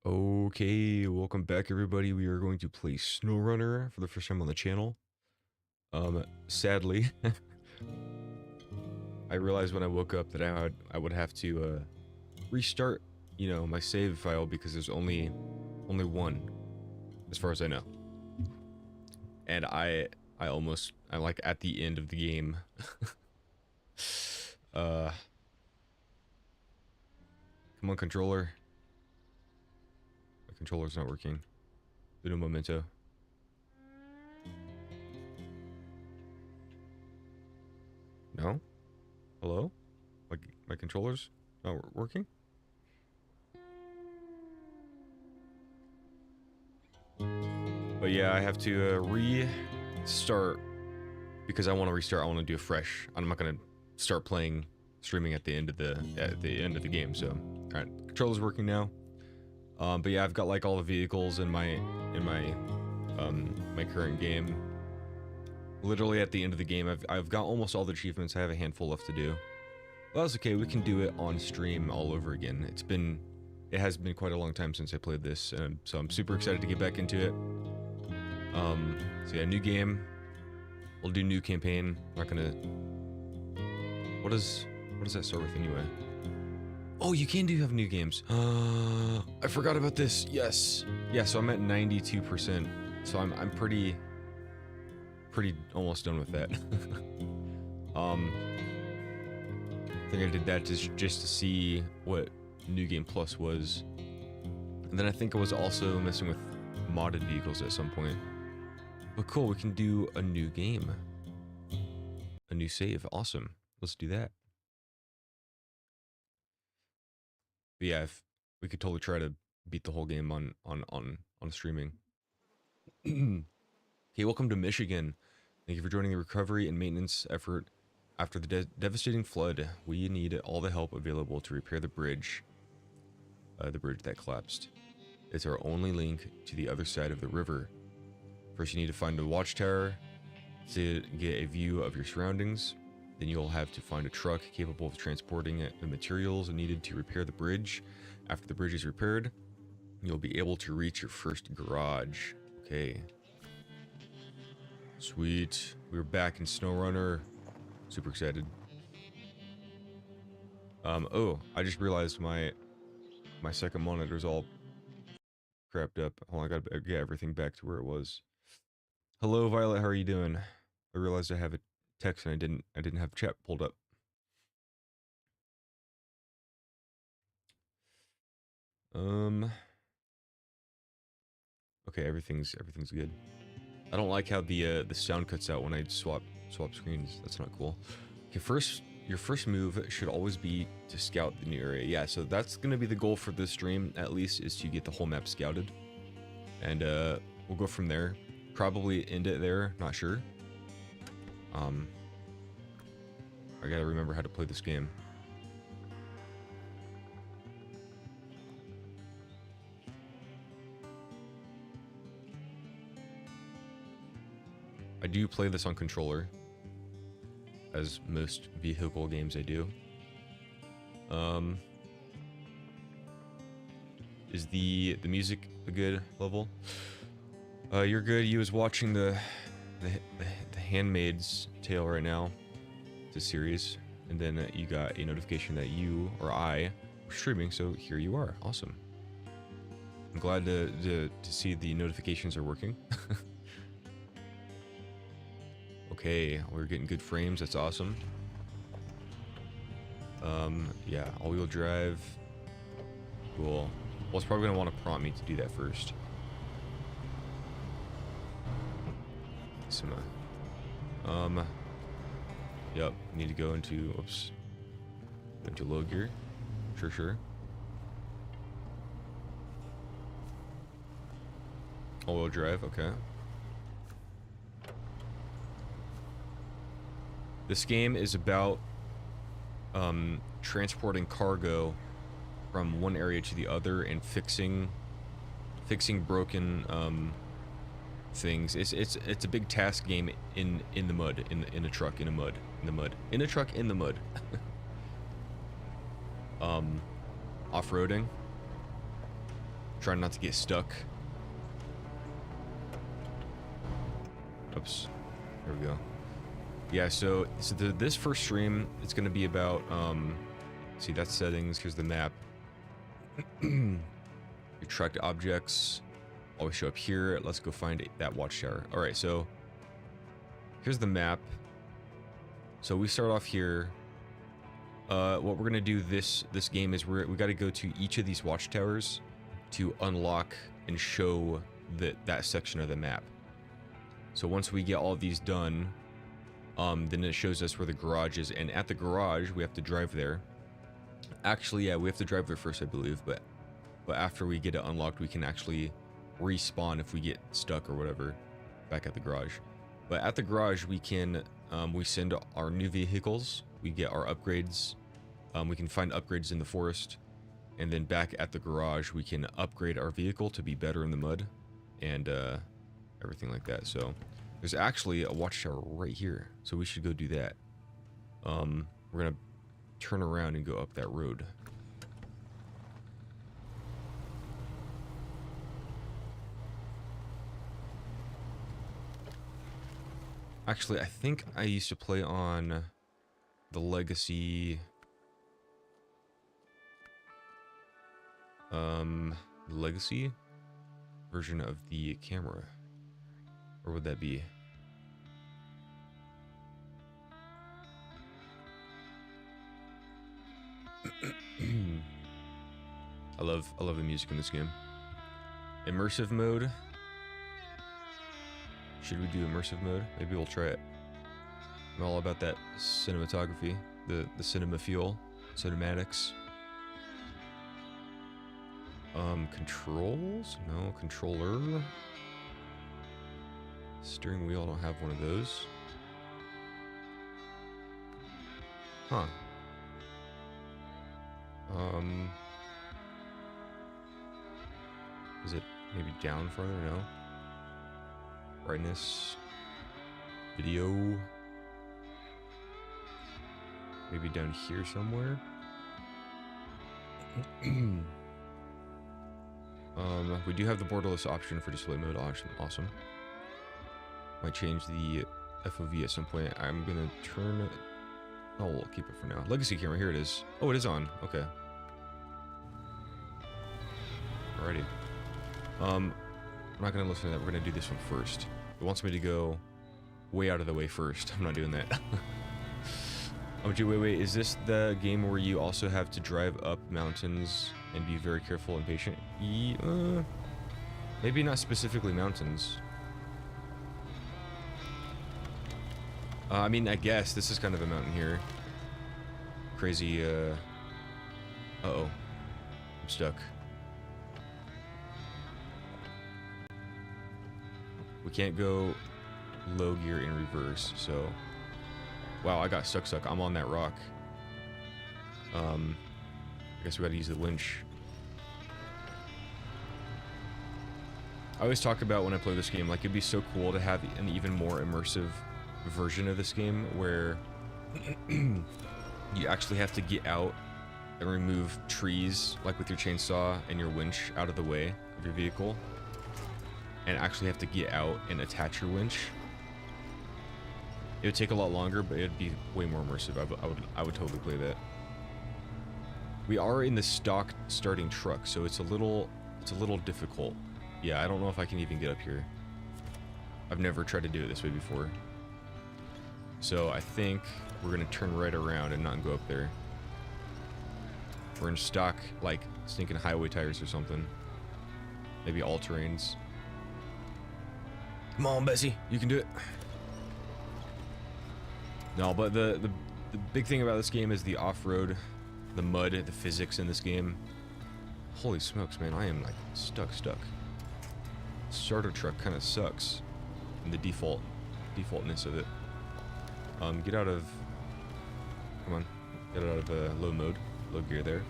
Okay, welcome back everybody. We are going to play Snowrunner for the first time on the channel. Sadly, I realized when I woke up that I would have to restart, my save file because there's only one, as far as I know. And I'm like at the end of the game. Come on, controller. My controller's not working. Uno momento. No? Hello? My controller's not working? But yeah, I have to restart because I want to restart. I want to do a fresh. I'm not gonna start streaming at the end of the game. So, all right, controller's working now. But yeah, I've got like all the vehicles in my my current game. Literally at the end of the game, I've got almost all the achievements. I have a handful left to do. Well, that's okay. We can do it on stream all over again. It has been quite a long time since I played this, so I'm super excited to get back into it. So yeah, new game. We'll do new campaign. Not gonna. What does that start with anyway? Oh, you can have new games. I forgot about this. Yes. Yeah. So I'm at 92%. So I'm pretty almost done with that. I think I did that just to see what New Game Plus was, and then I think I was also messing with modded vehicles at some point. But cool, we can do a new game, a new save. Awesome, let's do that. But yeah, if we could totally try to beat the whole game on streaming. Okay, welcome to Michigan. Thank you for joining the recovery and maintenance effort after the devastating flood. We need all the help available to repair the bridge that collapsed. It's our only link to the other side of the river. First, you need to find a watchtower to get a view of your surroundings. Then you'll have to find a truck capable of transporting the materials needed to repair the bridge. After the bridge is repaired, you'll be able to reach your first garage. Okay. Sweet. We're back in Snowrunner. Super excited. Oh, I just realized my second monitor's all crapped up. Hold on, I gotta get everything back to where it was. Hello, Violet. How are you doing? I realized I have a text and I didn't have chat pulled up. Okay, everything's good. I don't like how the sound cuts out when I swap screens. That's not cool. Okay, your first move should always be to scout the new area. Yeah, so that's gonna be the goal for this stream, at least, is to get the whole map scouted. And we'll go from there. Probably end it there, not sure. I gotta remember how to play this game. I do play this on controller, as most vehicle games I do. Is the music a good level? You're good. You was watching the Handmaid's Tale right now. It's a series, and then you got a notification that you or I were streaming, so here you are. Awesome. I'm glad to see the notifications are working. Okay, we're getting good frames. That's awesome. Yeah, all-wheel drive. Cool. Well, it's probably gonna want to prompt me to do that first. Yep, need to go into, oops, into low gear. Sure. All-wheel drive, okay. This game is about transporting cargo from one area to the other and fixing broken things. It's a big task game in the mud, in a truck in a truck in the mud. Off-roading, Trying not to get stuck. Oops. There we go. Yeah, so this first stream, it's going to be about, see, that's settings. Here's the map. Your tracked objects always show up here. Let's go find that watchtower. All right, so here's the map. So we start off here. What we're going to do this game is we got to go to each of these watchtowers to unlock and show that section of the map. So once we get all of these done, then it shows us where the garage is, and at the garage we have to drive there. Actually, yeah, we have to drive there first, I believe, but after we get it unlocked, we can actually respawn if we get stuck or whatever back at the garage. But at the garage, we can we send our new vehicles, we get our upgrades, we can find upgrades in the forest, and then back at the garage we can upgrade our vehicle to be better in the mud and everything like that. So there's actually a watchtower right here, so we should go do that. We're gonna turn around and go up that road. Actually, I think I used to play on the Legacy version of the camera. Or would that be? I love the music in this game. Immersive mode. Should we do immersive mode? Maybe we'll try it. I'm all about that cinematography, the cinema feel, cinematics. Controls? No, controller. Steering wheel, I don't have one of those. Huh. Is it maybe down further? No. Brightness. Video. Maybe down here somewhere. We do have the borderless option for display mode. Awesome. Might change the FOV at some point. I'm gonna turn it. Oh, we'll keep it for now. Legacy camera, here it is. Oh, it is on. Okay. Alrighty. I'm not gonna listen to that. We're gonna do this one first. It wants me to go way out of the way first. I'm not doing that. Oh, wait. Is this the game where you also have to drive up mountains and be very careful and patient? Maybe not specifically mountains. I mean, I guess this is kind of a mountain here. Crazy, uh-oh. I'm stuck. We can't go low gear in reverse, so... Wow, I got stuck. I'm on that rock. I guess we gotta use the winch. I always talk about when I play this game, like, it'd be so cool to have an even more immersive version of this game where you actually have to get out and remove trees, like with your chainsaw and your winch, out of the way of your vehicle, and actually have to get out and attach your winch. It would take a lot longer, but it'd be way more immersive. I would totally play that. We are in the stock starting truck, so it's a little difficult. Yeah, I don't know if I can even get up here. I've never tried to do it this way before. So I think we're gonna turn right around and not go up there. We're in stock, like, stinking highway tires or something. Maybe all terrains. Come on, Bessie, you can do it. No, but the big thing about this game is the off-road, the mud, the physics in this game. Holy smokes, man, I am, like, stuck. Starter truck kind of sucks in the defaultness of it. Get out of... Come on. Get out of low mode. Low gear there.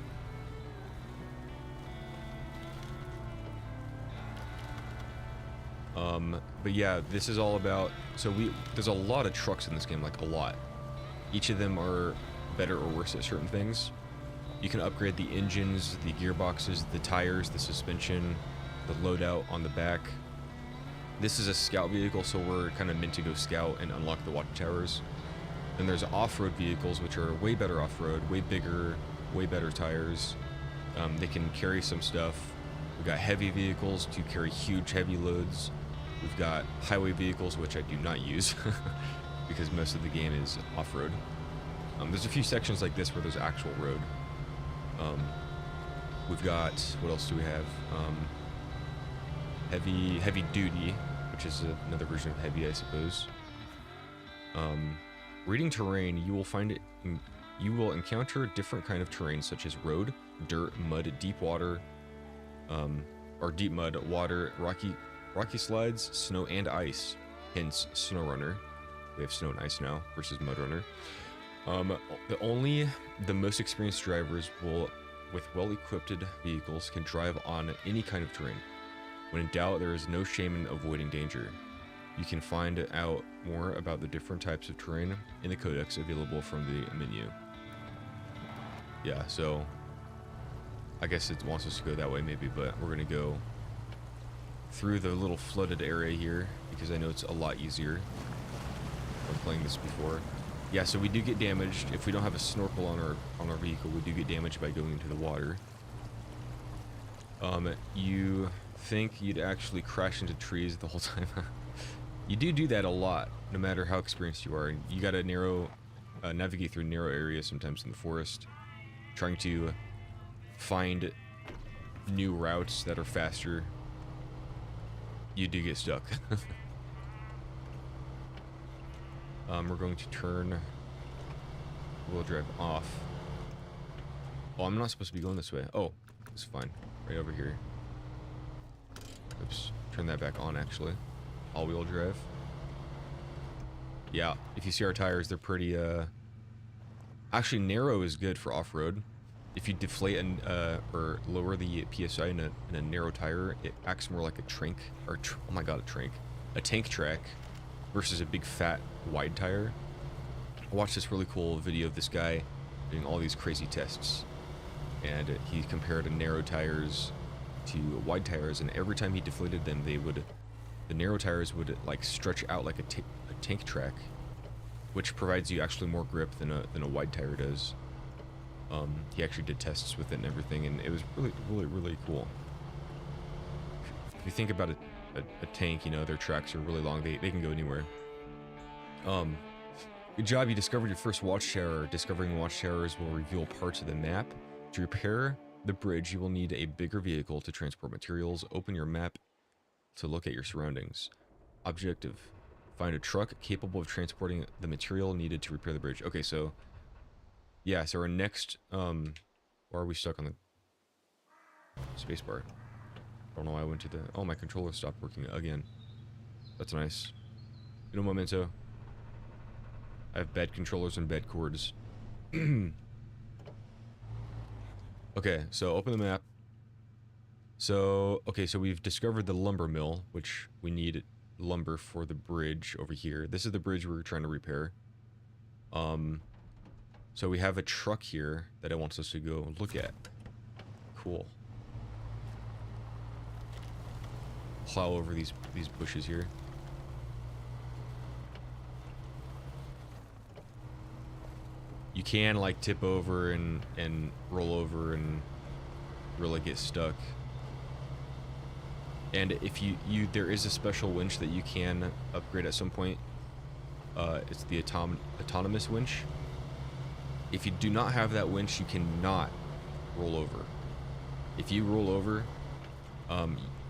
But yeah, this is all about... So there's a lot of trucks in this game, like a lot. Each of them are better or worse at certain things. You can upgrade the engines, the gearboxes, the tires, the suspension, the loadout on the back. This is a scout vehicle, so we're kind of meant to go scout and unlock the watchtowers. Then there's off-road vehicles, which are way better off-road, way bigger, way better tires. They can carry some stuff. We've got heavy vehicles to carry huge heavy loads. We've got highway vehicles, which I do not use because most of the game is off-road. There's a few sections like this where there's actual road. We've got, what else do we have? Heavy duty, which is another version of heavy, I suppose. Reading terrain, you will encounter different kind of terrain such as road, dirt, mud, deep water, or deep mud, water, rocky slides, snow, and ice. Hence, Snowrunner. We have snow and ice now versus Mudrunner. The most experienced drivers with well-equipped vehicles can drive on any kind of terrain. When in doubt, there is no shame in avoiding danger. You can find out more about the different types of terrain in the codex available from the menu. Yeah, so I guess it wants us to go that way maybe, but we're gonna go through the little flooded area here because I know it's a lot easier than playing this before. Yeah, so we do get damaged if we don't have a snorkel on our vehicle. We do get damaged by going into the water. You think you'd actually crash into trees the whole time? You do that a lot, no matter how experienced you are. You gotta navigate through narrow areas sometimes in the forest, trying to find new routes that are faster. You do get stuck. We're going to turn wheel drive off. Oh, I'm not supposed to be going this way. Oh, it's fine. Right over here. Oops. Turn that back on, actually. All-wheel drive. Yeah, if you see our tires, they're pretty, actually, narrow is good for off-road. If you deflate or lower the PSI in a narrow tire, it acts more like a trank, or oh my god, a tank track versus a big fat wide tire. I watched this really cool video of this guy doing all these crazy tests, and he compared narrow tires to wide tires, and every time he deflated them, the narrow tires would like stretch out like a tank track, which provides you actually more grip than a wide tire does. He actually did tests with it and everything, and it was really cool. If you think about a tank, you know, their tracks are really long. They can go anywhere. Good job, you discovered your first watchtower. Discovering watchtowers will reveal parts of the map. To repair the bridge, you will need a bigger vehicle to transport materials. Open your map to look at your surroundings. Objective: find a truck capable of transporting the material needed to repair the bridge. Okay, so yeah, so our next, why are we stuck on the spacebar? I don't know why I went to the, oh, my controller stopped working again. That's nice. You know, Memento, I have bad controllers and bad cords. Okay, so open the map. So, okay, so we've discovered the lumber mill, which we need lumber for the bridge over here. This is the bridge we're trying to repair. So we have a truck here that it wants us to go look at. Cool. Plow over these bushes here. You can like tip over and roll over and really get stuck. And if there is a special winch that you can upgrade at some point. It's the autonomous winch. If you do not have that winch, you cannot roll over. If you roll over,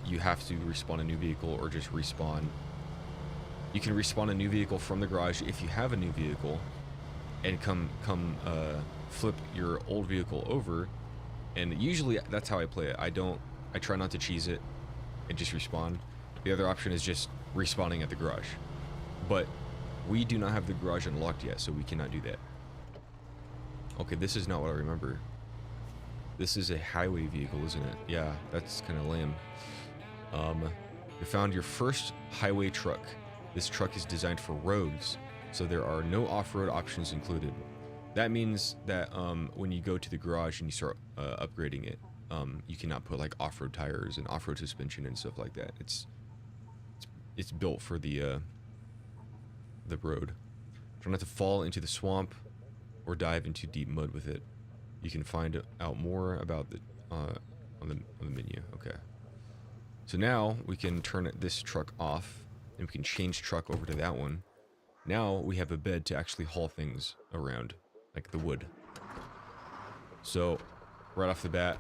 you have to respawn a new vehicle or just respawn. You can respawn a new vehicle from the garage if you have a new vehicle, and come flip your old vehicle over. And usually that's how I play it. I try not to cheese it and just respawn. The other option is just respawning at the garage. But we do not have the garage unlocked yet, so we cannot do that. Okay, this is not what I remember. This is a highway vehicle, isn't it? Yeah, that's kind of lame. You found your first highway truck. This truck is designed for roads, so there are no off-road options included. That means that when you go to the garage and you start upgrading it, you cannot put like off-road tires and off-road suspension and stuff like that. It's built for the road. Try not to fall into the swamp or dive into deep mud with it. You can find out more about the on the menu. Okay. So now we can turn this truck off, and we can change truck over to that one. Now we have a bed to actually haul things around, like the wood. So right off the bat,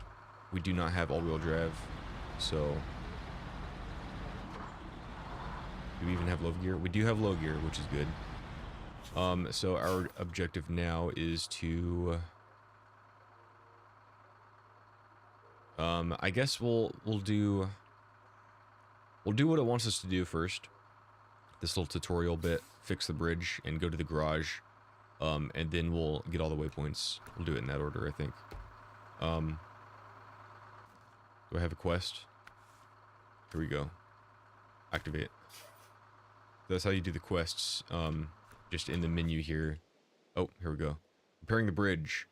we do not have all-wheel drive. So do we even have low gear? We do have low gear, which is good. So our objective now is to I guess we'll do what it wants us to do first. This little tutorial bit, fix the bridge and go to the garage. And then we'll get all the waypoints. We'll do it in that order, I think. Do I have a quest? Here we go. Activate. That's how you do the quests. Just in the menu here. Oh, here we go. Repairing the bridge.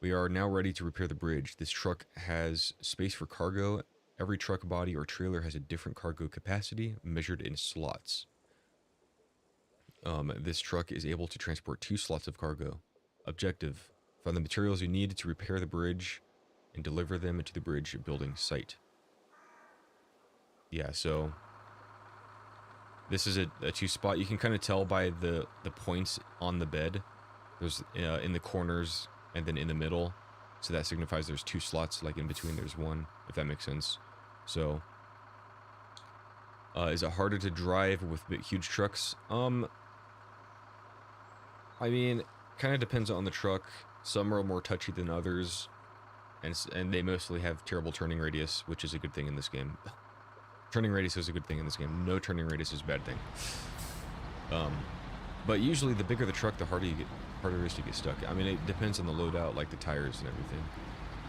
We are now ready to repair the bridge. This truck has space for cargo. Every truck body or trailer has a different cargo capacity measured in slots. This truck is able to transport 2 slots of cargo. Objective: find the materials you need to repair the bridge and deliver them into the bridge building site. Yeah, so this is a 2-spot. You can kind of tell by the points on the bed. There's in the corners and then in the middle. So that signifies there's 2 slots, like in between there's 1, if that makes sense. So, is it harder to drive with huge trucks? I mean, kind of depends on the truck. Some are more touchy than others, and they mostly have terrible turning radius, which is a good thing in this game. Turning radius is a good thing in this game. No turning radius is a bad thing. But usually, the bigger the truck, the harder it is to get stuck. I mean, it depends on the loadout, like the tires and everything.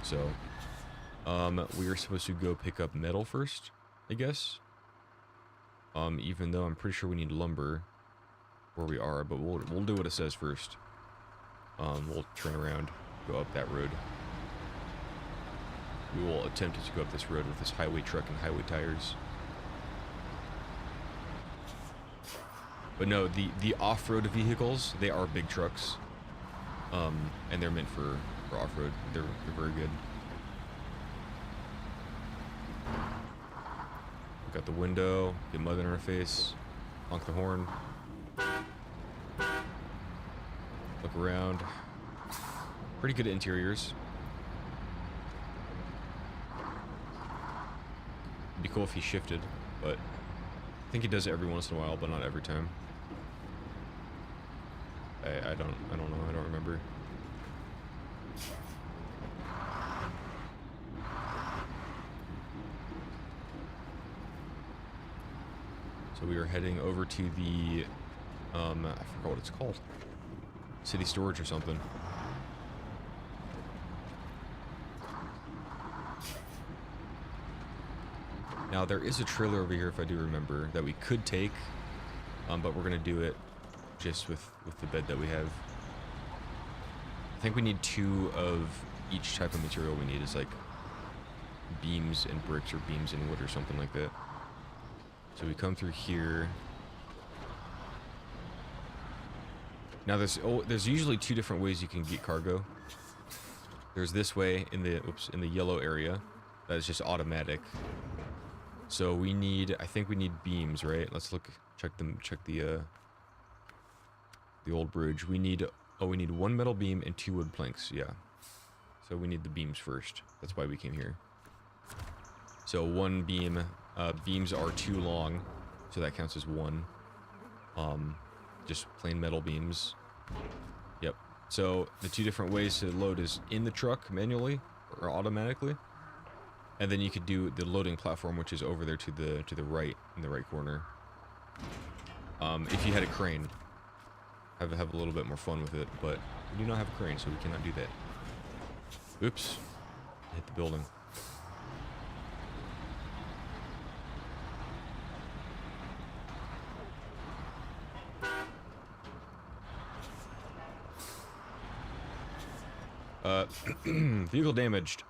So, we are supposed to go pick up metal first, I guess. Even though I'm pretty sure we need lumber where we are, but we'll do what it says first. We'll turn around, go up that road. We will attempt to go up this road with this highway truck and highway tires. But no, the off-road vehicles, they are big trucks. And they're meant for off-road. They're very good. Look out the window, get mud in our face, honk the horn. Look around. Pretty good interiors. It'd be cool if he shifted, but I think he does it every once in a while, but not every time. I don't know. I don't remember. So we are heading over to the I forgot what it's called. City storage or something. Now there is a trailer over here, if I do remember, that we could take, but we're gonna do it just with the bed that we have. I think we need 2 of each type of material we need. Is like beams and bricks or beams and wood or something like that. So we come through here. Now there's usually 2 different ways you can get cargo. There's this way in the yellow area. That is just automatic. So we need, I think we need beams, right? Let's check the old bridge. We need 1 metal beam and 2 wood planks, yeah. So we need the beams first. That's why we came here. So 1 beam, beams are 2 long, so that counts as 1. Just plain metal beams. Yep. So the 2 different ways to load is in the truck manually or automatically. And then you could do the loading platform, which is over there to the right, in the right corner. If you had a crane, have a little bit more fun with it, but we do not have a crane, so we cannot do that. Oops, hit the building. Vehicle damaged.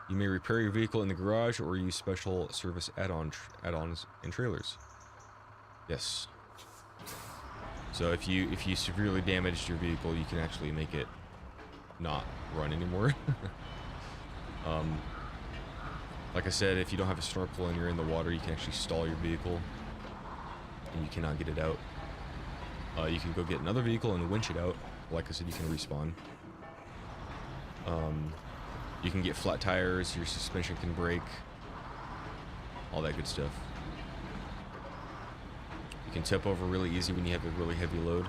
You may repair your vehicle in the garage or use special service add-ons and trailers. Yes. So if you severely damaged your vehicle, you can actually make it not run anymore. Like I said, if you don't have a snorkel and you're in the water, you can actually stall your vehicle and you cannot get it out. You can go get another vehicle and winch it out. Like I said, you can respawn. You can get flat tires, your suspension can break, all that good stuff. You can tip over really easy when you have a really heavy load.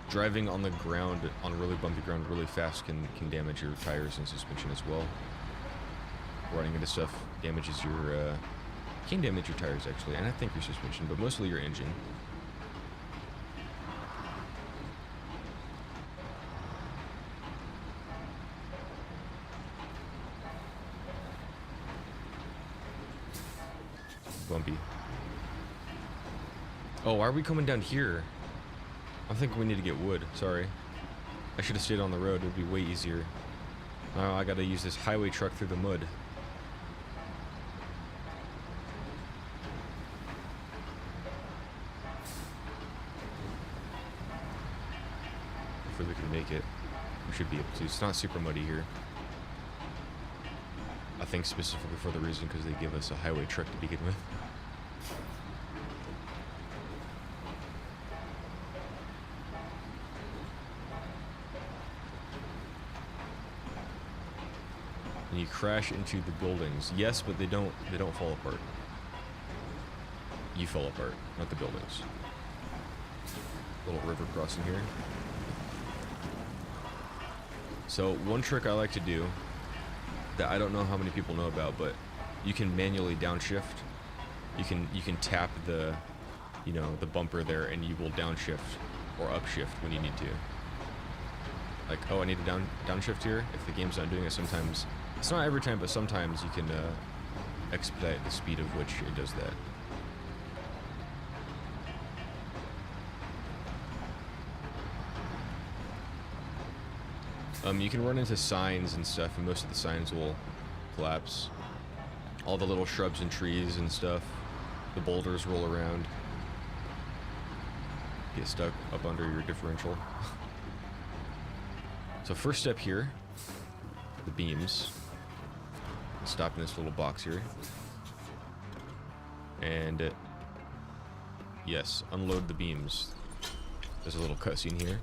Driving on the ground, on really bumpy ground really fast can damage your tires and suspension as well. Running into stuff damages your, can damage your tires actually, and I think your suspension, but mostly your engine. Bumpy. Oh, why are we coming down here? I think we need to get wood. Sorry. I should have stayed on the road. It would be way easier. Now I gotta use this highway truck through the mud. Hopefully we can make it. We should be able to. It's not super muddy here. I think specifically for the reason because they give us a highway truck to begin with. And you crash into the buildings. Yes, but they don't fall apart. You fall apart, not the buildings. Little river crossing here. So one trick I like to do that I don't know how many people know about, but you can manually downshift. You can tap the, you know, the bumper there, and you will downshift or upshift when you need to. Like, oh, I need to downshift here. If the game's not doing it, sometimes it's not every time, but sometimes you can expedite the speed of which it does that. You can run into signs and stuff, and most of the signs will collapse. All the little shrubs and trees and stuff. The boulders roll around. Get stuck up under your differential. So first step here, the beams. Stop in this little box here. And yes, unload the beams. There's a little cutscene here.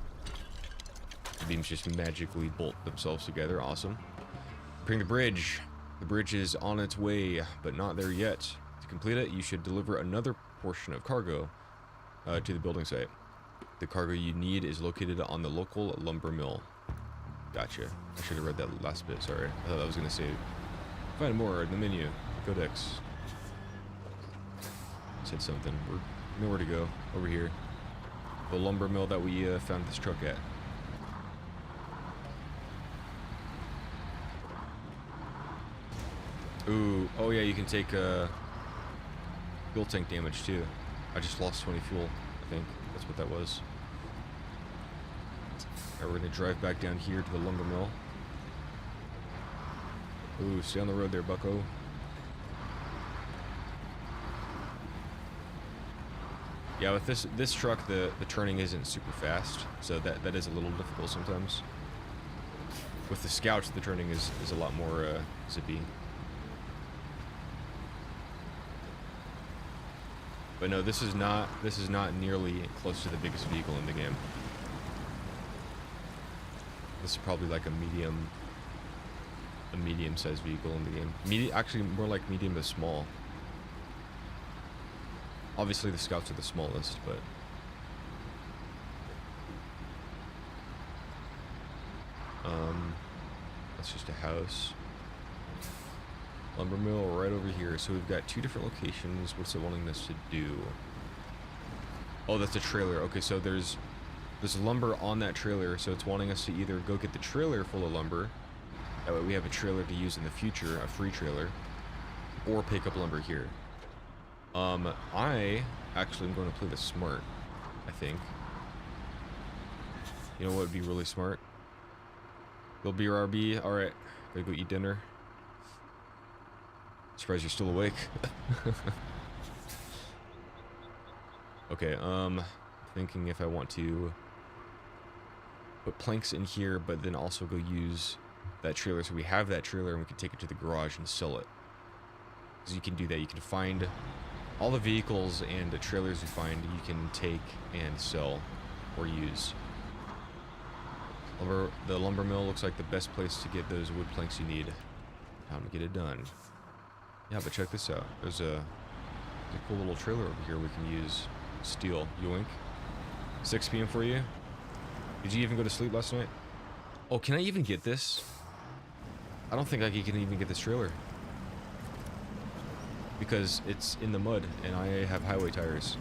The beams just magically bolt themselves together. Awesome. Bring the bridge. The bridge is on its way, but not there yet. To complete it, you should deliver another portion of cargo to the building site. The cargo you need is located on the local lumber mill. Gotcha. I should have read that last bit, sorry. I thought I was going to say, find more in the menu. Codex. Said something. We know where to go. Over here. The lumber mill that we found this truck at. Ooh, oh yeah, you can take fuel tank damage too. I just lost 20 fuel, I think. That's what that was. Alright, we're gonna drive back down here to the lumber mill. Ooh, stay on the road there, bucko. Yeah, with this truck, the turning isn't super fast, so that is a little difficult sometimes. With the Scouts, the turning is a lot more zippy. But no, this is not nearly close to the biggest vehicle in the game. This is probably like a medium-sized vehicle in the game. Actually, more like medium to small. Obviously, the Scouts are the smallest, but that's just a house. Lumber mill right over here. So we've got two different locations. What's it wanting us to do? Oh, that's a trailer. Okay, so there's lumber on that trailer, so it's wanting us to either go get the trailer full of lumber, that way we have a trailer to use in the future, a free trailer, or pick up lumber here. I actually am going to play this smart, I think. You know what would be really smart? Go BRB. All right, gotta go eat dinner. Surprised you're still awake. Okay, thinking if I want to put planks in here, but then also go use that trailer. So we have that trailer and we can take it to the garage and sell it. Because you can do that. You can find all the vehicles and the trailers you find, you can take and sell or use. The lumber mill looks like the best place to get those wood planks you need. Time to get it done. Yeah, but check this out. There's a cool little trailer over here we can use. Steel. Yoink. 6 p.m. for you? Did you even go to sleep last night? Oh, can I even get this? I don't think I can even get this trailer. Because it's in the mud, and I have highway tires.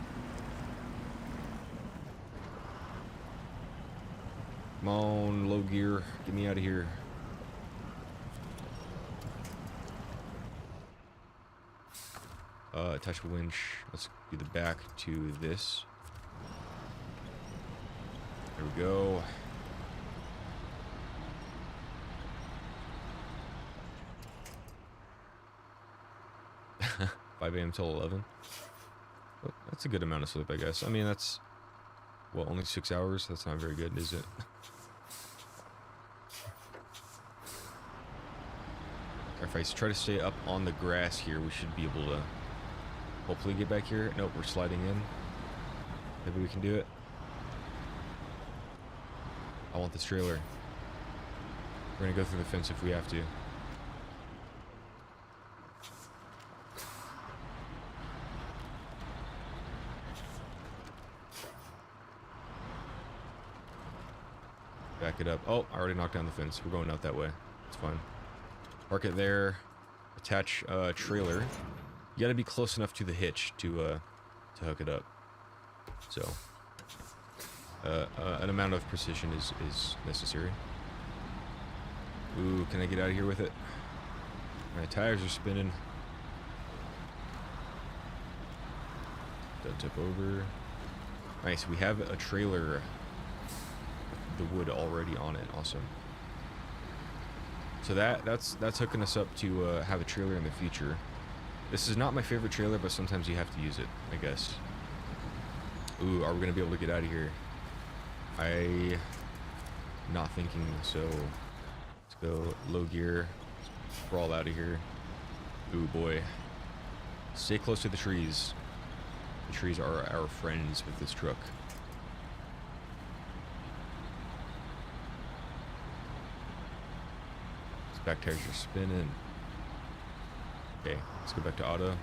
Come on, low gear. Get me out of here. Attach a winch. Let's do the back to this. There we go. $5 a.m. till 11. Well, that's a good amount of sleep, I guess. I mean, that's, well, only 6 hours. That's not very good, is it? If I try to stay up on the grass here, we should be able to hopefully get back here. Nope, we're sliding in. Maybe we can do it. I want this trailer. We're gonna go through the fence if we have to. Back it up. Oh, I already knocked down the fence. We're going out that way. It's fine. Park it there. Attach a trailer. You gotta be close enough to the hitch to hook it up. So, an amount of precision is necessary. Ooh, can I get out of here with it? My tires are spinning. Don't tip over. Nice, we have a trailer. The wood already on it. Awesome. So that's hooking us up to have a trailer in the future. This is not my favorite trailer, but sometimes you have to use it, I guess. Ooh, are we gonna be able to get out of here? Not thinking so. Let's go low gear. Let's crawl out of here. Ooh boy. Stay close to the trees. The trees are our friends with this truck. These back tires are spinning. Okay, let's go back to auto.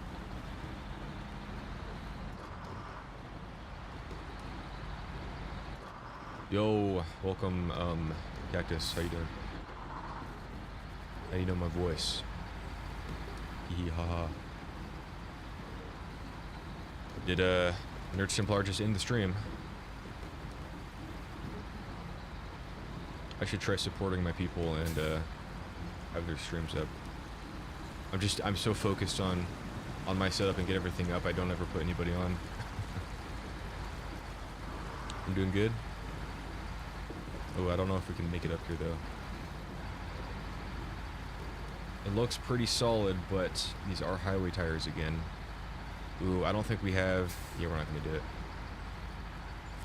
Yo, welcome, Cactus. How you doing? How you know my voice? Hee ha ha. Did Nerd Templar just end the stream? I should try supporting my people and have their streams up. I'm so focused on my setup and get everything up, I don't ever put anybody on. I'm doing good. Oh, I don't know if we can make it up here though. It looks pretty solid, but these are highway tires again. Ooh, I don't think we have... Yeah, we're not going to do it.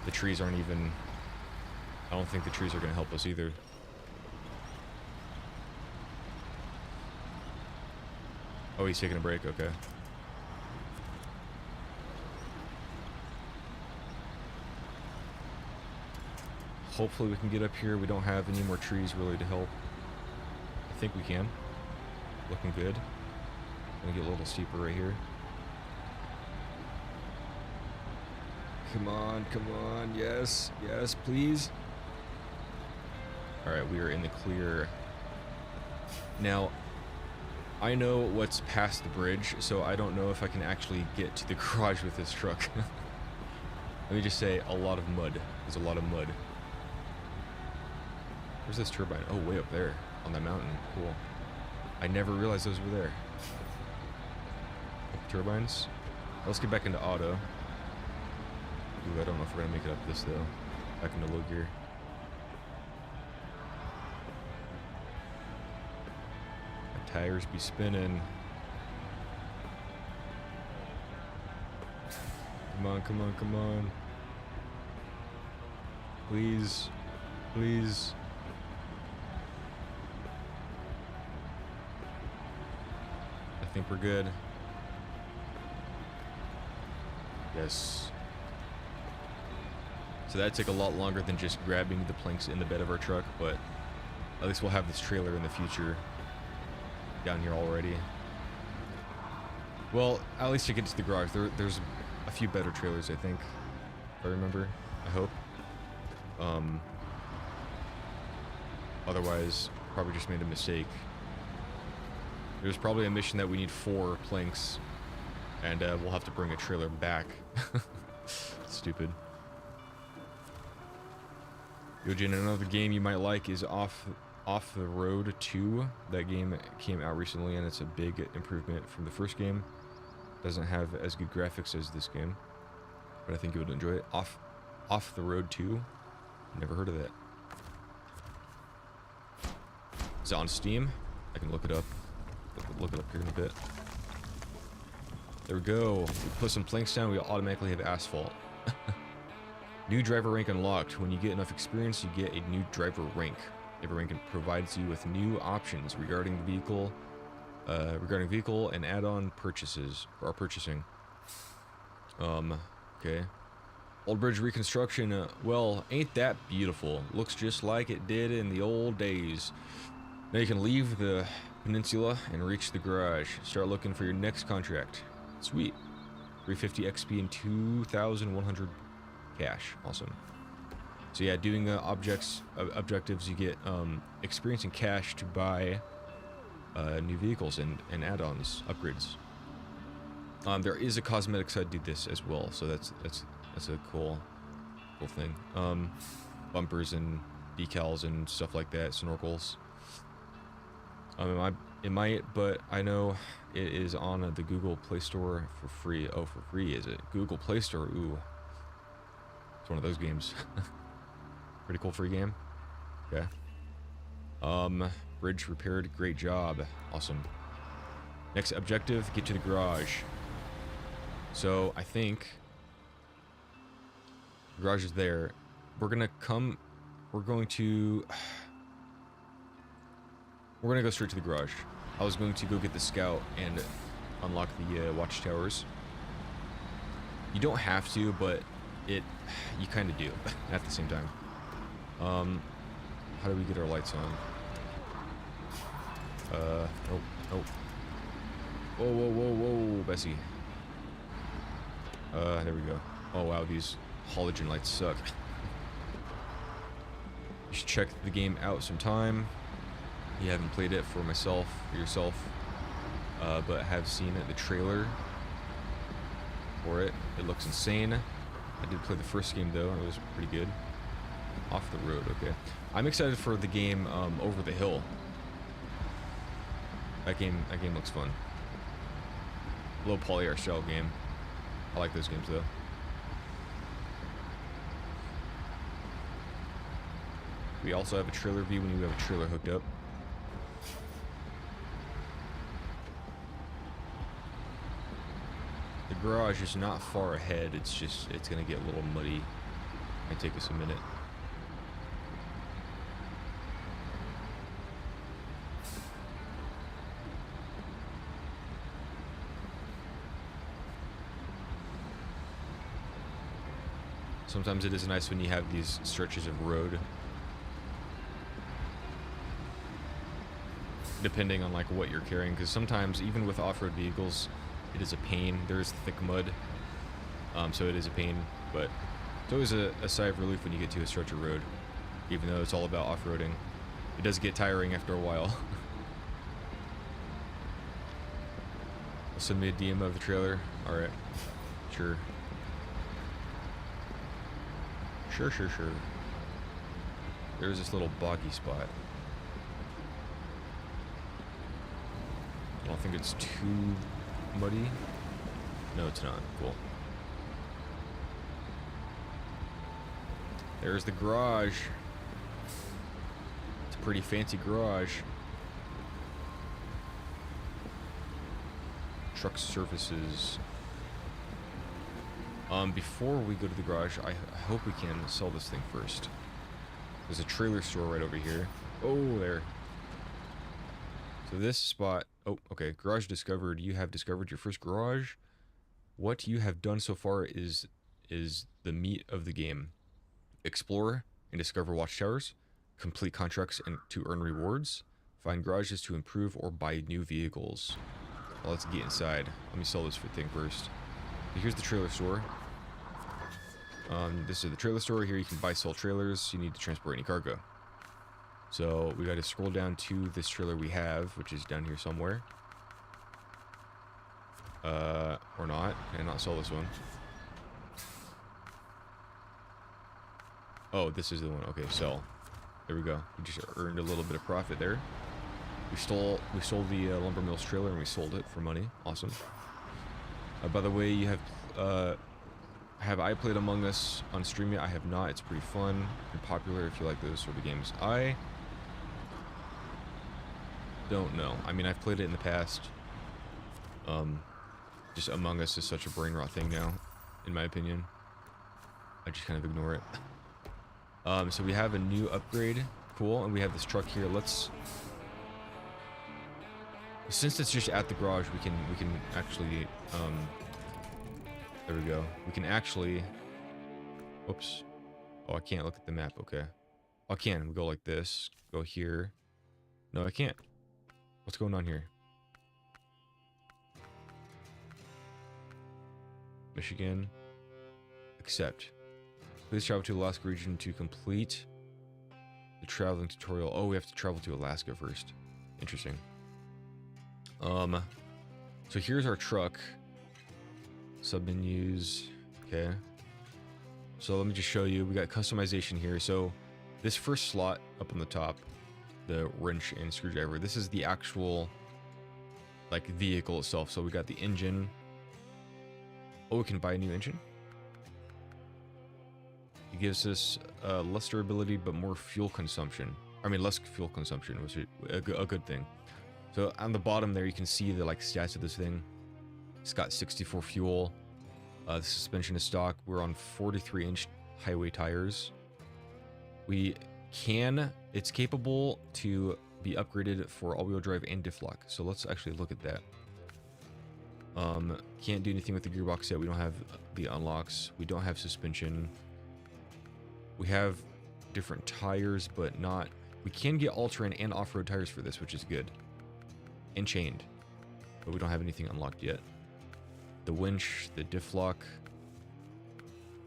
The trees aren't even... I don't think the trees are going to help us either. Oh, he's taking a break, okay. Hopefully we can get up here. We don't have any more trees really to help. I think we can. Looking good. Gonna get a little steeper right here. Come on, come on. Yes, yes, please. Alright, we are in the clear. Now, I know what's past the bridge, so I don't know if I can actually get to the garage with this truck. Let me just say, a lot of mud. There's a lot of mud. Where's this turbine? Oh, way up there on that mountain. Cool. I never realized those were there. Turbines. Let's get back into auto. Ooh, I don't know if we're gonna make it up this though. Back into low gear. Tires be spinning. Come on, come on, come on. Please. Please. I think we're good. Yes. So that'd take a lot longer than just grabbing the planks in the bed of our truck, but at least we'll have this trailer in the future down here already. Well, at least to get to the garage, there's a few better trailers, I think, if I remember. I hope. Otherwise, probably just made a mistake. There's probably a mission that we need 4 planks, and we'll have to bring a trailer back. Stupid. Yojin, another game you might like is Off the Road 2. That game came out recently, and it's a big improvement from the first game. Doesn't have as good graphics as this game, but I think you would enjoy it. Off the Road 2. Never heard of that. Is it on Steam? I can look it up. Look it up here in a bit. There we go. We put some planks down, we automatically have asphalt. New driver rank unlocked. When you get enough experience, you get a new driver rank. Every rank provides you with new options regarding the vehicle, and add-on purchases or purchasing. Okay. Old bridge reconstruction. Well, ain't that beautiful? Looks just like it did in the old days. Now you can leave the peninsula and reach the garage. Start looking for your next contract. Sweet. 350 XP and 2,100 cash. Awesome. So yeah, doing objectives, you get experience and cash to buy new vehicles and add-ons, upgrades. There is a cosmetic side to this as well, so that's a cool thing. Bumpers and decals and stuff like that, snorkels. It might, but I know it is on the Google Play Store for free. Oh, for free, is it? Google Play Store, ooh. It's one of those games. Pretty cool free game. Okay. Bridge repaired, great job. Awesome. Next objective, get to the garage. So, I think the garage is there. We're going to go straight to the garage. I was going to go get the scout and unlock the watchtowers. You don't have to, but you kind of do at the same time. How do we get our lights on? Oh. Whoa, Bessie. There we go. Oh wow, these halogen lights suck. You should check the game out sometime. You haven't played it for yourself, but have seen the trailer for it. It looks insane. I did play the first game though, and it was pretty good. Off the Road, okay. I'm excited for the game Over the Hill. That game looks fun. Low poly art style game. I like those games though. We also have a trailer view when you have a trailer hooked up. The garage is not far ahead. It's gonna get a little muddy. Might take us a minute. Sometimes it is nice when you have these stretches of road. Depending on like what you're carrying, because sometimes even with off-road vehicles, it is a pain. There's thick mud, so it is a pain, but it's always a sigh of relief when you get to a stretch of road, even though it's all about off-roading. It does get tiring after a while. Send me a DM of the trailer. Alright. Sure. Sure. There's this little boggy spot. I don't think it's too muddy. No, it's not. Cool. There's the garage. It's a pretty fancy garage. truck services. Before we go to the garage, I hope we can sell this thing first. There's a trailer store right over here. Oh, there. So this spot... Oh, okay. Garage discovered. You have discovered your first garage. What you have done so far is the meat of the game. Explore and discover watchtowers. Complete contracts and to earn rewards. Find garages to improve or buy new vehicles. Well, let's get inside. Let me sell this thing first. Here's the trailer store. This is the trailer store. Here you can buy, sell trailers. You need to transport any cargo. So we got to scroll down to this trailer we have, which is down here somewhere. Or not. Can I not sell this one? Oh, this is the one. Okay, sell. There we go. We just earned a little bit of profit there. We sold the lumber mill's trailer and we sold it for money. Awesome. By the way, you have I played Among Us on stream yet? I have not. It's pretty fun and popular if you like those sort of games. I don't know. I mean, I've played it in the past. Just Among Us is such a brain rot thing now, in my opinion. I just kind of ignore it. So we have a new upgrade. Cool. And we have this truck here. Let's... Since it's just at the garage, we can actually... there we go. We can actually... Whoops. Oh, I can't look at the map. Okay. Oh, I can. We go like this. Go here. No, I can't. What's going on here? Michigan. Accept. Please travel to Alaska region to complete the traveling tutorial. Oh, we have to travel to Alaska first. Interesting. So here's our truck. Submenus. Okay. So let me just show you. We got customization here. So this first slot up on the top, the wrench and screwdriver, this is the actual like vehicle itself. So we got the engine. Oh, we can buy a new engine. It gives us less durability but more fuel consumption. I mean, less fuel consumption, which is a good thing. So on the bottom there, you can see the like stats of this thing. It's got 64 fuel. The suspension is stock. We're on 43-inch highway tires. It's capable to be upgraded for all-wheel drive and diff lock. So let's actually look at that. Can't do anything with the gearbox yet. We don't have the unlocks. We don't have suspension. We have different tires, but not... We can get all-terrain and off-road tires for this, which is good. And chained. But we don't have anything unlocked yet. The winch, the diff lock,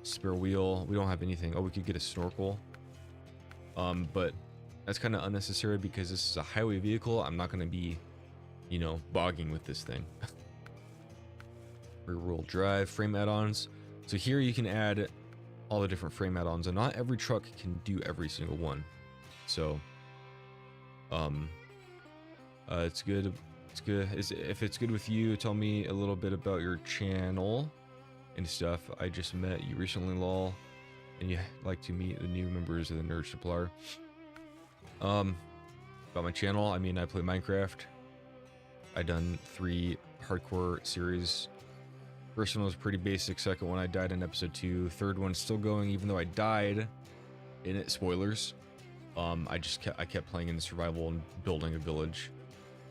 spare wheel. We don't have anything. Oh, we could get a snorkel. But that's kind of unnecessary because this is a highway vehicle. I'm not going to be, you know, bogging with this thing. Rear-wheel drive, frame add-ons. So here you can add all the different frame add-ons, and not every truck can do every single one. So, it's good. It's good. If it's good with you, tell me a little bit about your channel and stuff. I just met you recently, lol, and you like to meet the new members of the Nerd Suppler. About my channel, I mean, I play Minecraft. I done 3 hardcore series. First one was pretty basic. Second one, I died in episode 2. Third one's still going, even though I died in it. Spoilers. I kept playing in the survival and building a village.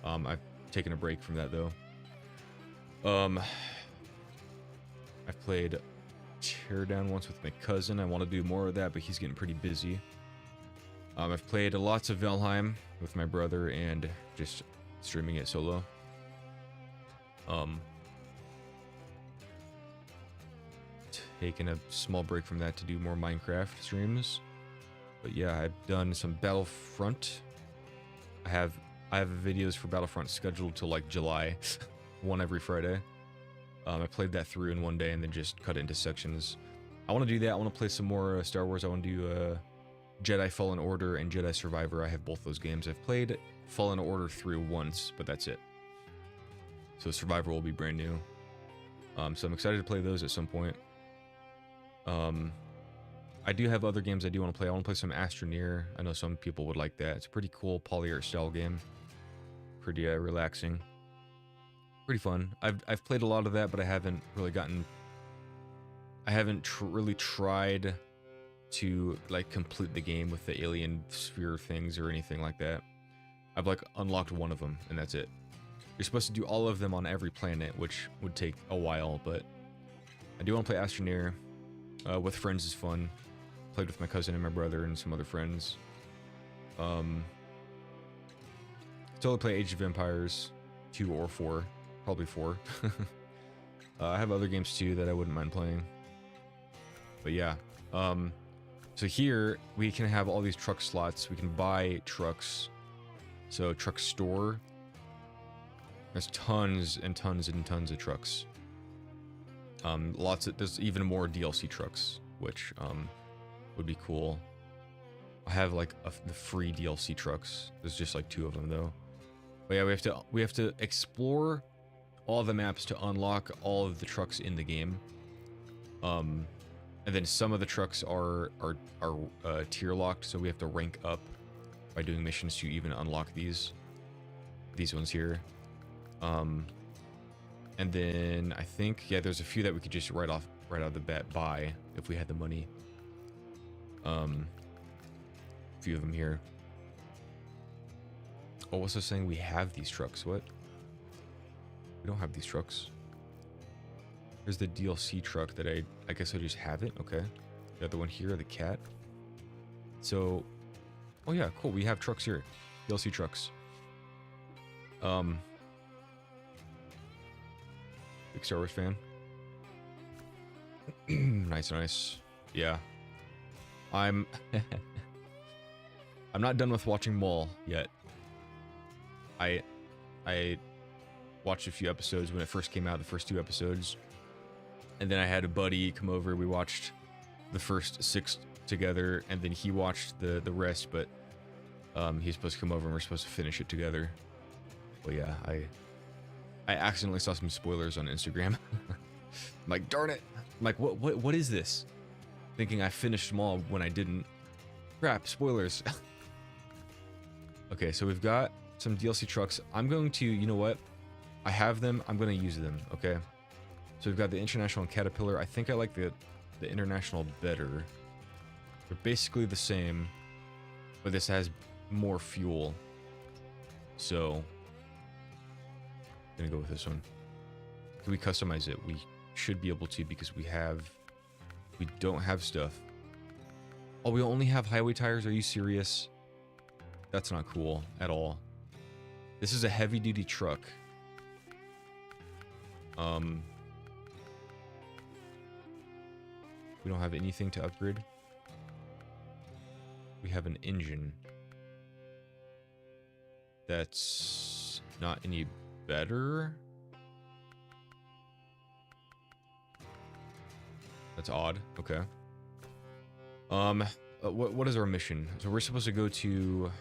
I've taken a break from that though. I've played Teardown once with my cousin. I want to do more of that, but he's getting pretty busy. I've played lots of Valheim with my brother and just streaming it solo. Taking a small break from that to do more Minecraft streams. But yeah, I've done some Battlefront. I have videos for Battlefront scheduled till like July, one every Friday. I played that through in one day and then just cut it into sections. I want to do that. I want to play some more Star Wars. I want to do Jedi Fallen Order and Jedi Survivor. I have both those games. I've played Fallen Order through once, but that's it. So Survivor will be brand new. So I'm excited to play those at some point. I do have other games I do want to play. I want to play some Astroneer. I know some people would like that. It's a pretty cool polyart style game. Pretty relaxing. Pretty fun. I've played a lot of that, but I haven't really gotten. I haven't really tried to like complete the game with the alien sphere things or anything like that. I've like unlocked one of them and that's it. You're supposed to do all of them on every planet, which would take a while, but I do want to play Astroneer. With friends is fun. Played with my cousin and my brother and some other friends. Totally play Age of Empires 2 or 4. Probably 4. I have other games too that I wouldn't mind playing. But yeah. So here we can have all these truck slots. We can buy trucks. So truck store. There's tons and tons and tons of trucks. There's even more DLC trucks, which would be cool. I have like the free DLC trucks. There's just like 2 of them though. But yeah, we have to explore all the maps to unlock all of the trucks in the game. And then some of the trucks are tier locked, so we have to rank up by doing missions to even unlock these ones here. And then I think, yeah, there's a few that we could just right out of the bat buy if we had the money. A few of them here. Oh, what's this saying? We have these trucks. What? We don't have these trucks. There's the DLC truck that I guess I just have it. Okay. The other one here, the cat. So, oh yeah, cool. We have trucks here. DLC trucks. Big Star Wars fan. Nice. Yeah. I'm not done with watching Maul yet. I watched a few episodes when it first came out, the first 2 episodes. And then I had a buddy come over. We watched the first 6 together, and then he watched the rest, but he's supposed to come over and we're supposed to finish it together. Well, yeah, I accidentally saw some spoilers on Instagram. I'm like, darn it. I'm like, what is this? Thinking I finished them all when I didn't. Crap, spoilers. Okay, so we've got some DLC trucks. I'm going to, you know what? I have them. I'm going to use them, okay? So we've got the International and Caterpillar. I think I like the International better. They're basically the same, but this has more fuel. So, I'm gonna go with this one. Can we customize it? We should be able to because we don't have stuff. Oh, we only have highway tires? Are you serious? That's not cool at all. This is a heavy-duty truck. We don't have anything to upgrade. We have an engine. That's not any better. That's odd. Okay. What is our mission? So we're supposed to go to...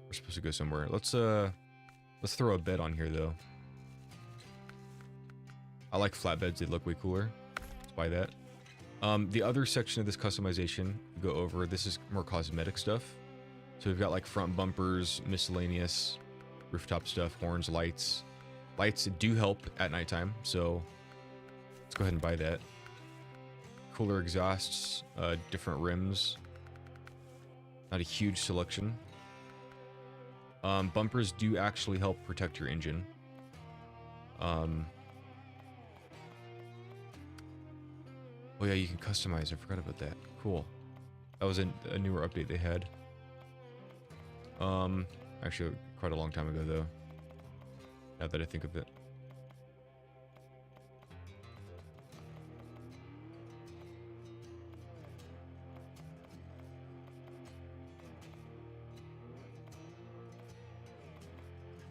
We're supposed to go somewhere. Let's throw a bed on here, though. I like flatbeds. They look way cooler. Let's buy that. The other section of this customization, go over, this is more cosmetic stuff. So we've got like front bumpers, miscellaneous, rooftop stuff, horns, lights. Lights do help at nighttime, so let's go ahead and buy that. Cooler exhausts, different rims. Not a huge selection. Bumpers do actually help protect your engine. Oh yeah, you can customize. I forgot about that. Cool. That was a newer update they had. Actually, quite a long time ago, though. Now that I think of it.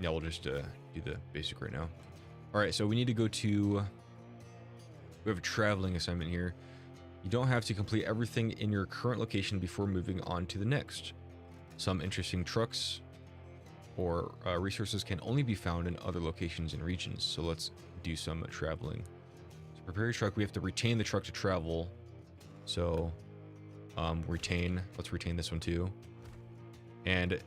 Yeah, we'll just do the basic right now. Alright, so we need to go to... We have a traveling assignment here. You don't have to complete everything in your current location before moving on to the next. Some interesting trucks or resources can only be found in other locations and regions. So let's do some traveling. So prepare your truck. We have to retain the truck to travel. So retain. Let's retain this one too. And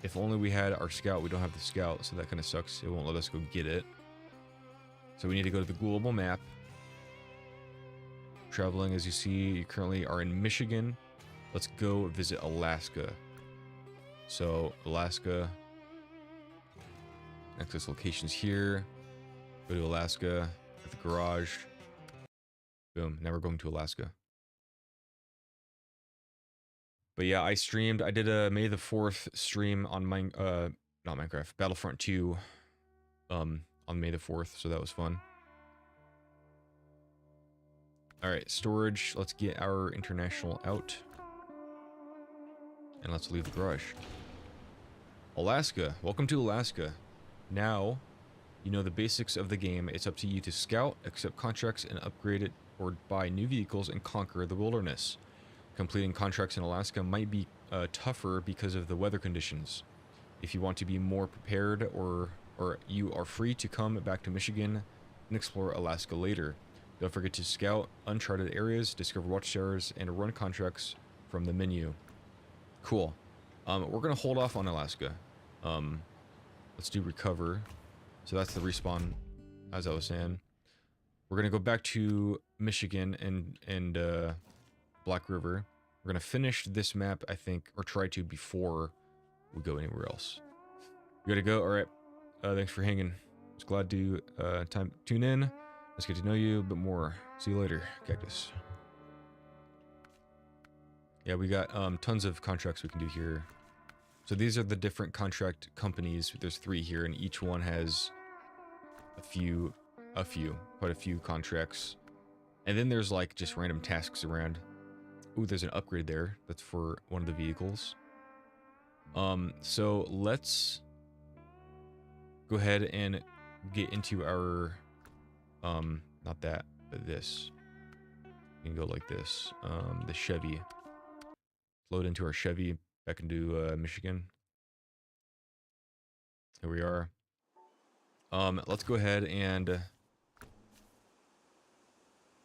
if only we had our scout. We don't have the scout, so that kind of sucks. It won't let us go get it. So we need to go to the global map. Traveling, as you see, you currently are in Michigan. Let's go visit Alaska. So Alaska, access locations here. Go to Alaska at the garage. Boom, now we're going to Alaska. But yeah, I streamed. I did a May the 4th stream on not Minecraft, Battlefront 2 on May the 4th, so that was fun. All right, storage. Let's get our international out. And let's leave the garage. Alaska. Welcome to Alaska. Now, you know the basics of the game. It's up to you to scout, accept contracts, and upgrade it or buy new vehicles and conquer the wilderness. Completing contracts in Alaska might be tougher because of the weather conditions. If you want to be more prepared, or you are free to come back to Michigan and explore Alaska later. Don't forget to scout uncharted areas, discover watchtowers, and run contracts from the menu. Cool. We're gonna hold off on Alaska. Let's do recover. So that's the respawn, as I was saying. We're gonna go back to Michigan and Black River. We're gonna finish this map, I think, or try to before we go anywhere else. We gotta go. All right. Thanks for hanging. Just glad to tune in. Let's get to know you a bit more. See you later, Cactus. Yeah, we got tons of contracts we can do here. So these are the different contract companies. There's 3 here, and each one has quite a few contracts. And then there's like just random tasks around. Ooh, there's an upgrade there. That's for one of the vehicles. So let's go ahead and get into our, not that, but this. We can go like this. The Chevy. Load into our Chevy back into Michigan. Here we are. Let's go ahead and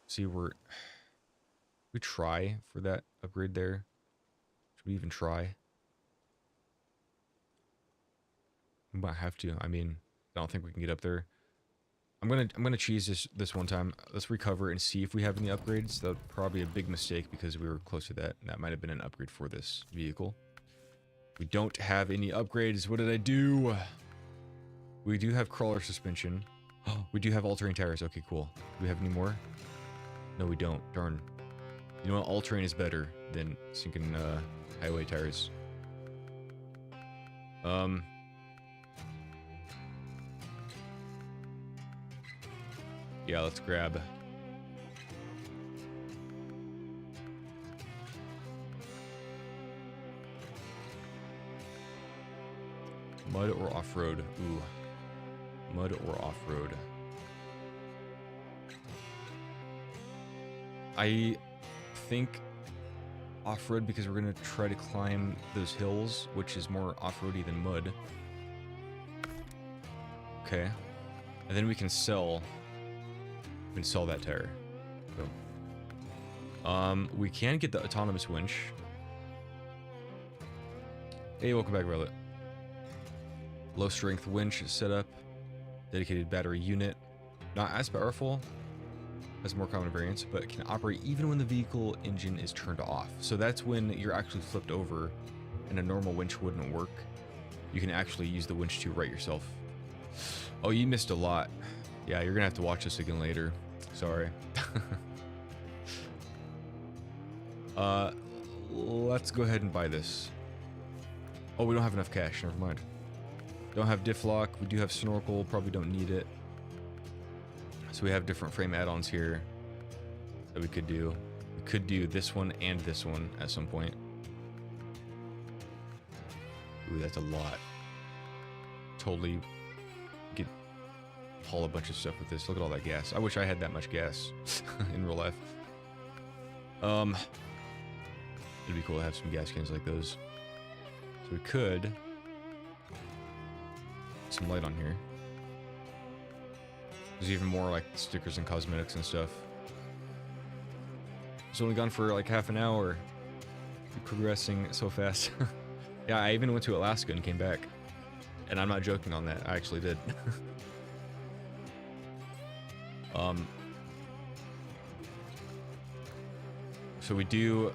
see where we try for that upgrade there. Should we even try? We might have to. I mean, I don't think we can get up there. I'm gonna cheese this one time. Let's recover and see if we have any upgrades. That's probably a big mistake because we were close to that. That might have been an upgrade for this vehicle. We don't have any upgrades. What did I do? We do have crawler suspension. Oh, we do have all-terrain tires. Okay, cool. Do we have any more? No, we don't. Darn. You know what? All-terrain is better than sinking highway tires. Yeah, let's grab. Mud or off-road? Ooh. Mud or off-road? I think off-road because we're going to try to climb those hills, which is more off-roady than mud. Okay. And then we can sell... We can sell that tire. So. We can get the autonomous winch. Hey, welcome back, Violet. Low strength winch setup. Dedicated battery unit. Not as powerful as more common variants, but can operate even when the vehicle engine is turned off. So that's when you're actually flipped over and a normal winch wouldn't work. You can actually use the winch to right yourself. Oh, you missed a lot. Yeah, you're gonna have to watch this again later. Sorry. Let's go ahead and buy this. Oh, we don't have enough cash. Never mind. Don't have diff lock. We do have snorkel. Probably don't need it. So we have different frame add-ons here that we could do. We could do this one and this one at some point. Ooh, that's a lot. Totally get haul a bunch of stuff with this. Look at all that gas. I wish I had that much gas in real life. It'd be cool to have some gas cans like those. So we could put some light on here. There's even more like stickers and cosmetics and stuff. It's only gone for like half an hour. We're progressing so fast. Yeah, I even went to Alaska and came back. And I'm not joking on that. I actually did. So we do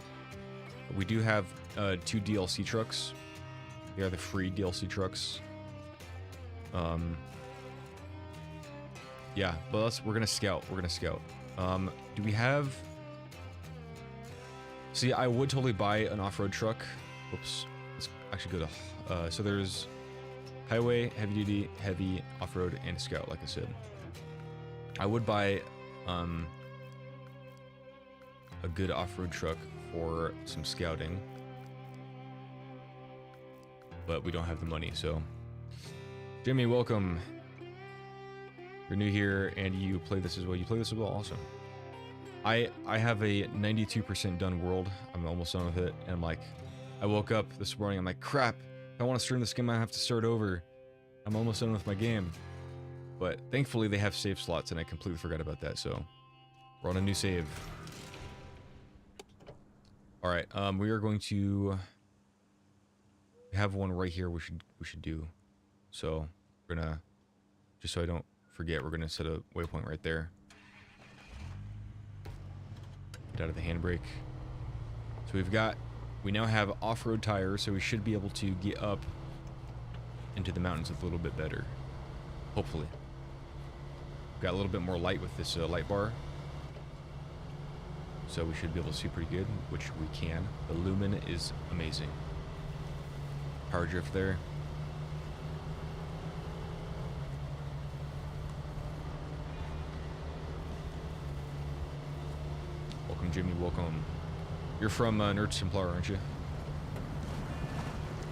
have 2 DLC trucks. They are the free DLC trucks. Yeah, but we're gonna scout. Do we have? See, I would totally buy an off-road truck. Whoops. Let's actually go to. So there's highway, heavy duty, heavy, off-road, and scout. Like I said, I would buy a good off-road truck for some scouting, but we don't have the money. So, Jimmy, welcome. You're new here and you play this as well. You play this as well. Awesome. I have a 92% done world. I'm almost done with it, and I'm like, I woke up this morning. I'm like, crap. If I want to stream this game, I have to start over. I'm almost done with my game. But thankfully, they have save slots, and I completely forgot about that. So we're on a new save. All right. We are going to have one right here. We should do. So we're gonna, just so I don't forget, we're gonna set a waypoint right there. Get out of the handbrake. So we now have off-road tires, so we should be able to get up into the mountains a little bit better. Hopefully. Got a little bit more light with this light bar. So we should be able to see pretty good, which we can. The lumen is amazing. Power drift there. Welcome, Jimmy. Welcome. You're from Nerd Templar, aren't you?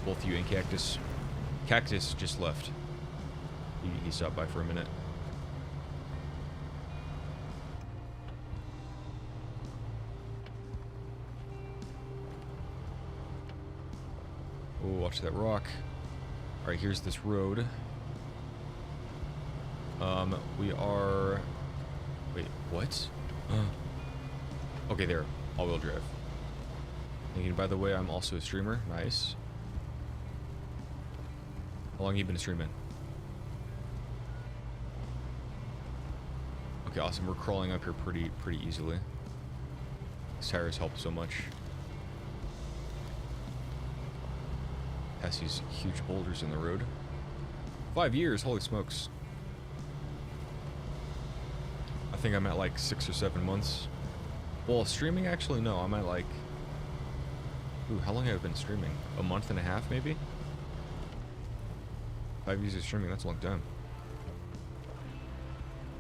Both you and Cactus. Cactus just left. He stopped by for a minute. Oh, watch that rock. Alright, here's this road. We are... Wait, what? Okay, there. All-wheel drive. And by the way, I'm also a streamer. Nice. How long have you been streaming? Okay, awesome. We're crawling up here pretty easily. These tires help so much. Past these huge boulders in the road. 5 years, holy smokes. I think I'm at like 6 or 7 months. Well, streaming, actually, no. I'm at like... Ooh, how long have I been streaming? A month and a half, maybe? 5 years of streaming, that's a long time.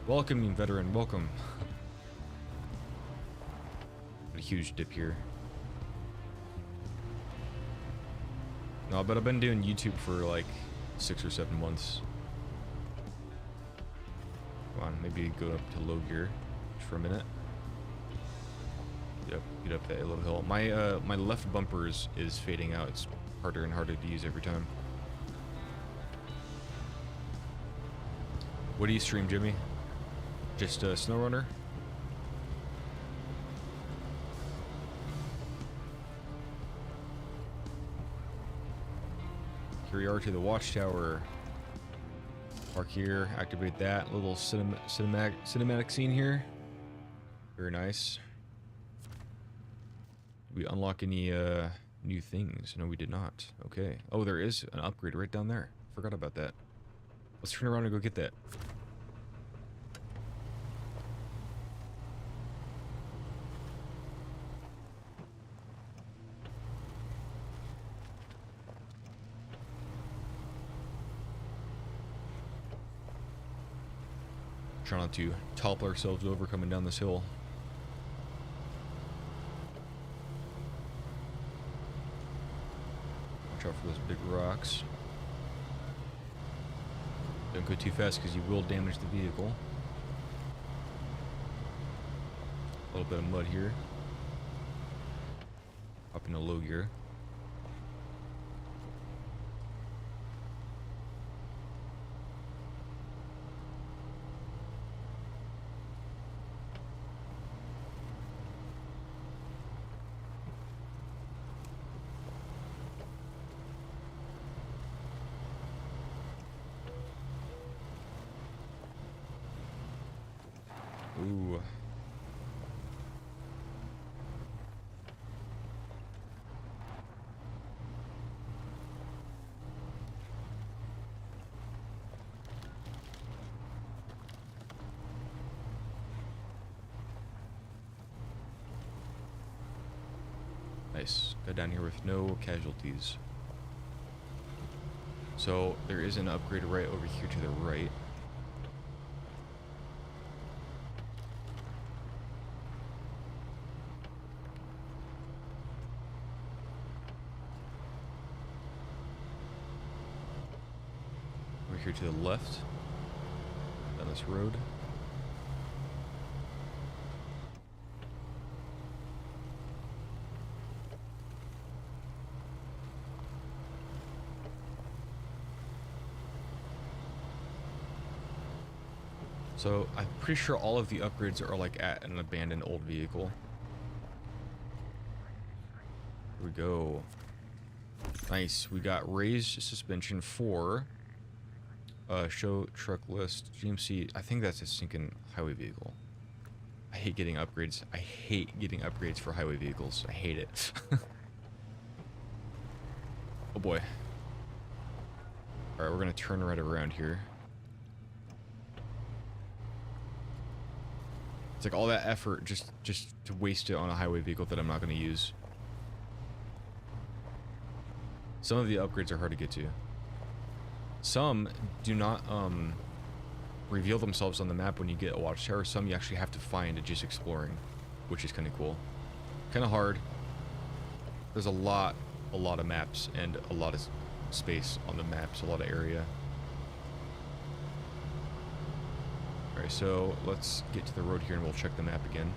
Welcome, veteran, welcome. A huge dip here. No, but I've been doing YouTube for like 6 or 7 months. Come on, maybe go up to low gear just for a minute. Get up that little hill. My left bumper is fading out. It's harder and harder to use every time. What do you stream, Jimmy? Just Snowrunner? Here we are to the watchtower. Park here, activate that little cinematic scene here. Very nice. Did we unlock any new things? No, we did not. Okay. Oh, there is an upgrade right down there. Forgot about that. Let's turn around and go get that. Try not to topple ourselves over coming down this hill. Watch out for those big rocks. Don't go too fast because you will damage the vehicle. A little bit of mud here. Up into low gear. Ooh. Nice. Got down here with no casualties. So there is an upgrade right over here to the right. Over here to the left. Down this road. So I'm pretty sure all of the upgrades are like at an abandoned old vehicle. Here we go. Nice. We got raised suspension for show truck list GMC. I think that's a sinking highway vehicle. I hate getting upgrades. I hate getting upgrades for highway vehicles. I hate it. Oh boy. Alright, we're gonna turn right around here. It's like all that effort just to waste it on a highway vehicle that I'm not going to use. Some of the upgrades are hard to get to. Some do not reveal themselves on the map when you get a watchtower. Some you actually have to find just exploring, which is kind of cool. Kind of hard. There's a lot of maps and a lot of space on the maps, a lot of area. Alright, so let's get to the road here and we'll check the map again.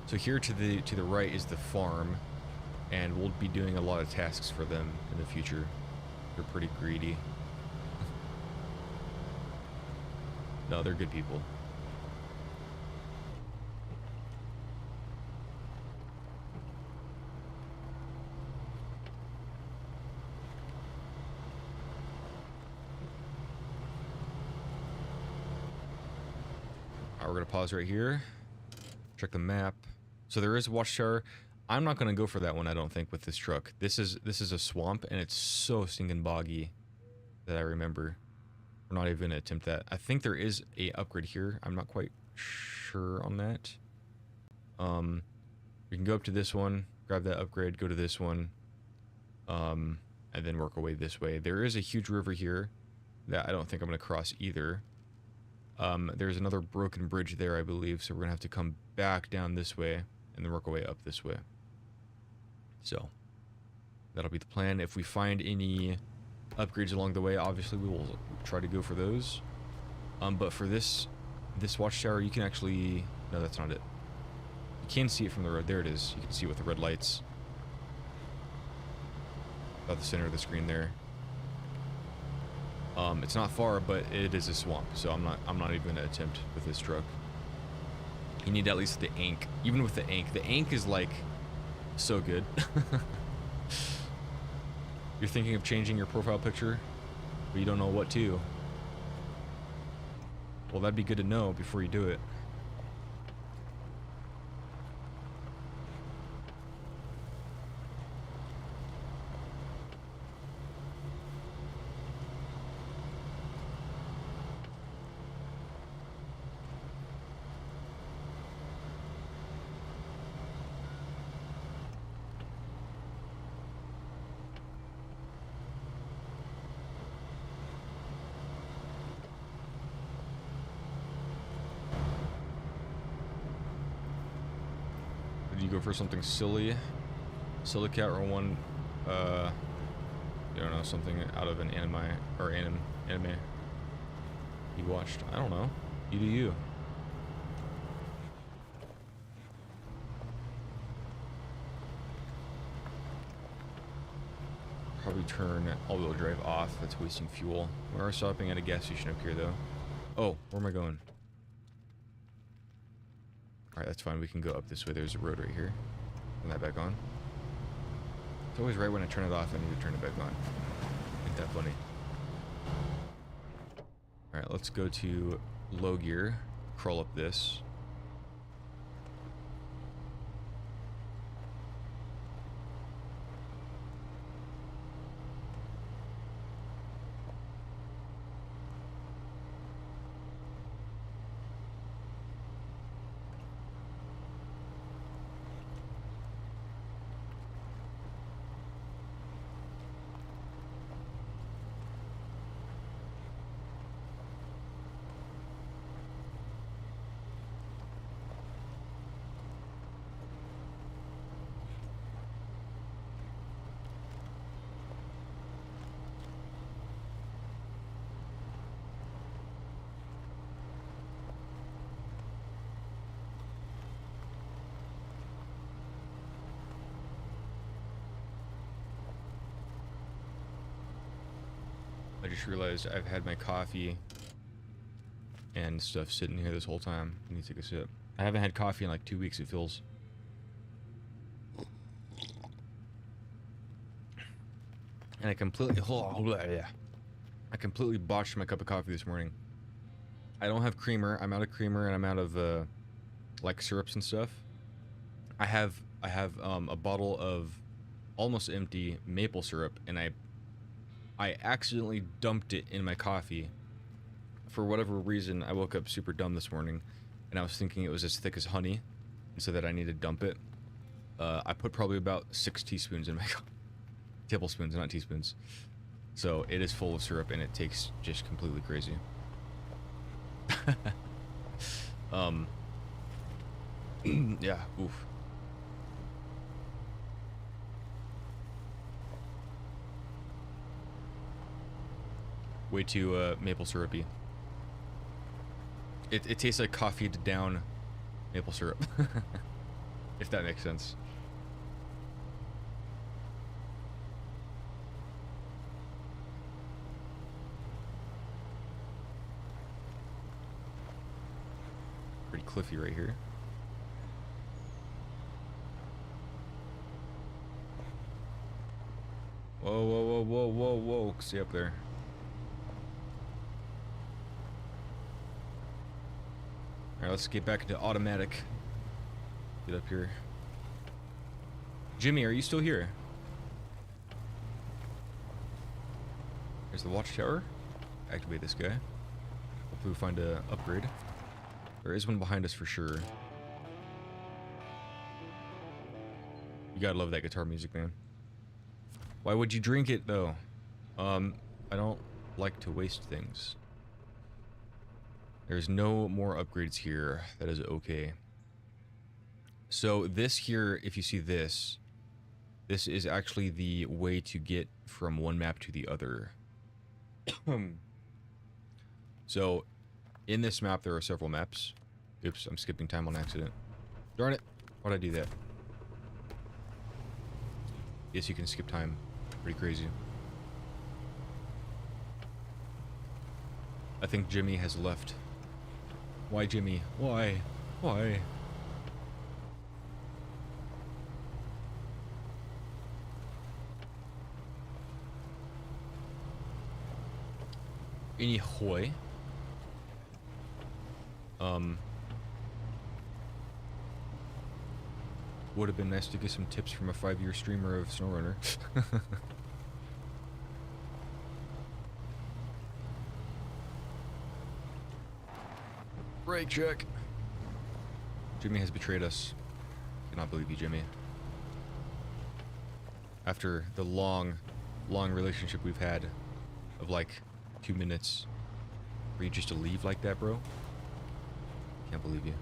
So here to the right is the farm, and we'll be doing a lot of tasks for them in the future. They're pretty greedy. No, they're good people. We're gonna pause right here, check the map. So there is a watchtower. I'm not gonna go for that one, I don't think, with this truck. This is a swamp, and it's so stinking boggy that I remember. We're not even gonna attempt that. I think there is a upgrade here. I'm not quite sure on that. We can go up to this one, grab that upgrade, go to this one, and then work our way this way. There is a huge river here that I don't think I'm gonna cross either. There's another broken bridge there, I believe, so we're gonna have to come back down this way and then work our way up this way. So that'll be the plan. If we find any upgrades along the way, obviously we will try to go for those. But for this watchtower, you can actually... No, that's not it. You can see it from the road. There it is. You can see it with the red lights. About the center of the screen there. It's not far, but it is a swamp, so I'm not even gonna attempt with this truck. You need at least the ink. Even with the ink is like so good. You're thinking of changing your profile picture, but you don't know what to. Well, that'd be good to know before you do it. You go for something silly cat, or one I don't know, something out of an anime you watched. I don't know, you do you. Probably turn all-wheel drive off. That's wasting fuel. We are stopping at a gas station up here though. Oh, where am I going? Alright, that's fine. We can go up this way. There's a road right here. Turn that back on. It's always right when I turn it off, I need to turn it back on. Ain't that funny? All right, let's go to low gear, crawl up this. I just realized I've had my coffee and stuff sitting here this whole time. I need to take a sip. I haven't had coffee in like 2 weeks, it feels. And I completely botched my cup of coffee this morning. I don't have creamer. I'm out of creamer and I'm out of like syrups and stuff. I have a bottle of almost empty maple syrup, and I accidentally dumped it in my coffee. For whatever reason, I woke up super dumb this morning, and I was thinking it was as thick as honey, and so that I need to dump it. I put probably about 6 teaspoons in my tablespoons, not teaspoons. So it is full of syrup, and it tastes just completely crazy. Yeah, oof. Way too maple syrupy. It tastes like coffee to down maple syrup. If that makes sense. Pretty cliffy right here. Whoa, whoa, whoa, whoa, whoa, whoa. Stay up there. Alright, let's get back into automatic. Get up here. Jimmy, are you still here? There's the watchtower. Activate this guy. Hopefully we find a upgrade. There is one behind us for sure. You gotta love that guitar music, man. Why would you drink it, though? I don't like to waste things. There's no more upgrades here. That is okay. So this here, if you see this is actually the way to get from one map to the other. So in this map, there are several maps. Oops, I'm skipping time on accident. Darn it. Why'd I do that? Yes, you can skip time. Pretty crazy. I think Jimmy has left. Why, Jimmy? Why? Why? Anyway. Would have been nice to get some tips from a 5-year streamer of Snowrunner. Brake check. Jimmy has betrayed us. Cannot believe you, Jimmy. After the long relationship we've had of like 2 minutes for you just to leave like that, bro. Can't believe you.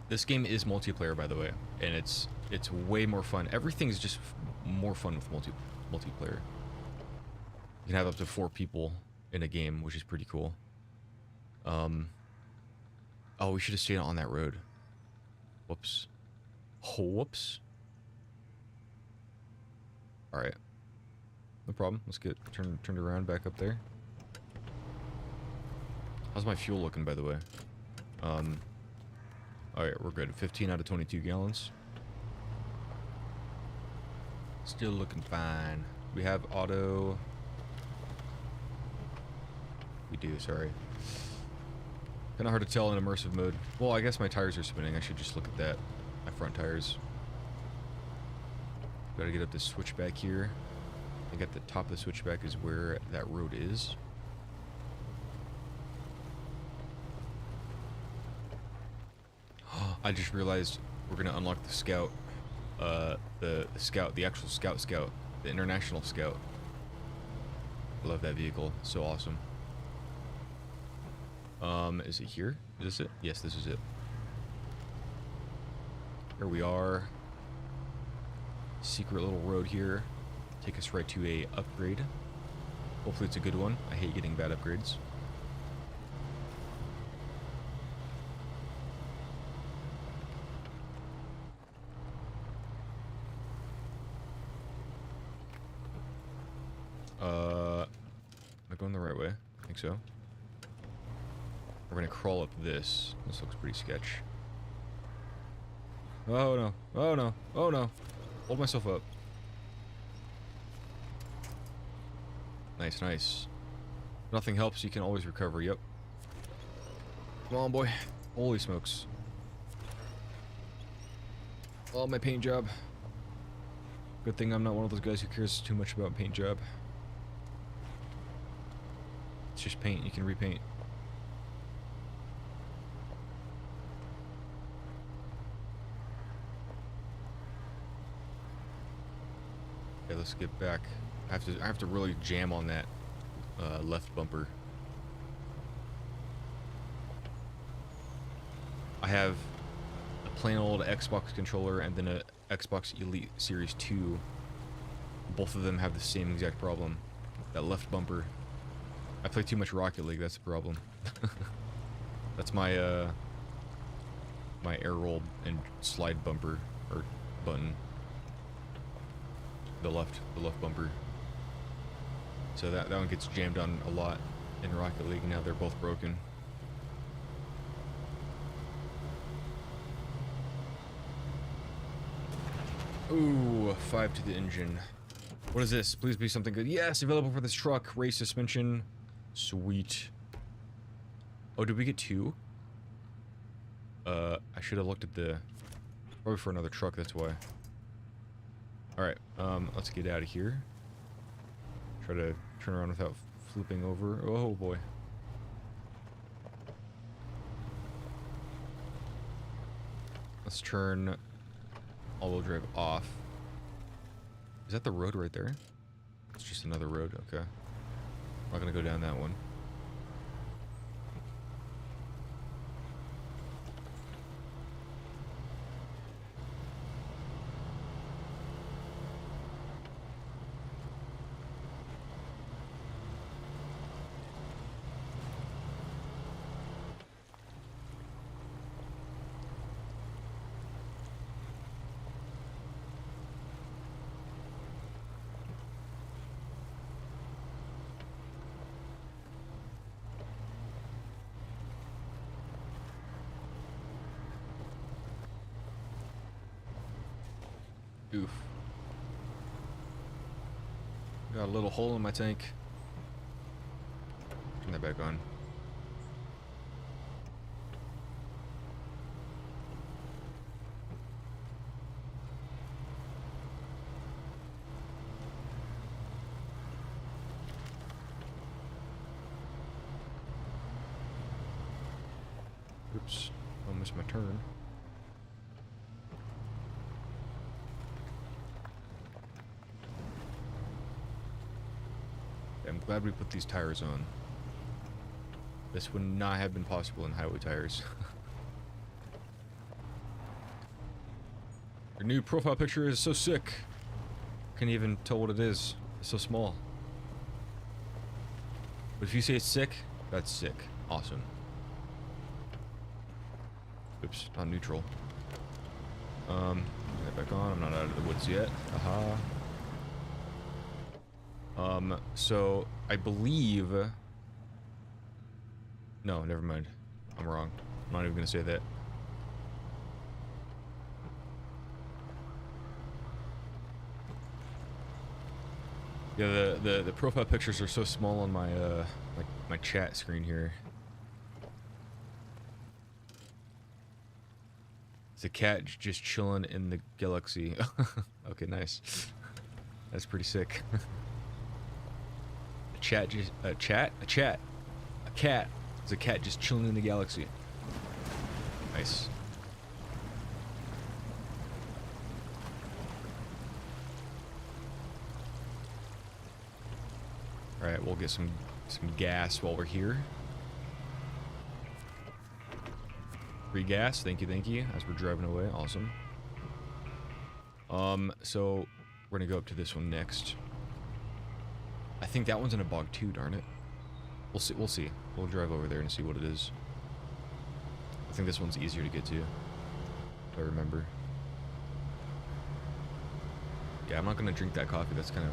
This game is multiplayer, by the way, and it's way more fun. Everything's just more fun with multiplayer. You can have up to 4 people in a game, which is pretty cool. Oh, we should have stayed on that road. Whoops. Oh, whoops. All right. No problem. Let's get turned around back up there. How's my fuel looking, by the way? All right, we're good. 15 out of 22 gallons. Still looking fine. We have auto. We do, sorry. Kinda hard to tell in immersive mode. Well, I guess my tires are spinning. I should just look at that. My front tires. Gotta get up this switchback here. I think at the top of the switchback is where that road is. I just realized we're gonna unlock the scout. The scout, the actual scout, the international scout. I love that vehicle. So awesome. Is it here? Is this it? Yes, this is it. Here we are. Secret little road here. Take us right to a upgrade. Hopefully it's a good one. I hate getting bad upgrades. Am I going the right way? I think so. We're gonna crawl up this. This looks pretty sketch. Oh no. Oh no. Oh no. Hold myself up. Nice, nice. Nothing helps, you can always recover, yep. Come on, boy. Holy smokes. Oh, my paint job. Good thing I'm not one of those guys who cares too much about paint job. It's just paint, you can repaint. Okay, let's get back. I have to really jam on that left bumper. I have a plain old Xbox controller and then a Xbox Elite Series 2. Both of them have the same exact problem. That left bumper. I play too much Rocket League, that's the problem. That's my my air roll and slide bumper or button. The left bumper. So that one gets jammed on a lot in Rocket League. Now they're both broken. Ooh, 5 to the engine. What is this? Please be something good. Yes, available for this truck. Race suspension. Sweet. Oh, did we get 2? I should have looked at the... Probably for another truck, that's why. Alright, let's get out of here. Try to turn around without flipping over. Oh boy. Let's turn all-wheel drive off. Is that the road right there? It's just another road, okay. I'm not gonna go down that one. Oof. Got a little hole in my tank. Turn that back on. Oops. I missed my turn. I'm glad we put these tires on. This would not have been possible in highway tires. Your new profile picture is so sick. Can't even tell what it is. It's so small. But if you say it's sick, that's sick. Awesome. Oops, not neutral. Get that back on. I'm not out of the woods yet. Aha. So I believe... No, never mind. I'm wrong. I'm not even gonna say that. Yeah, the profile pictures are so small on my my chat screen here. It's a cat just chilling in the galaxy. Okay, nice. That's pretty sick. A cat. A cat. It's a cat just chilling in the galaxy. Nice. All right, we'll get some gas while we're here. Free gas, thank you, as we're driving away, awesome. So we're gonna go up to this one next. I think that one's in a bog too, darn it. We'll see. We'll drive over there and see what it is. I think this one's easier to get to, if I remember. Yeah, I'm not gonna drink that coffee, that's kinda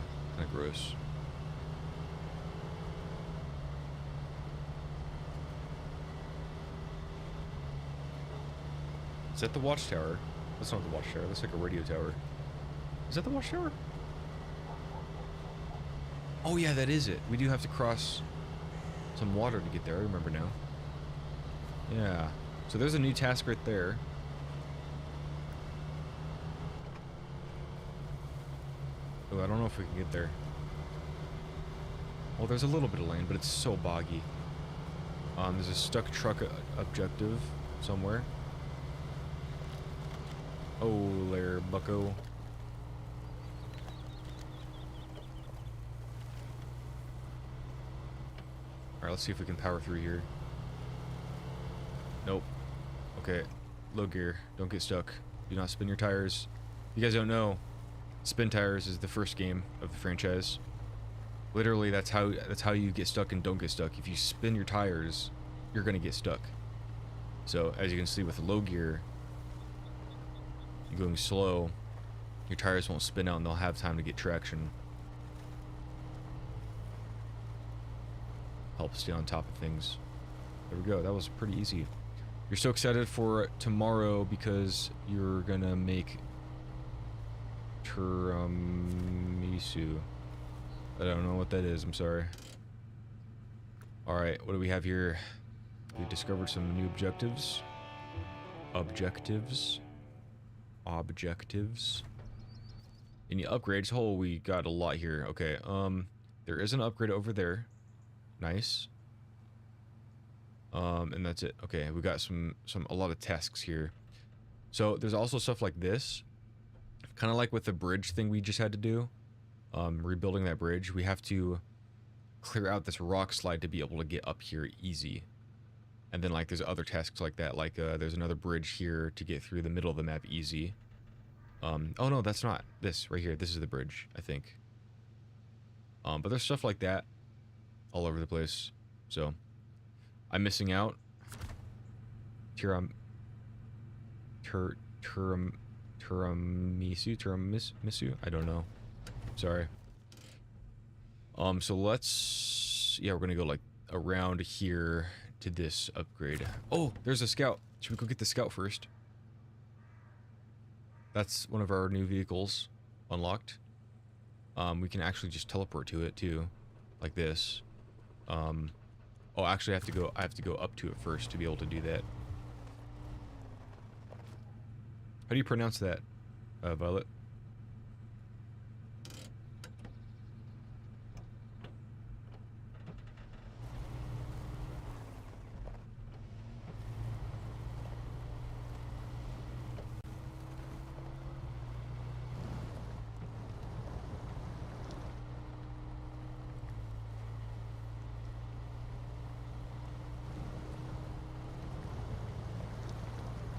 gross. Is that the watchtower? That's not the watchtower. That's like a radio tower. Is that the watchtower? Oh yeah, that is it. We do have to cross some water to get there. I remember now. Yeah. So there's a new task right there. Oh, I don't know if we can get there. Well, there's a little bit of lane, but it's so boggy. There's a stuck truck objective somewhere. Oh, there, bucko. Alright, let's see if we can power through here. Nope. Okay. Low gear. Don't get stuck. Do not spin your tires. If you guys don't know, spin tires is the first game of the franchise. Literally, that's how you get stuck and don't get stuck. If you spin your tires, you're gonna get stuck. So, as you can see with low gear, you're going slow, your tires won't spin out and they'll have time to get traction. Helps stay on top of things. There we go, that was pretty easy. You're so excited for tomorrow because you're gonna make tiramisu. I don't know what that is, I'm sorry. Alright, what do we have here? We discovered some new objectives. Objectives. Any upgrades? Oh, we got a lot here. Okay, there is an upgrade over there. Nice. And that's it. Okay, we got a lot of tasks here. So there's also stuff like this. Kind of like with the bridge thing we just had to do. Rebuilding that bridge, we have to clear out this rock slide to be able to get up here easy. And then like there's other tasks like that, like there's another bridge here to get through the middle of the map easy. Oh no, that's not this right here. This is the bridge, I think. But there's stuff like that all over the place. So I'm missing out. Tiramisu. I don't know. Sorry. So we're gonna go like around here to this upgrade. Oh, there's a scout. Should we go get the scout first? That's one of our new vehicles unlocked. We can actually just teleport to it too, like this. Oh, actually, I have to go up to it first to be able to do that. How do you pronounce that, Violet?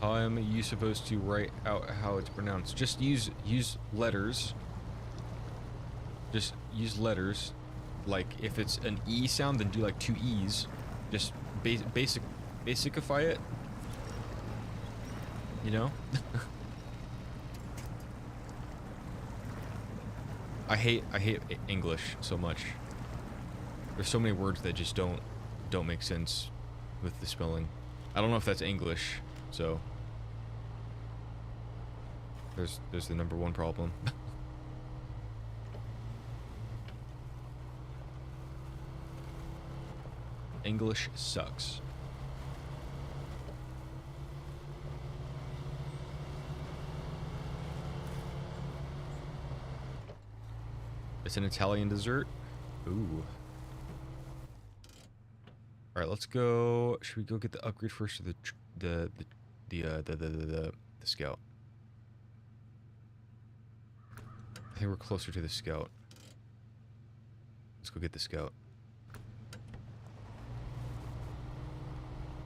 How am you supposed to write out how it's pronounced? Just use letters. Just use letters. Like if it's an E sound, then do like 2 E's. Just basicify it. You know? I hate English so much. There's so many words that just don't make sense with the spelling. I don't know if that's English, so there's the #1 problem. English sucks. It's an Italian dessert. Ooh. All right, let's go. Should we go get the upgrade first, or the scout? I think we're closer to the scout. Let's go get the scout.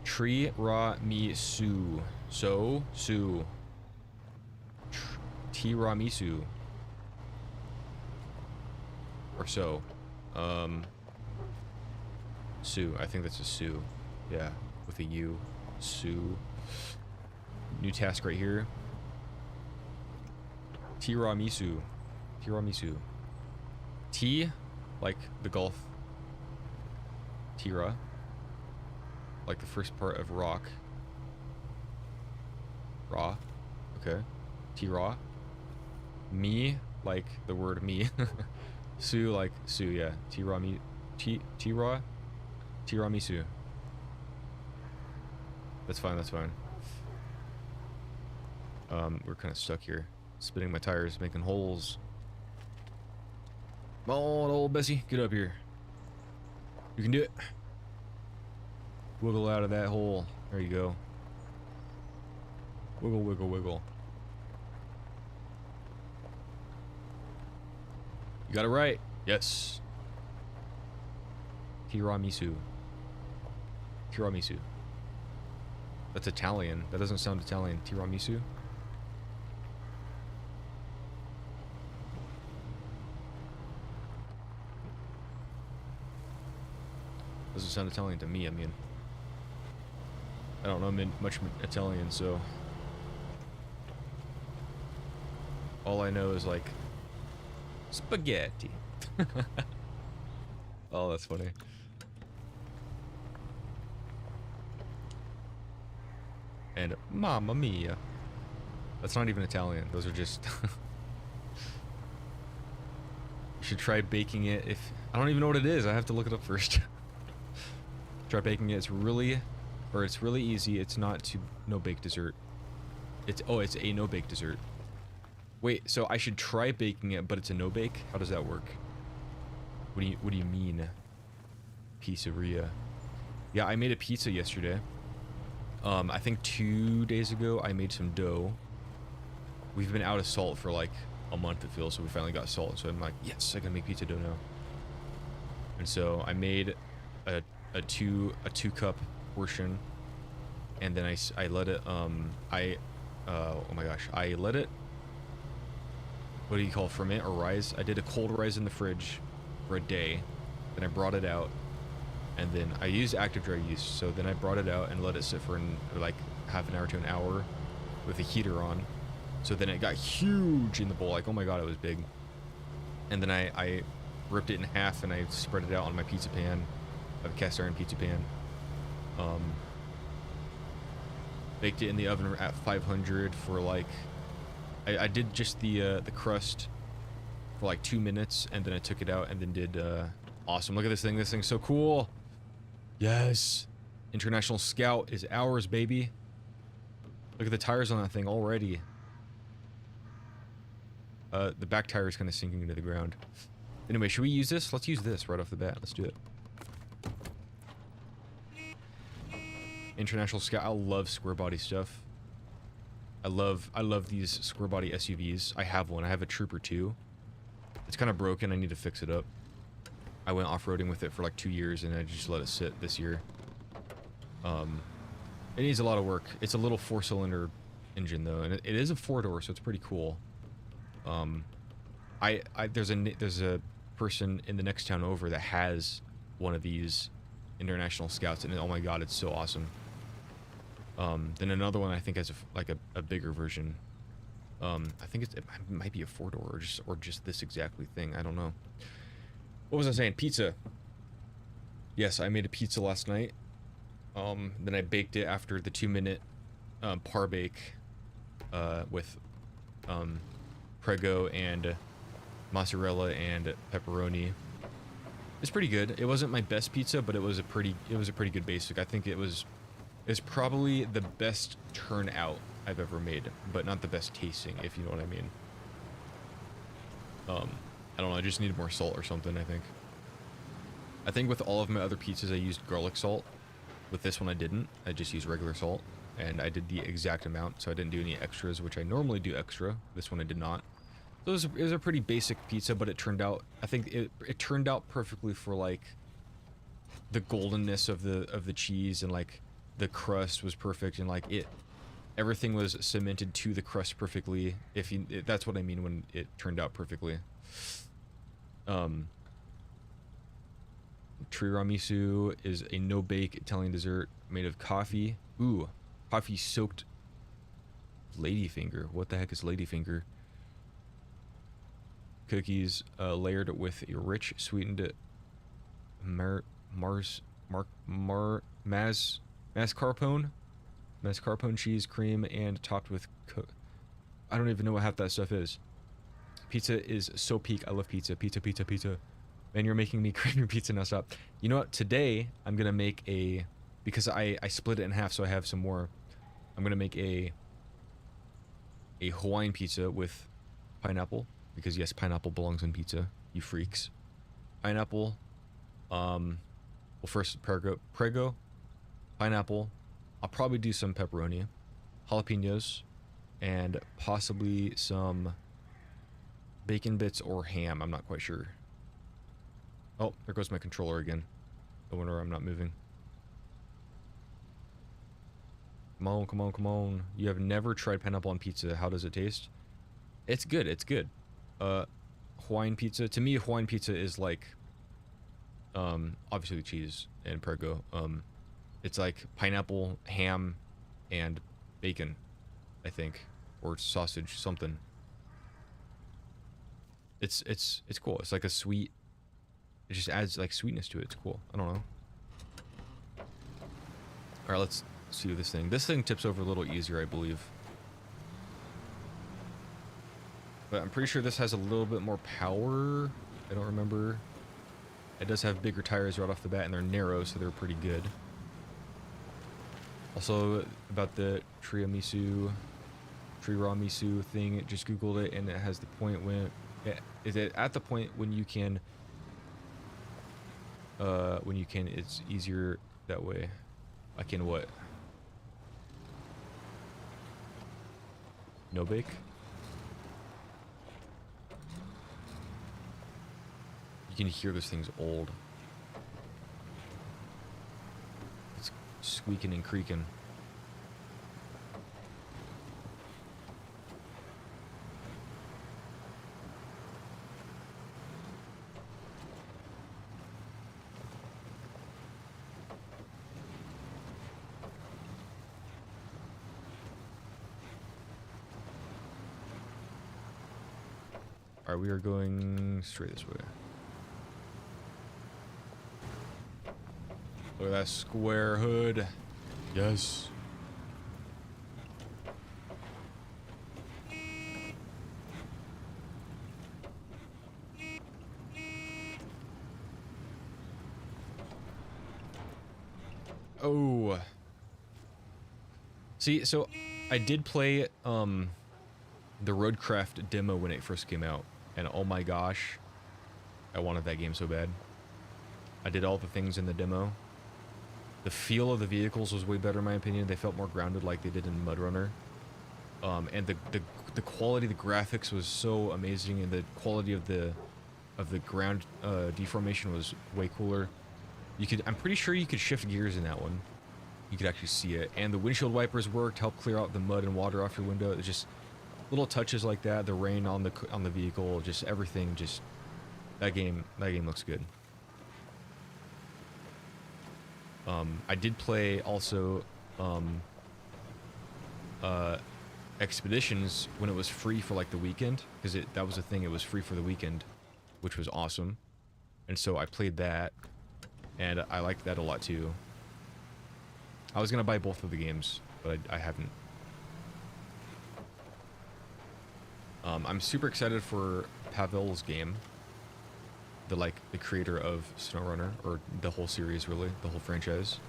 Tiramisu. Su. Tiramisu. Or so. Sue. I think that's a Sue. Yeah, with a U. Sue. New task right here. Tiramisu. Tiramisu. T, like the golf. Tira. Like the first part of rock. Raw. Okay. Tira. Me, like the word me. Sue, like Sue, yeah. Tiramisu. That's fine, that's fine. We're kind of stuck here. Spinning my tires, making holes. Come on, old Bessie, get up here. You can do it. Wiggle out of that hole. There you go. Wiggle, wiggle, wiggle. You got it right. Yes. Tiramisu. Tiramisu. That's Italian. That doesn't sound Italian. Tiramisu. Doesn't sound Italian to me. I mean, I don't know much Italian, so all I know is like spaghetti. Oh, that's funny. And Mamma Mia. That's not even Italian. Those are just... You should try baking it if... I don't even know what it is. I have to look it up first. Try baking it. It's really easy. It's not no-bake dessert. It's a no-bake dessert. Wait, so I should try baking it, but it's a no-bake? How does that work? What do you mean? Pizzeria. Yeah, I made a pizza yesterday. I think 2 days ago I made some dough. We've been out of salt for like a month, it feels, so we finally got salt. So I'm like, yes, I can make pizza dough now. And so I made a two cup portion, and then I let it oh my gosh, I let it, what do you call it, ferment or rise? I did a cold rise in the fridge for a day, then I brought it out, and then I used active dry yeast, so then I brought it out and let it sit for like half an hour to an hour with the heater on. So then it got huge in the bowl, like, oh my god, it was big. And then I ripped it in half and I spread it out on my pizza pan. I have a cast iron pizza pan. Baked it in the oven at 500 for like, I did just the crust for like 2 minutes, and then I took it out and then did, awesome. Look at this thing. This thing's so cool. Yes. International Scout is ours, baby. Look at the tires on that thing already. The back tire is kind of sinking into the ground. Anyway, should we use this? Let's use this right off the bat. Let's do it. International Scout. I love square body stuff. I love these square body SUVs. I have one. I have a Trooper 2. It's kind of broken. I need to fix it up. I went off-roading with it for like 2 years, and I just let it sit this year. It needs a lot of work. It's a little 4-cylinder engine though, and it is a 4-door, so it's pretty cool. There's a person in the next town over that has one of these International Scouts, and oh my god, it's so awesome. Then another one I think has a bigger version. I think it might be a 4-door or just this exactly thing. I don't know. What was I saying? Pizza. Yes, I made a pizza last night. Then I baked it after the 2-minute par bake with Prego and mozzarella and pepperoni. It's pretty good. It wasn't my best pizza, but it was a pretty good basic. I think it's probably the best turnout I've ever made, but not the best tasting, if you know what I mean. I don't know, I just needed more salt or something, I think. I think with all of my other pizzas I used garlic salt. With this one I didn't. I just used regular salt, and I did the exact amount, so I didn't do any extras, which I normally do extra. This one I did not. So it was a pretty basic pizza, but it turned out, I think it turned out perfectly for like the goldenness of the cheese, and like the crust was perfect, and like everything was cemented to the crust perfectly. That's what I mean when it turned out perfectly. Tiramisu is a no-bake Italian dessert made of coffee. Ooh, coffee soaked ladyfinger. What the heck is ladyfinger? Cookies layered with a rich sweetened mascarpone cheese cream and topped with I don't even know what half that stuff is. Pizza is so peak. I love pizza. Pizza. Man, you're making me crave your pizza now. Stop. You know what? Today I'm gonna make because I split it in half, so I have some more. I'm gonna make a Hawaiian pizza with pineapple, because yes, pineapple belongs in pizza. You freaks. Pineapple. Well, first prego, pineapple. I'll probably do some pepperoni, jalapenos, and possibly some bacon bits or ham. I'm not quite sure. Oh, there goes my controller again. No wonder I'm not moving. Come on. You have never tried pineapple on pizza. How does it taste? It's good. Hawaiian pizza. To me, Hawaiian pizza is like, obviously cheese and prego. It's like pineapple, ham, and bacon, I think, or sausage, something. It's cool. It's like a sweet. It just adds like sweetness to it. It's cool. I don't know. All right, let's see this thing. This thing tips over a little easier, I believe. But I'm pretty sure this has a little bit more power. I don't remember. It does have bigger tires right off the bat, and they're narrow, so they're pretty good. Also, about the tiramisu thing, just Googled it, and it has the point when... Is it at the point when you can... it's easier that way. I can what? No bake? You can hear this thing's old. It's squeaking and creaking. Alright, we are going straight this way. Look at that square hood. Yes. Oh. See, so I did play the Roadcraft demo when it first came out, and oh my gosh, I wanted that game so bad. I did all the things in the demo. The feel of the vehicles was way better in my opinion. They felt more grounded like they did in Mud Runner. And the quality, the graphics was so amazing, and the quality of the ground deformation was way cooler. I'm pretty sure you could shift gears in that one. You could actually see it, and the windshield wipers worked, helped clear out the mud and water off your window. It's just little touches like that, the rain on the vehicle, just everything. Just that game looks good. I did play also Expeditions when it was free for like the weekend, because that was the thing, it was free for the weekend, which was awesome. And so I played that, and I liked that a lot too. I was gonna buy both of the games, but I haven't. I'm super excited for Pavel's game. the creator of Snowrunner, or the whole series, really, the whole franchise.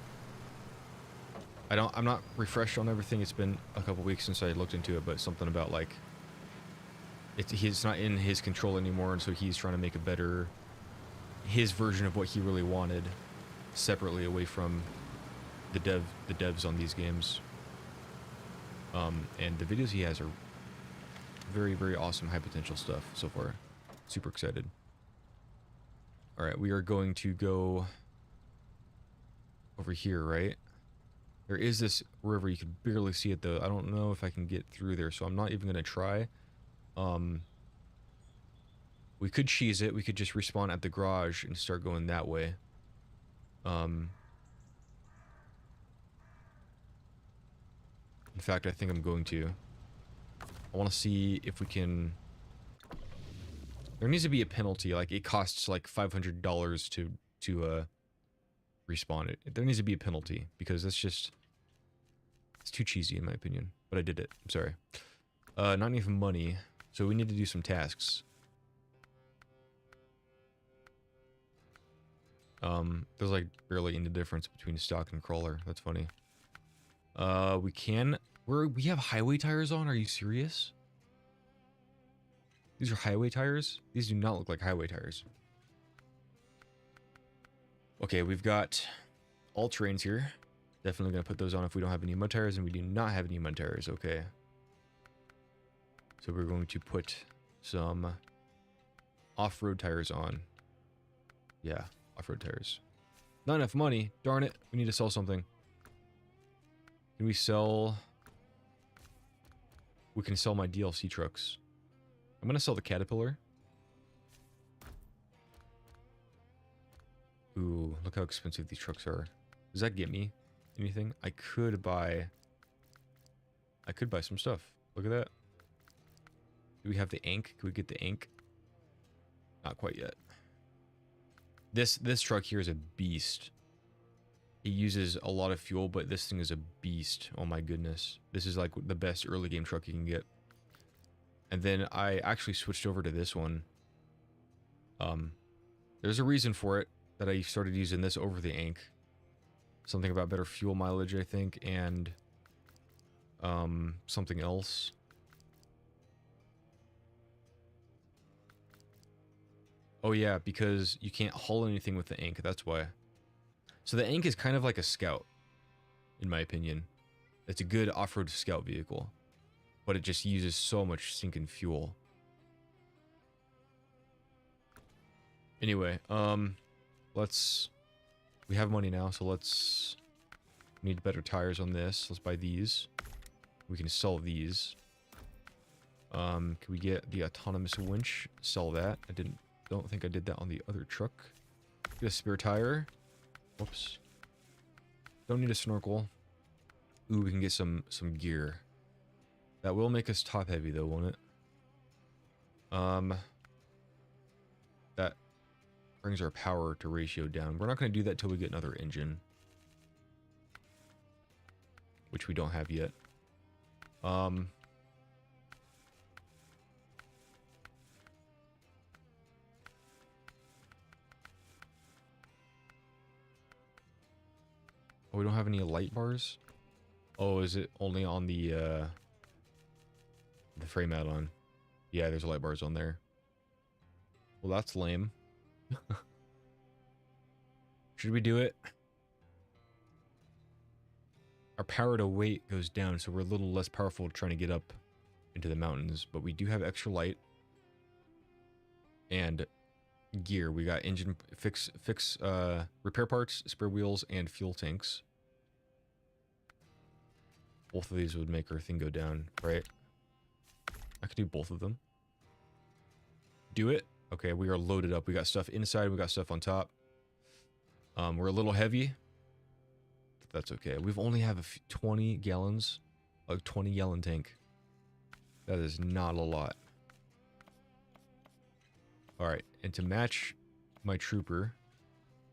I'm not refreshed on everything. It's been a couple weeks since I looked into it, but something about like it's not in his control anymore, and so he's trying to make his version of what he really wanted, separately away from the devs on these games. And the videos he has are very, very awesome, high potential stuff so far. Super excited. All right, we are going to go over here, right? There is this river. You can barely see it though. I don't know if I can get through there, so I'm not even gonna try. We could cheese it. We could just respawn at the garage and start going that way. In fact, I think I'm going to. I want to see if we can... There needs to be a penalty. Like, it costs like $500 to respawn it. There needs to be a penalty, because that's just... It's too cheesy in my opinion. But I did it. I'm sorry. Not even money. So we need to do some tasks. There's like barely any difference between stock and crawler. That's funny. We have highway tires on? Are you serious? These are highway tires? These do not look like highway tires. Okay, we've got all terrains here. Definitely gonna put those on if we don't have any mud tires, and we do not have any mud tires. Okay. So we're going to put some off-road tires on. Yeah, off-road tires. Not enough money. Darn it. We need to sell something. Can we sell... We can sell my DLC trucks. I'm gonna sell the Caterpillar. Ooh, look how expensive these trucks are. Does that get me anything? I could buy some stuff. Look at that. Do we have the ink? Can we get the ink? Not quite yet. This truck here is a beast. It uses a lot of fuel, but this thing is a beast. Oh my goodness. This is like the best early game truck you can get. And then I actually switched over to this one. There's a reason for it that I started using this over the ink. Something about better fuel mileage, I think, and something else. Oh yeah, because you can't haul anything with the ink, that's why. So the ink is kind of like a scout, in my opinion. It's a good off-road scout vehicle, but it just uses so much stinking fuel. Anyway, we have money now, so let's... We need better tires on this. Let's buy these. We can sell these. Can we get the autonomous winch? Sell that. Don't think I did that on the other truck. Get a spare tire. Whoops. Don't need a snorkel. Ooh, we can get some gear. That will make us top heavy though, won't it? That brings our power to ratio down. We're not going to do that till we get another engine, which we don't have yet. We don't have any light bars. Oh, is it only on the frame add-on? Yeah, there's light bars on there. Well, that's lame. Should we do it? Our power to weight goes down, so we're a little less powerful trying to get up into the mountains, but we do have extra light and gear. We got engine repair parts, spare wheels, and fuel tanks. Both of these would make our thing go down, right? I could do both of them. Do it. Okay, we are loaded up. We got stuff inside, we got stuff on top. We're a little heavy. But that's okay. We've only have 20 gallons. A 20 gallon tank. That is not a lot. Alright, and to match my trooper,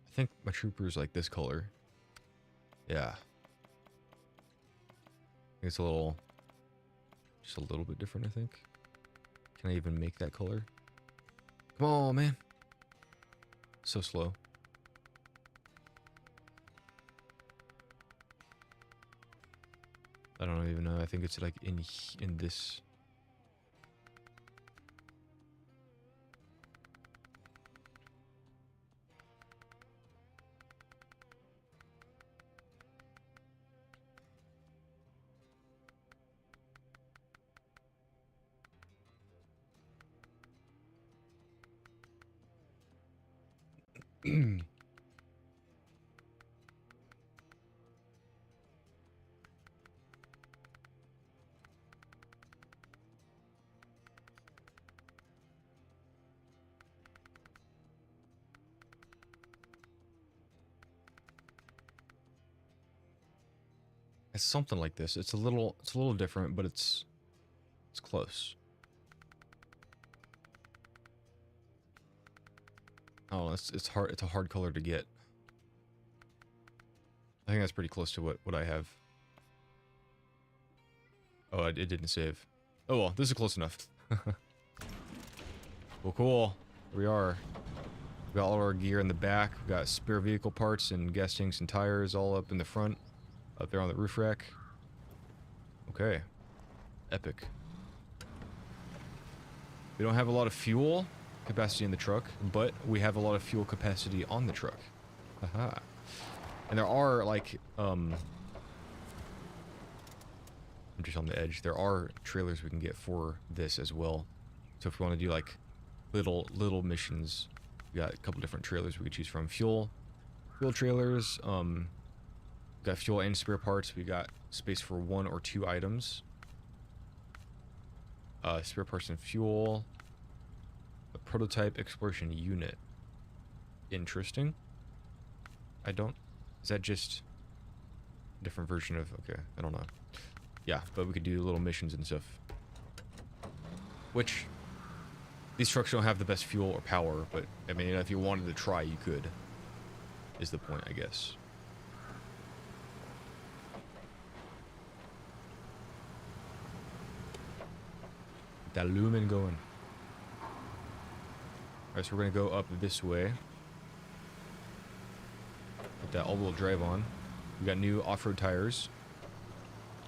I think my trooper is like this color. Yeah. It's a little, just a little bit different, I think. Can I even make that color? Come on, man. So slow. I don't even know. I think it's like in this. It's something like this. It's a little different, but it's close. Oh, it's hard. It's a hard color to get. I think that's pretty close to what I have. Oh, it didn't save. Oh well, this is close enough. Well, cool. Here we are. We got all our gear in the back. We got spare vehicle parts and gas tanks and tires all up in the front, up there on the roof rack. Okay. Epic. We don't have a lot of fuel capacity in the truck, but we have a lot of fuel capacity on the truck. Haha. And there are, like, I'm just on the edge. There are trailers we can get for this as well. So if we want to do, like, little missions, we got a couple different trailers we could choose from. Fuel trailers, got fuel and spare parts. We got space for 1 or 2 items. Spare parts and fuel. A prototype exploration unit. Interesting. Is that just a different version of, okay, I don't know. Yeah, but we could do little missions and stuff. Which, these trucks don't have the best fuel or power, but, I mean, if you wanted to try, you could. Is the point, I guess. That lumen going. Alright, so we're gonna go up this way. Put that all-wheel drive on. We got new off-road tires.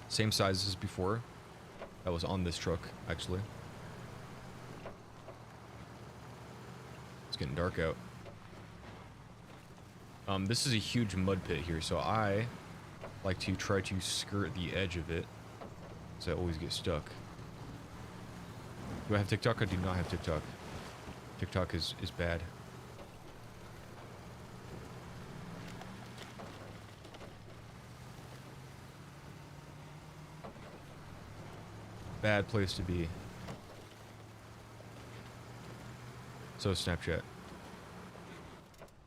Same size as before. That was on this truck, actually. It's getting dark out. This is a huge mud pit here, so I like to try to skirt the edge of it, so I always get stuck. Do I have TikTok? I do not have TikTok. TikTok is bad. Bad place to be. So Snapchat.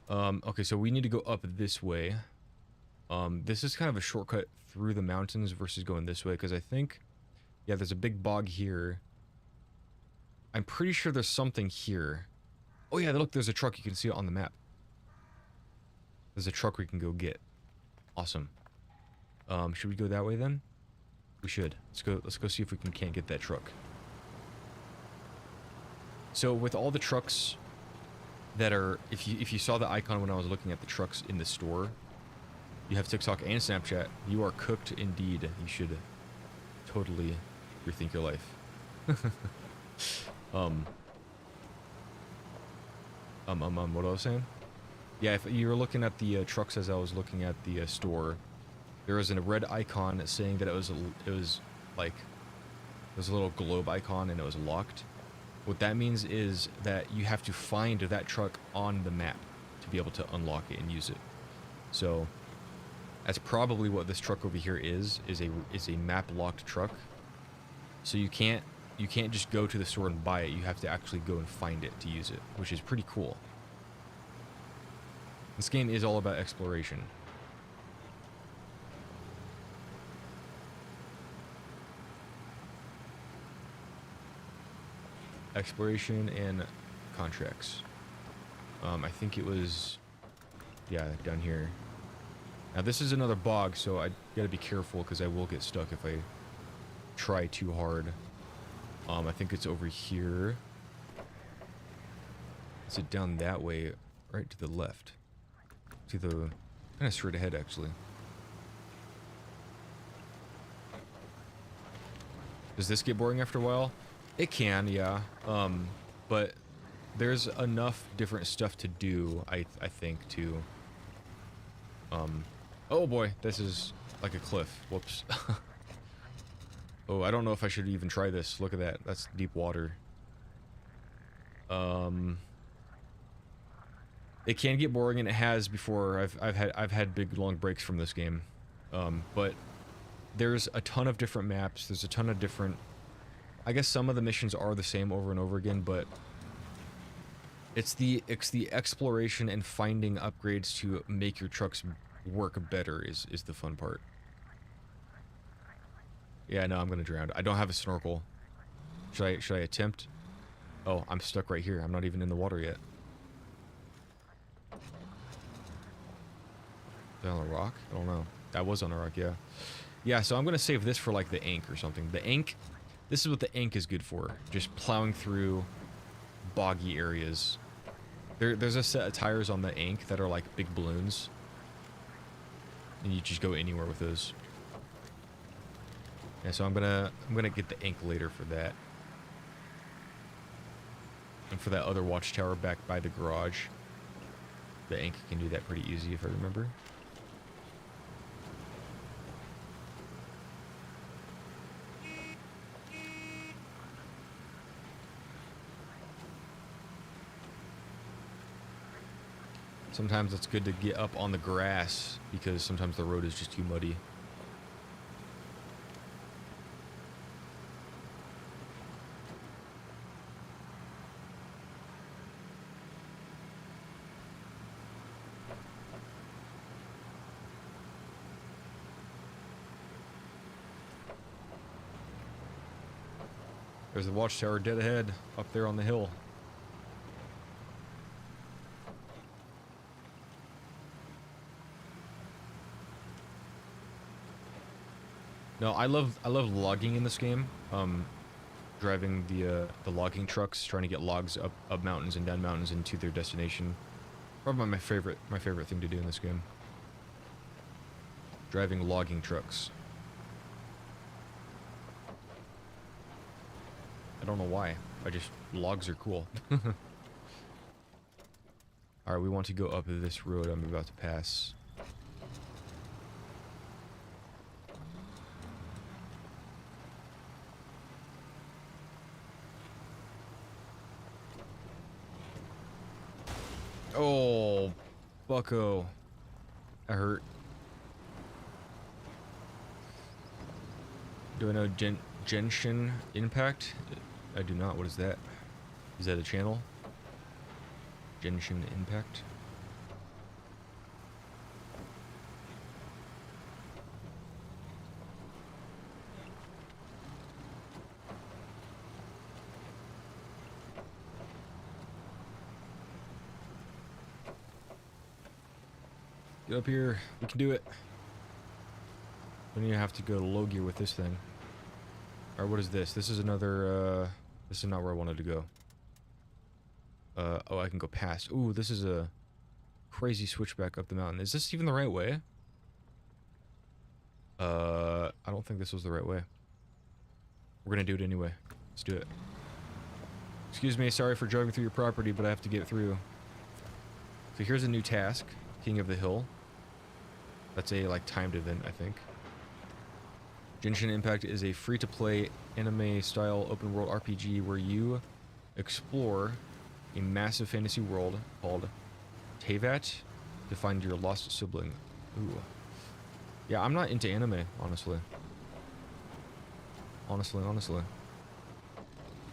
Okay, so we need to go up this way. This is kind of a shortcut through the mountains versus going this way, because I think, yeah, there's a big bog here. I'm pretty sure there's something here. Oh yeah, look, there's a truck. You can see it on the map. There's a truck we can go get. Awesome. Should we go that way then? We should. Let's go see if we can't get that truck. So with all the trucks that are, if you saw the icon when I was looking at the trucks in the store, you have TikTok and Snapchat, you are cooked indeed. You should totally rethink your life. What I was saying? Yeah, if you were looking at the trucks as I was looking at the store, there was a red icon saying that it was like, there's a little globe icon and it was locked. What that means is that you have to find that truck on the map to be able to unlock it and use it. So that's probably what this truck over here is a map locked truck. So you can't just go to the store and buy it. You have to actually go and find it to use it, which is pretty cool. This game is all about exploration. Exploration and contracts. I think it was, yeah, down here. Now this is another bog, so I gotta be careful because I will get stuck if I try too hard. I think it's over here. Is it down that way? right to the left. To the kind of straight ahead, actually. Does this get boring after a while? It can, yeah. But there's enough different stuff to do, I think, to... Oh boy, this is like a cliff. Whoops. Oh, I don't know if I should even try this. Look at that. That's deep water. It can get boring, and it has before. I've had big long breaks from this game. But there's a ton of different maps. There's a ton of different... I guess some of the missions are the same over and over again, but it's the exploration and finding upgrades to make your trucks work better is the fun part. Yeah, no, I'm gonna drown. I don't have a snorkel. Should I attempt? Oh, I'm stuck right here. I'm not even in the water yet. Is that on a rock? I don't know. That was on a rock, yeah. Yeah, so I'm gonna save this for like the ink or something. The ink, this is what the ink is good for. Just plowing through boggy areas. There's a set of tires on the ink that are like big balloons. And you just go anywhere with those. Yeah, so I'm gonna get the ink later for that. And for that other watchtower back by the garage, the ink can do that pretty easy if I remember. Sometimes it's good to get up on the grass because sometimes the road is just too muddy. There's the watchtower dead ahead, up there on the hill. No, I love logging in this game. Driving the logging trucks, trying to get logs up mountains and down mountains and to their destination. Probably my favorite thing to do in this game. Driving logging trucks. I don't know why. Logs are cool. Alright, we want to go up this road I'm about to pass. Oh, bucko. I hurt. Do I know Genshin Impact? I do not. What is that? Is that a channel? Genshin Impact? Get up here. We can do it. Then you have to go to low gear with this thing. Alright, what is this? This is another, this is not where I wanted to go. Oh, I can go past. Ooh, this is a crazy switchback up the mountain. Is this even the right way? I don't think this was the right way. We're gonna do it anyway. Let's do it. Excuse me, sorry for driving through your property, but I have to get through. So here's a new task. King of the Hill. That's a, like, timed event, I think. Genshin Impact is a free-to-play anime-style open-world RPG where you explore a massive fantasy world called Teyvat to find your lost sibling. Ooh. Yeah, I'm not into anime, honestly. Honestly.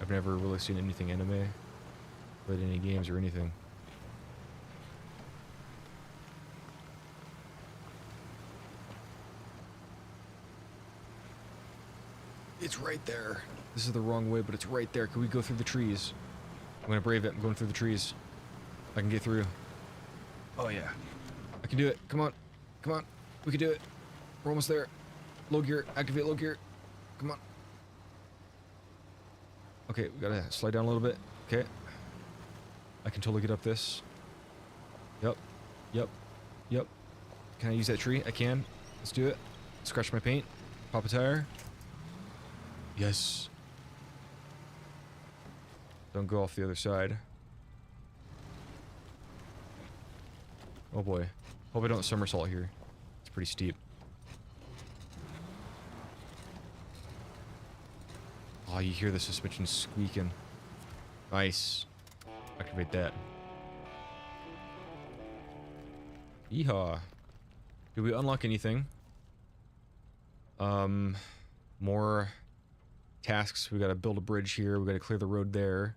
I've never really seen anything anime, played any games or anything. It's right there. This is the wrong way, but it's right there. Can we go through the trees? I'm gonna brave it. I'm going through the trees. I can get through. Oh yeah. I can do it. Come on. Come on. We can do it. We're almost there. Low gear. Activate low gear. Come on. Okay, we gotta slide down a little bit. Okay. I can totally get up this. Yep. Yep. Yep. Can I use that tree? I can. Let's do it. Scratch my paint. Pop a tire. Yes. Don't go off the other side. Oh boy. Hope I don't somersault here. It's pretty steep. Oh, you hear the suspension squeaking. Nice. Activate that. Yeehaw. Did we unlock anything? More tasks. We gotta build a bridge here. We gotta clear the road there.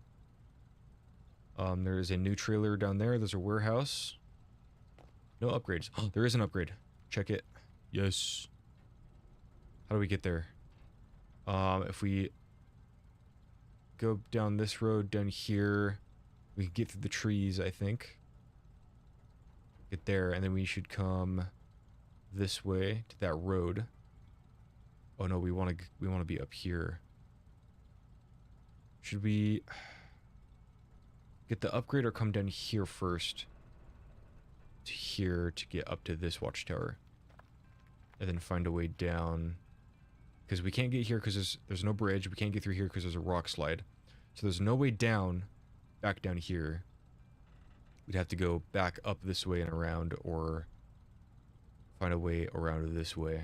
There is a new trailer down there. There's a warehouse. No upgrades. Oh, there is an upgrade. Check it. Yes. How do we get there? If we go down this road down here, we can get through the trees, I think. Get there, and then we should come this way to that road. Oh no, we want to be up here. Should we get the upgrade or come down here first? To here to get up to this watchtower. And then find a way down. Because we can't get here because there's no bridge. We can't get through here because there's a rock slide. So there's no way down, back down here. We'd have to go back up this way and around, or find a way around this way.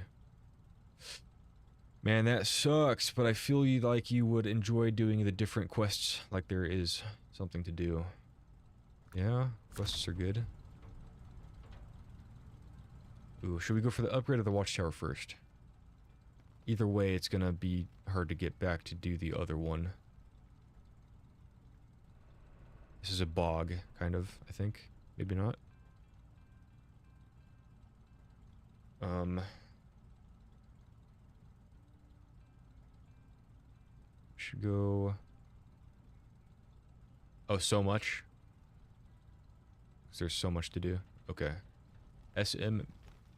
Man, that sucks, but I feel like you would enjoy doing the different quests, like there is something to do. Yeah, quests are good. Ooh, should we go for the upgrade or the watchtower first? Either way, it's gonna be hard to get back to do the other one. This is a bog, kind of, I think. Maybe not. Should go... Oh, so much? Because there's so much to do. Okay. SM,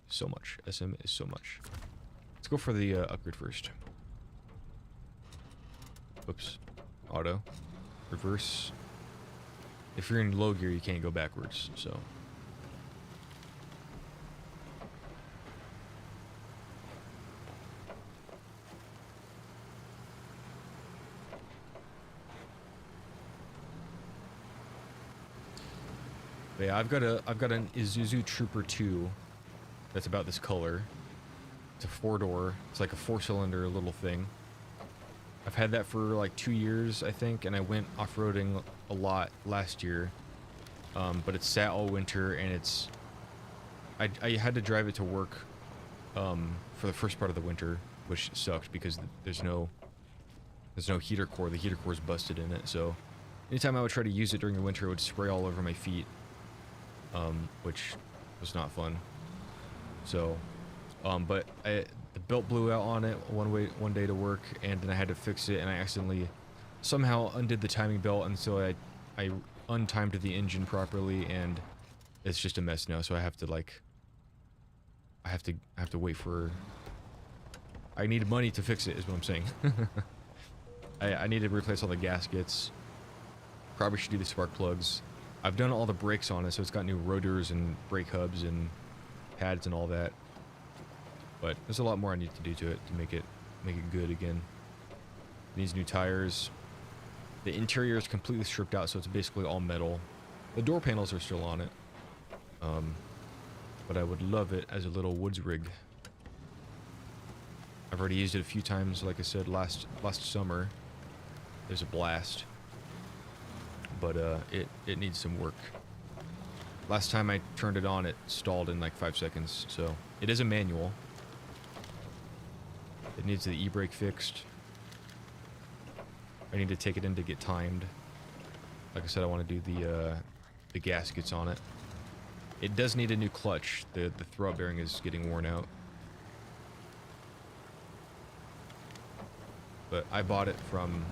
so much. SM is so much. Let's go for the upgrade first. Oops. Auto. Reverse. If you're in low gear, you can't go backwards, so. But yeah, I've got an Isuzu Trooper 2 that's about this color. It's a 4-door. It's like a 4-cylinder little thing. I've had that for like 2 years, I think, and I went off-roading a lot last year. But it's sat all winter, and it's... I had to drive it to work for the first part of the winter, which sucked because there's no heater core. The heater core is busted in it, so anytime I would try to use it during the winter, it would spray all over my feet, which was not fun. So... but the belt blew out on it one day to work, and then I had to fix it, and I accidentally somehow undid the timing belt, and so I untimed the engine properly, and it's just a mess now. So I have to wait for. I need money to fix it, is what I'm saying. I need to replace all the gaskets. Probably should do the spark plugs. I've done all the brakes on it, so it's got new rotors and brake hubs and pads and all that. But there's a lot more I need to do to it to make it good again. It needs new tires. The interior is completely stripped out, so it's basically all metal. The door panels are still on it. But I would love it as a little woods rig. I've already used it a few times, like I said, last summer. It was a blast. But it needs some work. Last time I turned it on, it stalled in like 5 seconds, so it is a manual. It needs the e-brake fixed. I need to take it in to get timed. Like I said, I want to do the gaskets on it. It does need a new clutch. The throw-up bearing is getting worn out. But I bought it from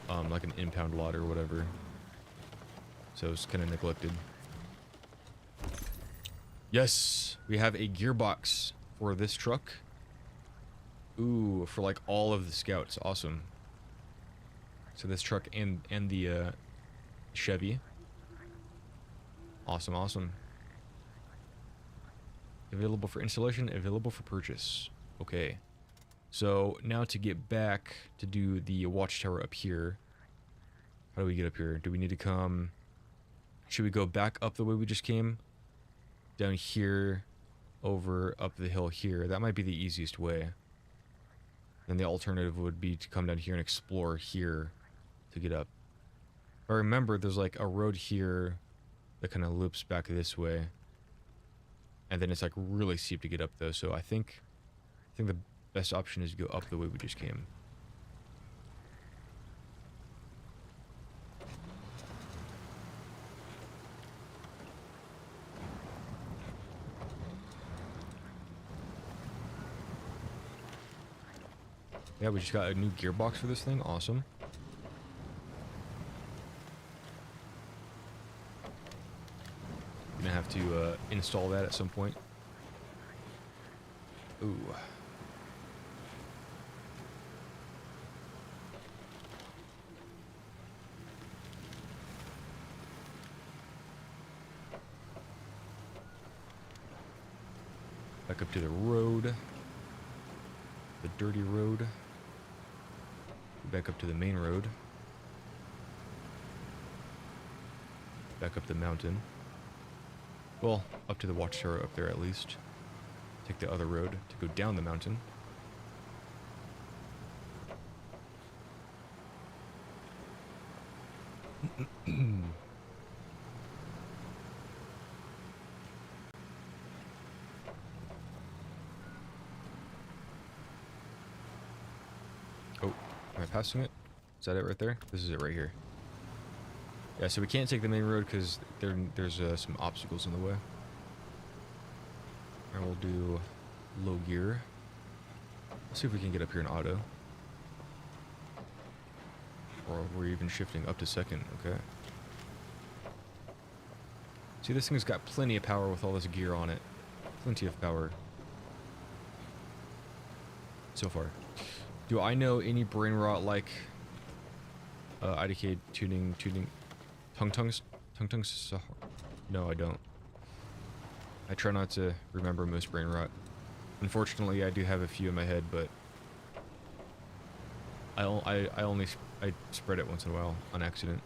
like an impound lot or whatever. So it's kind of neglected. Yes! We have a gearbox for this truck. Ooh, for like all of the Scouts. Awesome. So this truck and the Chevy. Awesome, awesome. Available for installation, available for purchase. Okay. So now to get back to do the watchtower up here. How do we get up here? Do we need to come... Should we go back up the way we just came? Down here, over up the hill here. That might be the easiest way. Then the alternative would be to come down here and explore here to get up. I remember there's like a road here that kind of loops back this way. And then it's like really steep to get up though, so I think the best option is to go up the way we just came. Yeah, we just got a new gearbox for this thing. Awesome. Gonna have to install that at some point. Ooh. Back up to the road. The dirty road. Back up to the main road. Back up the mountain. Well, up to the watchtower up there at least. Take the other road to go down the mountain. Oh, am I passing it? Is that it right there? This is it right here. Yeah, so we can't take the main road because there's some obstacles in the way. And we'll do low gear. Let's see if we can get up here in auto. Or we're even shifting up to second, okay. See, this thing's got plenty of power with all this gear on it. Plenty of power. So far. Do I know any brain rot like IDK tuning tongue-tongues? No, I don't. I try not to remember most brain rot. Unfortunately, I do have a few in my head, but I spread it once in a while on accident.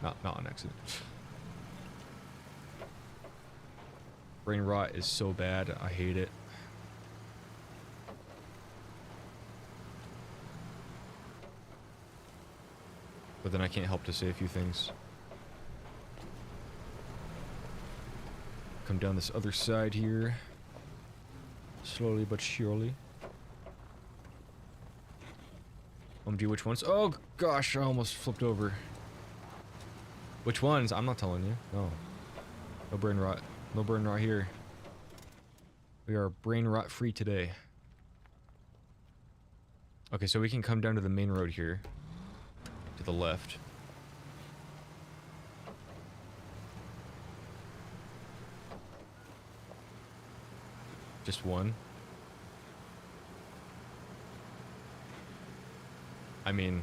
not on accident. Brain rot is so bad. I hate it. But then I can't help to say a few things. Come down this other side here. Slowly but surely. Do which ones? Oh gosh, I almost flipped over. Which ones? I'm not telling you. No. No brain rot. No brain rot here. We are brain rot free today. Okay, so we can come down to the main road here. To the left. Just one. I mean,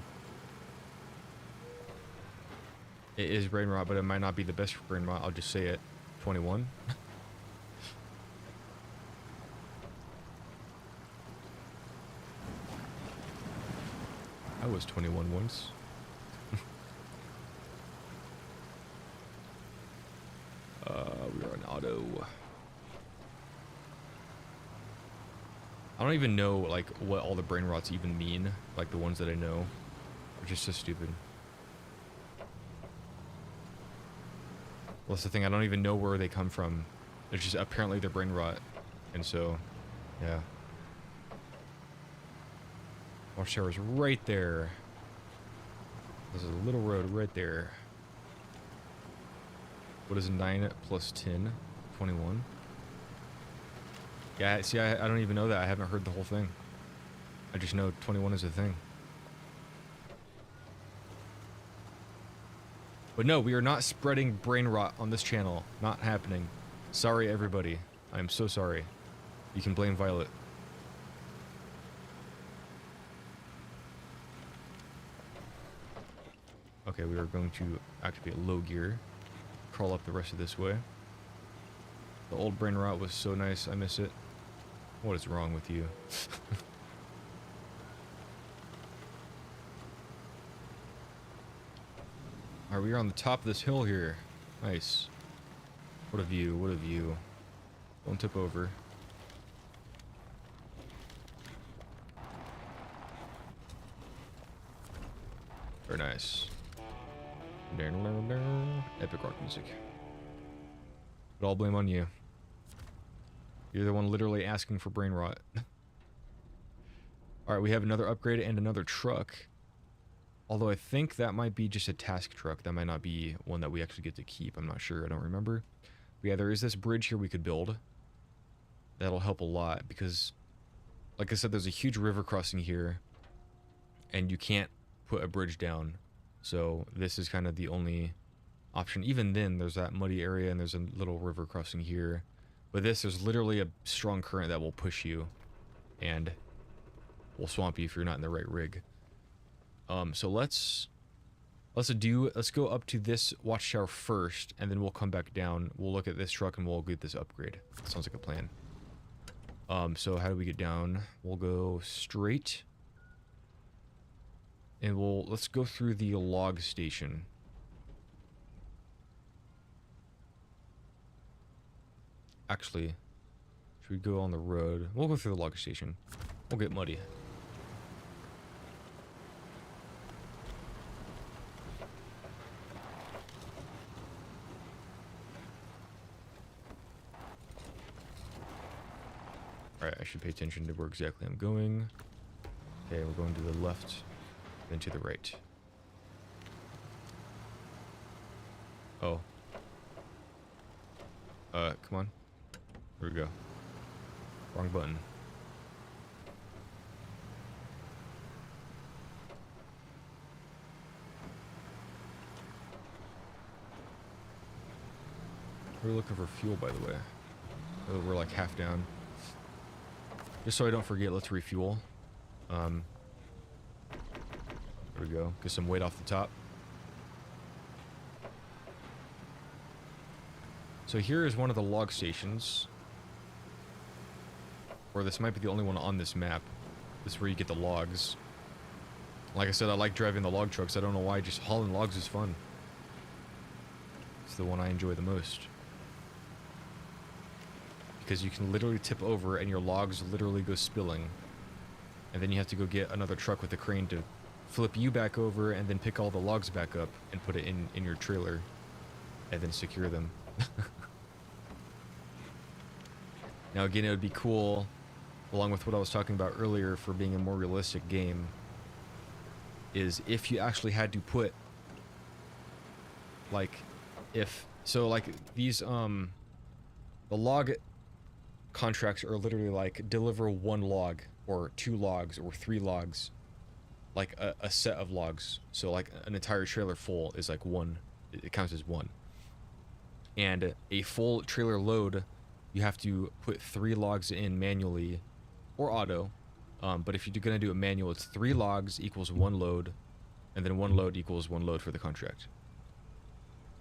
it is brain rot, but it might not be the best for brain rot. I'll just say it. 21. I was 21 once. We are on auto. I don't even know, like, what all the brain rots even mean. Like, the ones that I know. Which is so stupid. Well, that's the thing. I don't even know where they come from. It's just, apparently they're brain rot. And so, yeah. Watchtower is right there. There's a little road right there. What is 9 plus 10? 21. Yeah, see, I don't even know that. I haven't heard the whole thing. I just know 21 is a thing. But no, we are not spreading brain rot on this channel. Not happening. Sorry, everybody. I'm so sorry. You can blame Violet. Okay, we are going to activate low gear. crawl up the rest of this way. The old brain rot was so nice. I miss it. What is wrong with you? Alright, we are on the top of this hill here. Nice. What a view, what a view. Don't tip over. Very nice. Epic rock music. But all blame on you. You're the one literally asking for brain rot. Alright, we have another upgrade and another truck. Although I think that might be just a task truck. That might not be one that we actually get to keep. I'm not sure. I don't remember. But yeah, there is this bridge here we could build. That'll help a lot because, like I said, there's a huge river crossing here. And you can't put a bridge down. So this is kind of the only option. Even then, there's that muddy area and there's a little river crossing here. But this, there's literally a strong current that will push you. And will swamp you if you're not in the right rig. So let's go up to this watchtower first, and then we'll come back down. We'll look at this truck and we'll get this upgrade. Sounds like a plan. So how do we get down? We'll go straight, and let's go through the log station. Actually, should we go on the road? We'll go through the log station. We'll get muddy. Alright, I should pay attention to where exactly I'm going. Okay, we're going to the left, then to the right. Oh. Come on. Here we go. Wrong button. We're looking for fuel, by the way. Oh, we're like half down. Just so I don't forget, let's refuel. There we go. Get some weight off the top. So here is one of the log stations. Or this might be the only one on this map. This is where you get the logs. Like I said, I like driving the log trucks. I don't know why, just hauling logs is fun. It's the one I enjoy the most. Because you can literally tip over and your logs literally go spilling. And then you have to go get another truck with a crane to flip you back over and then pick all the logs back up and put it in your trailer. And then secure them. Now again, it would be cool, along with what I was talking about earlier for being a more realistic game, is if you actually had to put, like, these, the log contracts are literally like deliver one log or 2 logs or 3 logs, like a set of logs. So like an entire trailer full is like 1, it counts as 1. And a full trailer load, you have to put 3 logs in manually or auto. But if you're gonna do it manual, it's 3 logs equals 1 load, and then 1 load equals 1 load for the contract.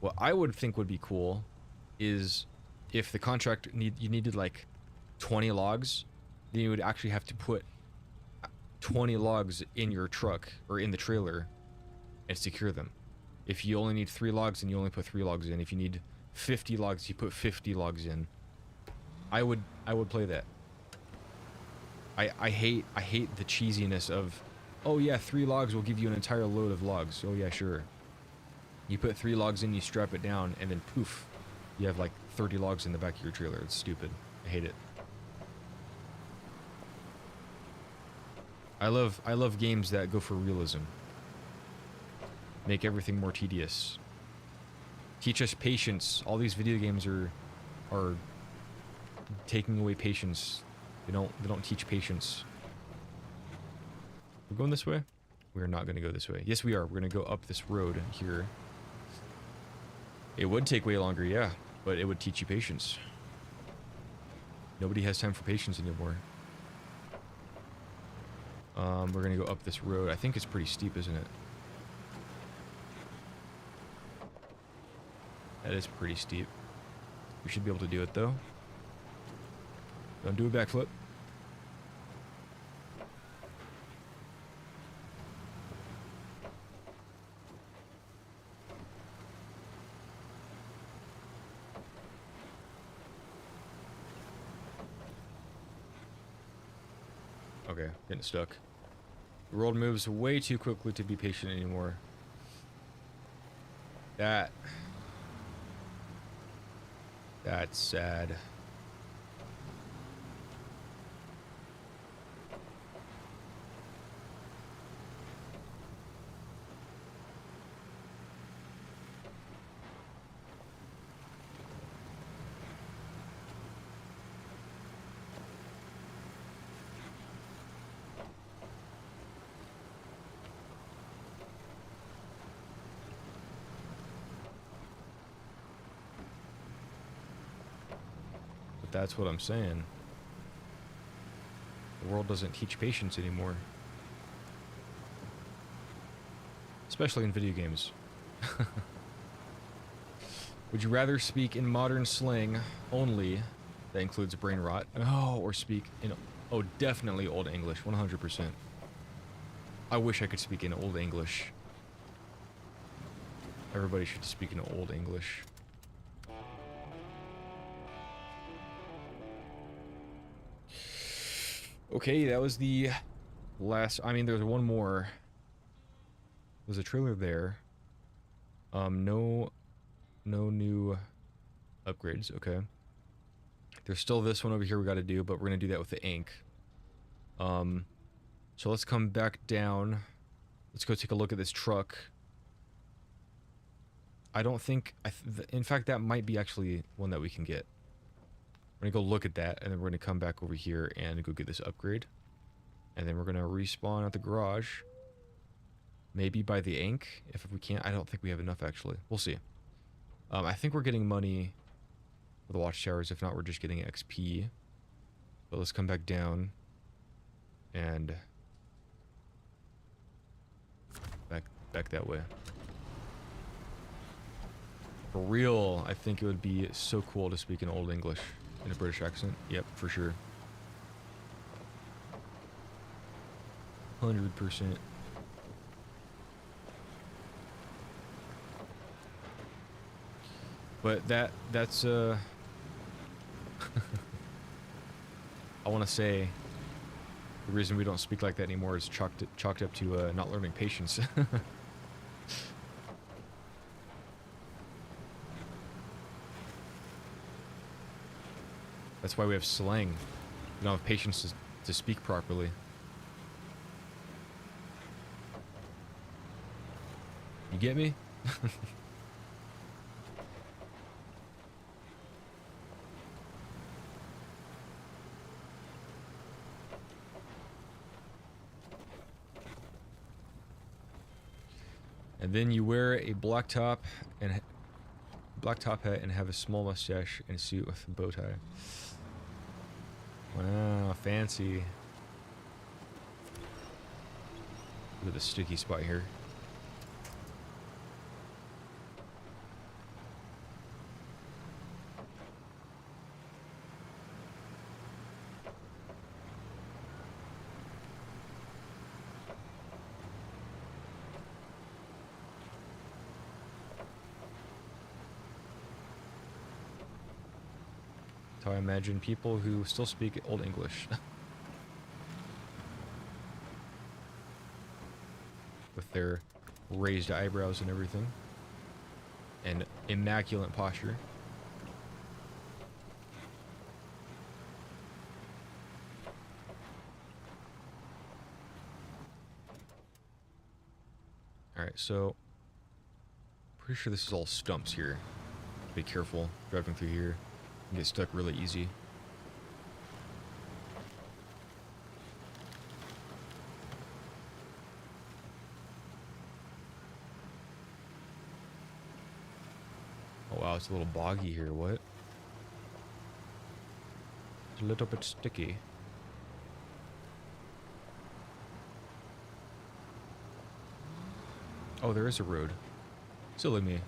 What I would think would be cool is if the contract you needed like 20 logs, then you would actually have to put 20 logs in your truck or in the trailer and secure them. If you only need 3 logs, then you only put 3 logs in. If you need 50 logs, you put 50 logs in. I would play that. I hate the cheesiness of, oh yeah, 3 logs will give you an entire load of logs. Oh yeah, sure. You put 3 logs in, you strap it down, and then poof, you have like 30 logs in the back of your trailer. It's stupid. I hate it. I love games that go for realism. Make everything more tedious. Teach us patience. All these video games are taking away patience. They don't teach patience. We're going this way? We are not going to go this way. Yes, we are. We're going to go up this road here. It would take way longer, yeah, but it would teach you patience. Nobody has time for patience anymore. We're going to go up this road. I think it's pretty steep, isn't it? That is pretty steep. We should be able to do it though. Don't do a backflip. Okay, getting stuck. The world moves way too quickly to be patient anymore. That's sad. But that's what I'm saying. The world doesn't teach patience anymore. Especially in video games. Would you rather speak in modern slang only, that includes brain rot, or speak in, definitely Old English, 100%. I wish I could speak in Old English. Everybody should speak in Old English. Okay, that was the last, I mean, there's one more. There's a trailer there. No new upgrades, okay. There's still this one over here we gotta do, but we're gonna do that with the ink. So let's come back down. Let's go take a look at this truck. I don't think, in fact, that might be actually one that we can get. We're gonna go look at that, and then we're gonna come back over here and go get this upgrade. And then we're gonna respawn at the garage. Maybe by the ink, if we can't. I don't think we have enough, actually. We'll see. I think we're getting money for the watchtowers. If not, we're just getting XP. But let's come back down. And back that way. For real, I think it would be so cool to speak in Old English in a British accent. Yep, for sure. 100%. But that's I want to say the reason we don't speak like that anymore is chalked up to not learning patience. That's why we have slang. We don't have patience to speak properly. You get me? And then you wear a black top hat and have a small mustache and a suit with a bow tie. Wow, fancy. Look at the sticky spot here. I imagine people who still speak Old English. With their raised eyebrows and everything. And immaculate posture. Alright, so pretty sure this is all stumps here. Be careful driving through here. Get stuck really easy. Oh wow, it's a little boggy here, what? It's a little bit sticky. Oh, there is a road. Silly me.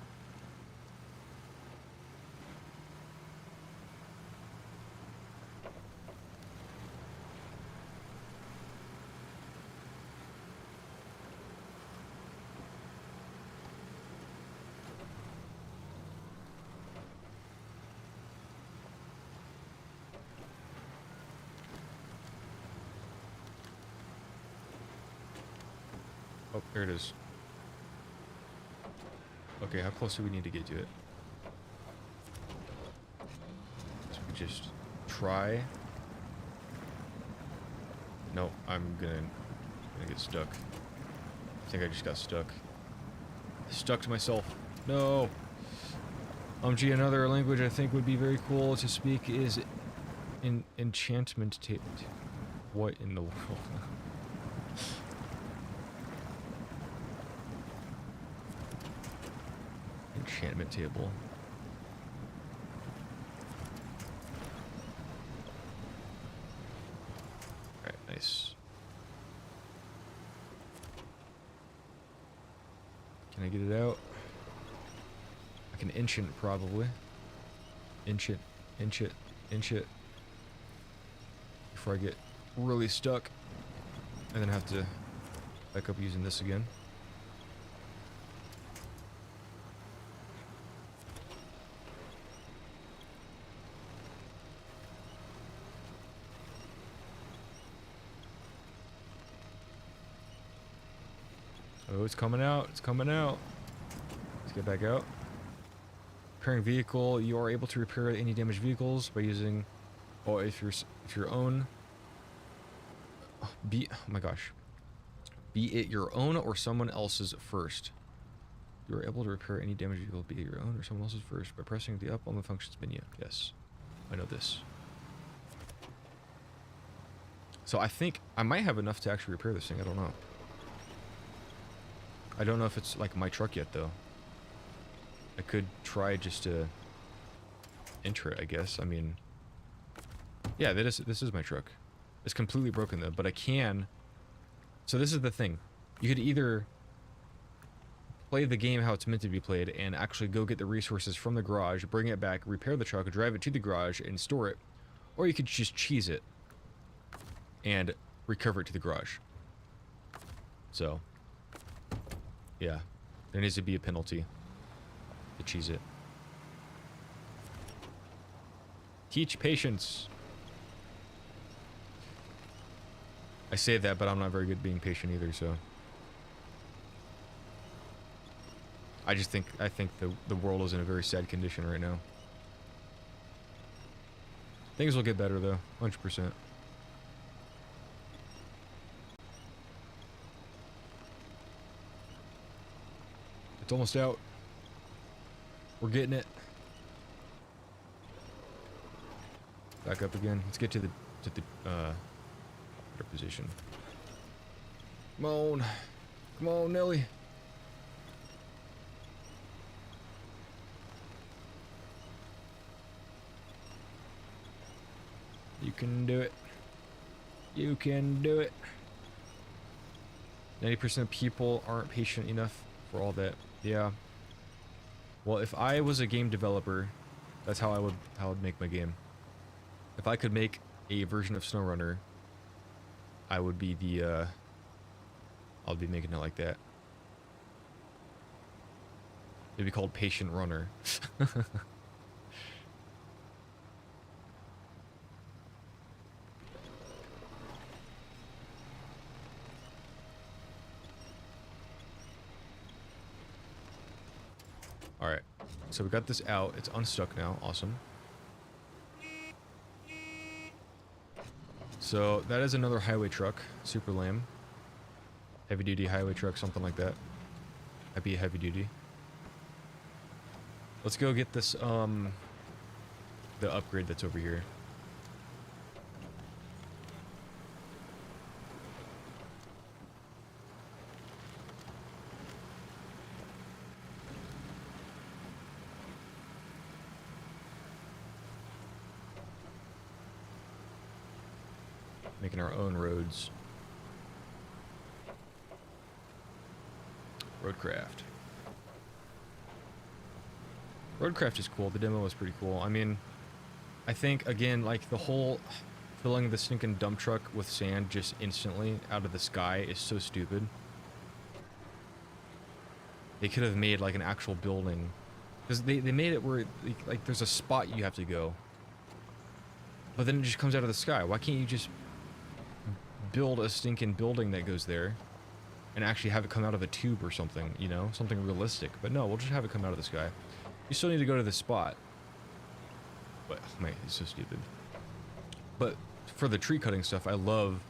Oh, there it is. Okay, how close do we need to get to it? So we just try. No, I'm gonna get stuck. I think I just got stuck. Stuck to myself. No. Gee, another language I think would be very cool to speak is enchantment table. What in the world? Enchantment table. Alright, nice. Can I get it out? I can ancient probably. Inch it. Before I get really stuck. And then have to back up using this again. Oh, it's coming out. It's coming out. Let's get back out. Repairing vehicle. You are able to repair any damaged vehicles by using, or if your own. Oh my gosh. Be it your own or someone else's first. You are able to repair any damaged vehicle, be it your own or someone else's first, by pressing the up on the functions menu. Yes, I know this. So I think I might have enough to actually repair this thing. I don't know. I don't know if it's like my truck yet, though. I could try just to enter it, I guess. I mean, yeah, this is my truck. It's completely broken, though, but I can. So this is the thing. You could either play the game how it's meant to be played and actually go get the resources from the garage, bring it back, repair the truck, drive it to the garage, and store it. Or you could just cheese it and recover it to the garage. So, yeah, there needs to be a penalty to cheese it. Teach patience. I say that, but I'm not very good at being patient either, so. I think the world is in a very sad condition right now. Things will get better though, 100%. It's almost out. We're getting it. Back up again. Let's get to the better position. Come on. Come on, Nelly. You can do it. You can do it. 90% of people aren't patient enough for all that. Yeah. Well, if I was a game developer, that's how I would make my game. If I could make a version of Snowrunner, I would be the I'll be making it like that. It'd be called Patient Runner. Alright, so we got this out. It's unstuck now. Awesome. So that is another highway truck. Super lame. Heavy duty highway truck, something like that. That'd be a heavy duty. Let's go get this, the upgrade that's over here. Making our own roads. Roadcraft. Roadcraft is cool. The demo was pretty cool. I mean, I think, again, like, the whole filling the stinking dump truck with sand just instantly out of the sky is so stupid. They could have made, like, an actual building. Because they made it where, like, there's a spot you have to go. But then it just comes out of the sky. Why can't you just build a stinking building that goes there and actually have it come out of a tube or something, you know, something realistic. But no, we'll just have it come out of the sky. You still need to go to the spot. But oh man, it's so stupid. But for the tree cutting stuff, I love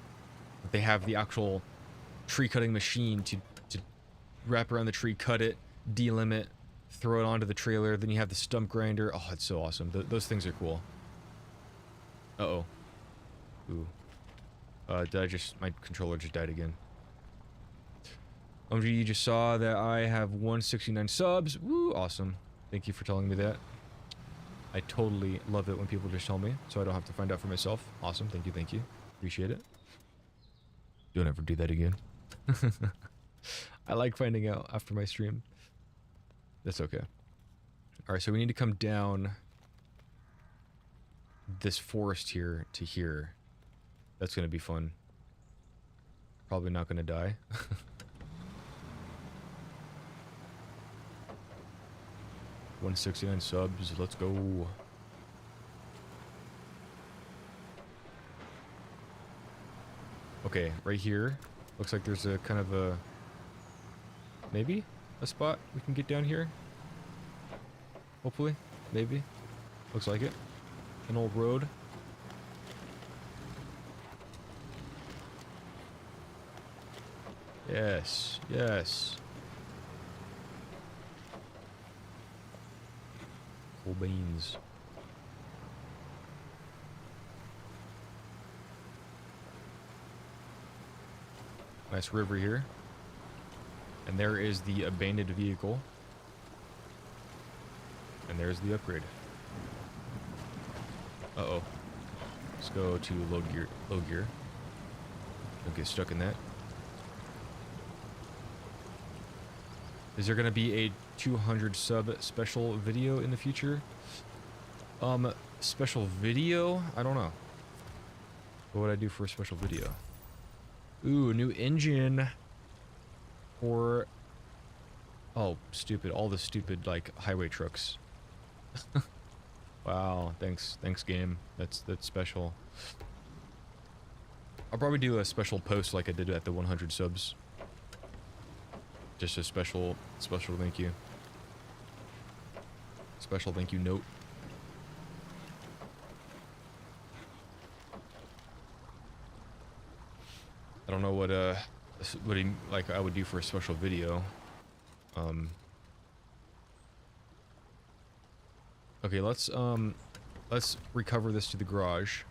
that they have the actual tree cutting machine to wrap around the tree, cut it, delimb it, throw it onto the trailer. Then you have the stump grinder. Oh, it's so awesome. Those things are cool. Uh-oh. Ooh. My controller just died again. OMG, you just saw that I have 169 subs. Woo, awesome. Thank you for telling me that. I totally love it when people just tell me, so I don't have to find out for myself. Awesome, thank you, thank you. Appreciate it. Don't ever do that again. I like finding out after my stream. That's okay. Alright, so we need to come down this forest here to here. That's gonna be fun. Probably not gonna die. 169 subs, let's go. Okay, right here. Looks like there's a kind of a... maybe? A spot we can get down here? Hopefully. Maybe. Looks like it. An old road. Yes, yes. Cool beans. Nice river here. And there is the abandoned vehicle. And there's the upgrade. Uh-oh. Let's go to low gear. Low gear. Don't get stuck in that. Is there gonna be a 200 sub special video in the future? Special video? I don't know. What would I do for a special video? Ooh, new engine. Or... oh, stupid. All the stupid, like, highway trucks. Wow, thanks game. That's special. I'll probably do a special post like I did at the 100 subs. Just a special thank you. Special thank you note. I don't know what like I would do for a special video. Okay, let's recover this to the garage.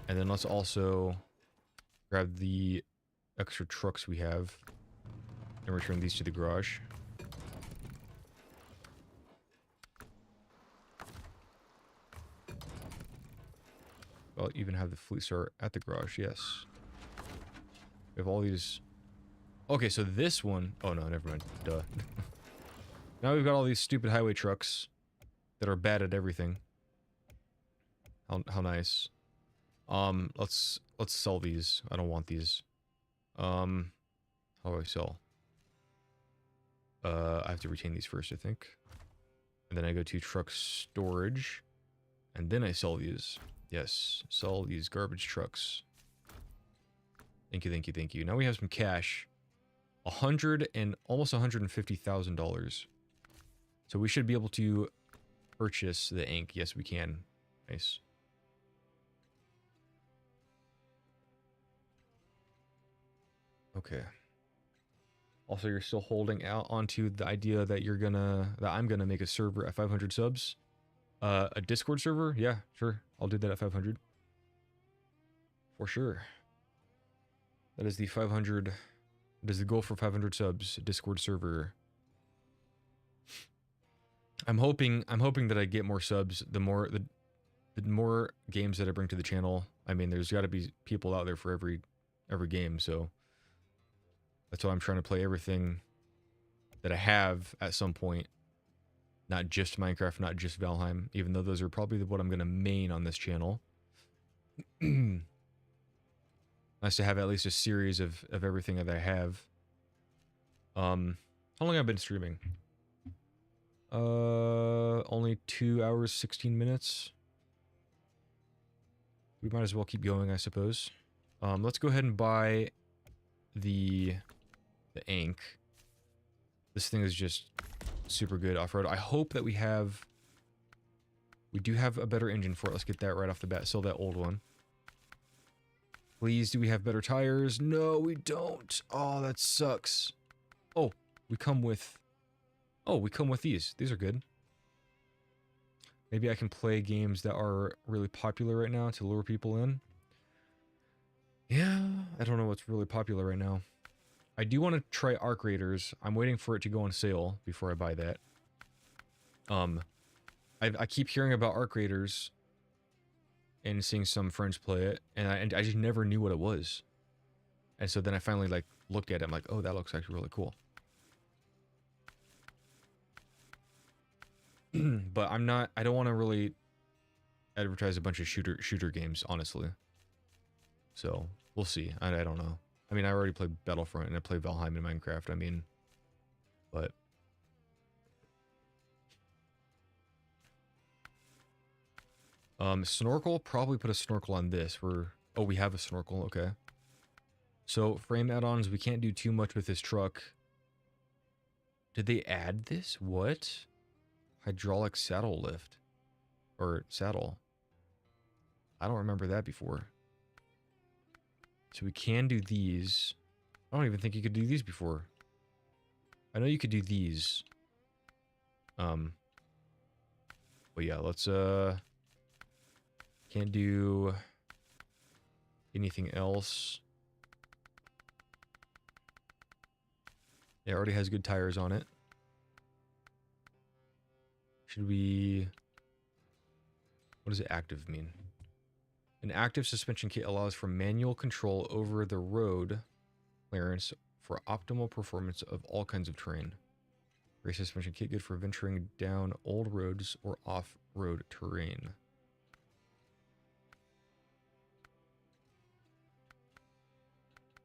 And then let's also grab the extra trucks we have and return these to the garage. I'll even have the fleet start at the garage, yes. We have all these... okay, so this one... oh no, never mind. Duh. Now we've got all these stupid highway trucks that are bad at everything. How nice. Let's sell these. I don't want these. How do I sell? I have to retain these first, I think. And then I go to truck storage. And then I sell these. Yes, sell these garbage trucks. Thank you, thank you, thank you. Now we have some cash. Almost $150,000. So we should be able to purchase the ink. Yes, we can. Nice. Okay. Also, you're still holding out onto the idea that I'm gonna make a server at 500 subs. A Discord server? Yeah, sure. I'll do that at 500. For sure. That is the 500. That is the goal for 500 subs. Discord server. I'm hoping that I get more subs. The more games that I bring to the channel. I mean, there's got to be people out there for every game. So that's why I'm trying to play everything that I have at some point. Not just Minecraft, not just Valheim, even though those are probably what I'm going to main on this channel. Nice to have at least a series of everything that I have. How long have I been streaming? Only 2 hours, 16 minutes. We might as well keep going, I suppose. Let's go ahead and buy the Ankh. This thing is just super good off-road. I hope that we do have a better engine for it. Let's get that right off the bat. Sell that old one. Please, do we have better tires? No, we don't. Oh, that sucks. Oh, we come with these. These are good. Maybe I can play games that are really popular right now to lure people in. Yeah, I don't know what's really popular right now. I do want to try Arc Raiders. I'm waiting for it to go on sale before I buy that. I keep hearing about Arc Raiders and seeing some friends play it, and I just never knew what it was. And so then I finally like looked at it. I'm like, oh, that looks actually really cool. But I don't want to really advertise a bunch of shooter games, honestly. So we'll see. I don't know. I mean, I already played Battlefront and I played Valheim in Minecraft. I mean, but snorkel, probably put a snorkel on this. Oh, we have a snorkel. Okay. So frame add-ons, we can't do too much with this truck. Did they add this? What? Hydraulic saddle lift. Or saddle. I don't remember that before. So we can do these. I don't even think you could do these before. I know you could do these. But yeah, let's can't do anything else. It already has good tires on it. Should we... What does active mean? An active suspension kit allows for manual control over the road clearance for optimal performance of all kinds of terrain. Race suspension kit good for venturing down old roads or off-road terrain.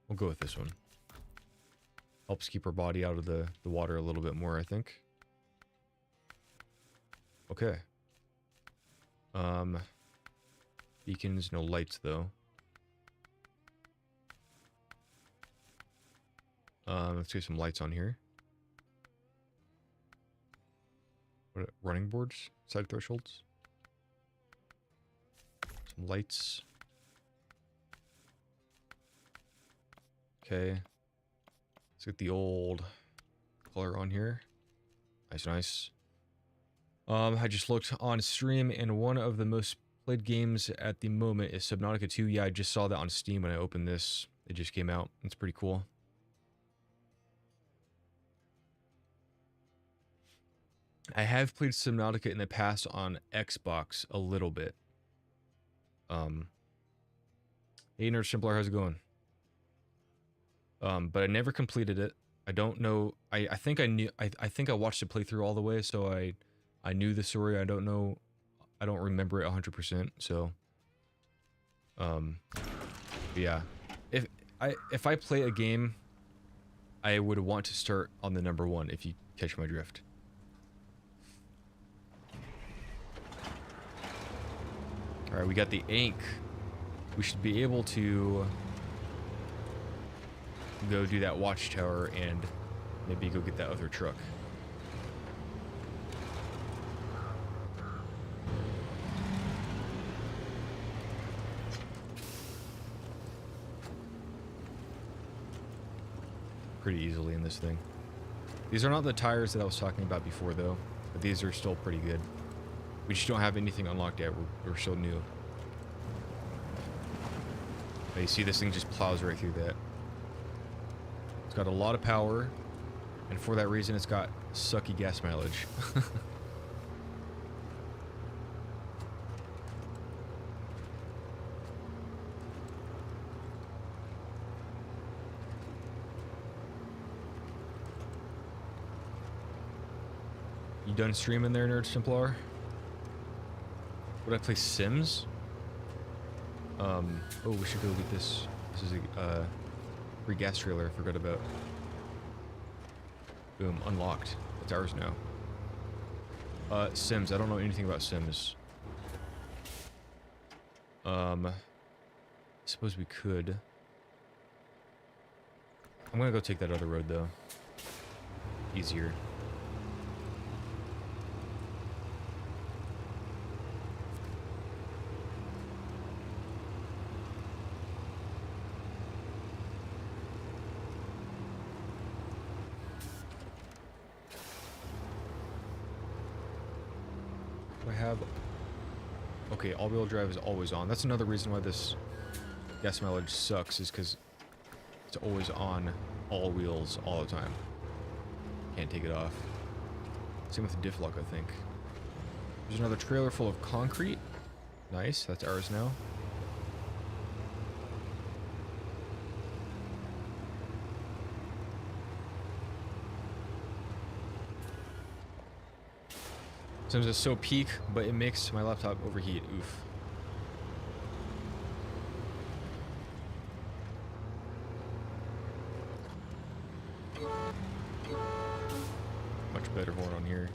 We'll go with this one. Helps keep our body out of the water a little bit more, I think. Okay. Beacons, no lights though. Let's get some lights on here. What, running boards? Side thresholds? Some lights. Okay. Let's get the old color on here. Nice, nice. I just looked on stream, and one of the most played games at the moment is Subnautica 2. Yeah, I just saw that on Steam when I opened this. It just came out. It's pretty cool. I have played Subnautica in the past on Xbox a little bit. Hey, Nerd Simpler, how's it going? But I never completed it. I don't know. I think I knew. I think I watched the playthrough all the way, so I knew the story. I don't know. I don't remember it 100%. So, yeah. If I play a game, I would want to start on the number 1. If you catch my drift. All right, we got the Ankh. We should be able to go do that watchtower and maybe go get that other truck. Pretty easily in this thing. These are not the tires that I was talking about before though, but these are still pretty good. We just don't have anything unlocked yet. We're so new. But you see this thing just plows right through that. It's got a lot of power, and for that reason it's got sucky gas mileage. You done streaming there, Nerd Templar? Would I play Sims? Oh, we should go get this. This is a free gas trailer I forgot about. Boom, unlocked. It's ours now. Sims. I don't know anything about Sims. I suppose we could. I'm gonna go take that other road though. Easier. Do I have... Okay, all-wheel drive is always on. That's another reason why this gas mileage sucks, is because it's always on all wheels all the time. Can't take it off. Same with the diff lock, I think. There's another trailer full of concrete. Nice, that's ours now. Sometimes it's so peak, but it makes my laptop overheat. Oof. Much better horn on here.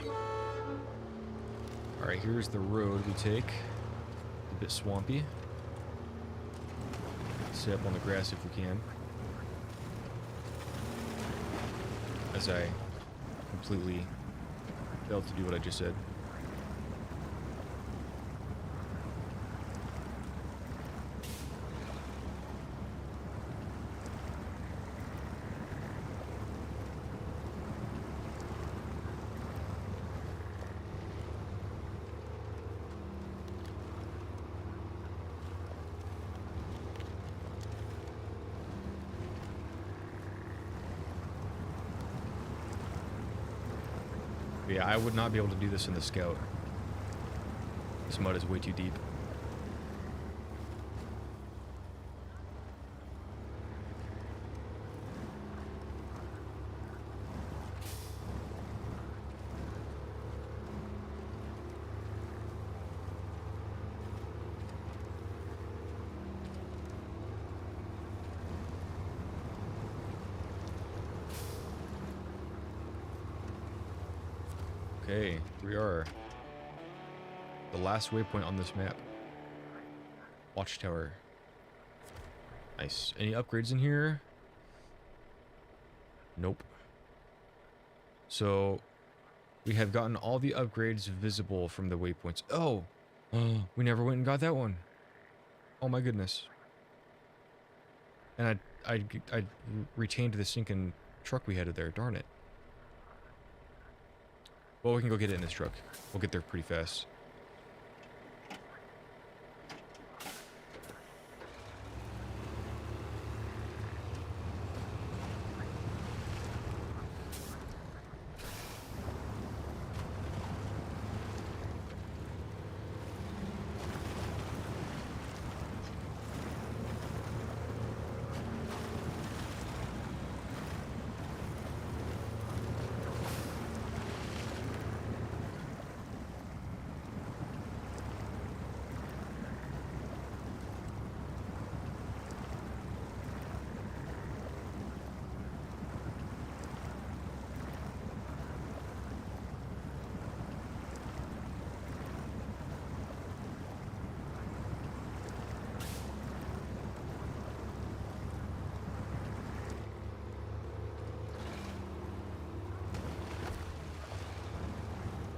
Alright, here's the road we take. A bit swampy. Stay up on the grass if we can. As I completely failed to do what I just said. But yeah, I would not be able to do this in the Scout. This mud is way too deep. Okay, we are the last waypoint on this map. Watchtower. Nice. Any upgrades in here? Nope. So we have gotten all the upgrades visible from the waypoints. Oh, we never went and got that one. Oh my goodness. And I retained the sinking truck we had there. Darn it. Well, we can go get it in this truck. We'll get there pretty fast.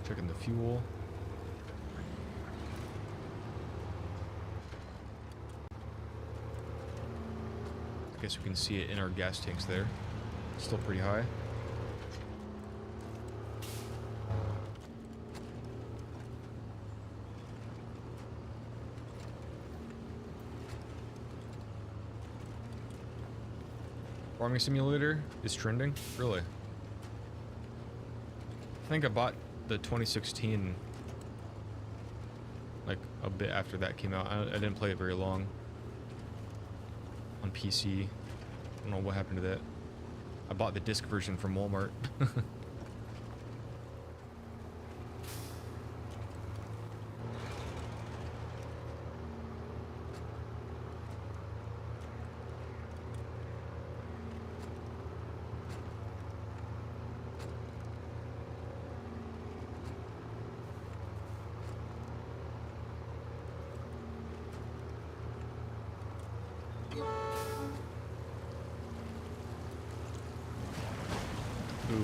Checking the fuel. I guess we can see it in our gas tanks there. Still pretty high. Farming Simulator is trending? Really? I think I bought the 2016 like a bit after that came out. I didn't play it very long on PC. I don't know what happened to that. I bought the disc version from Walmart.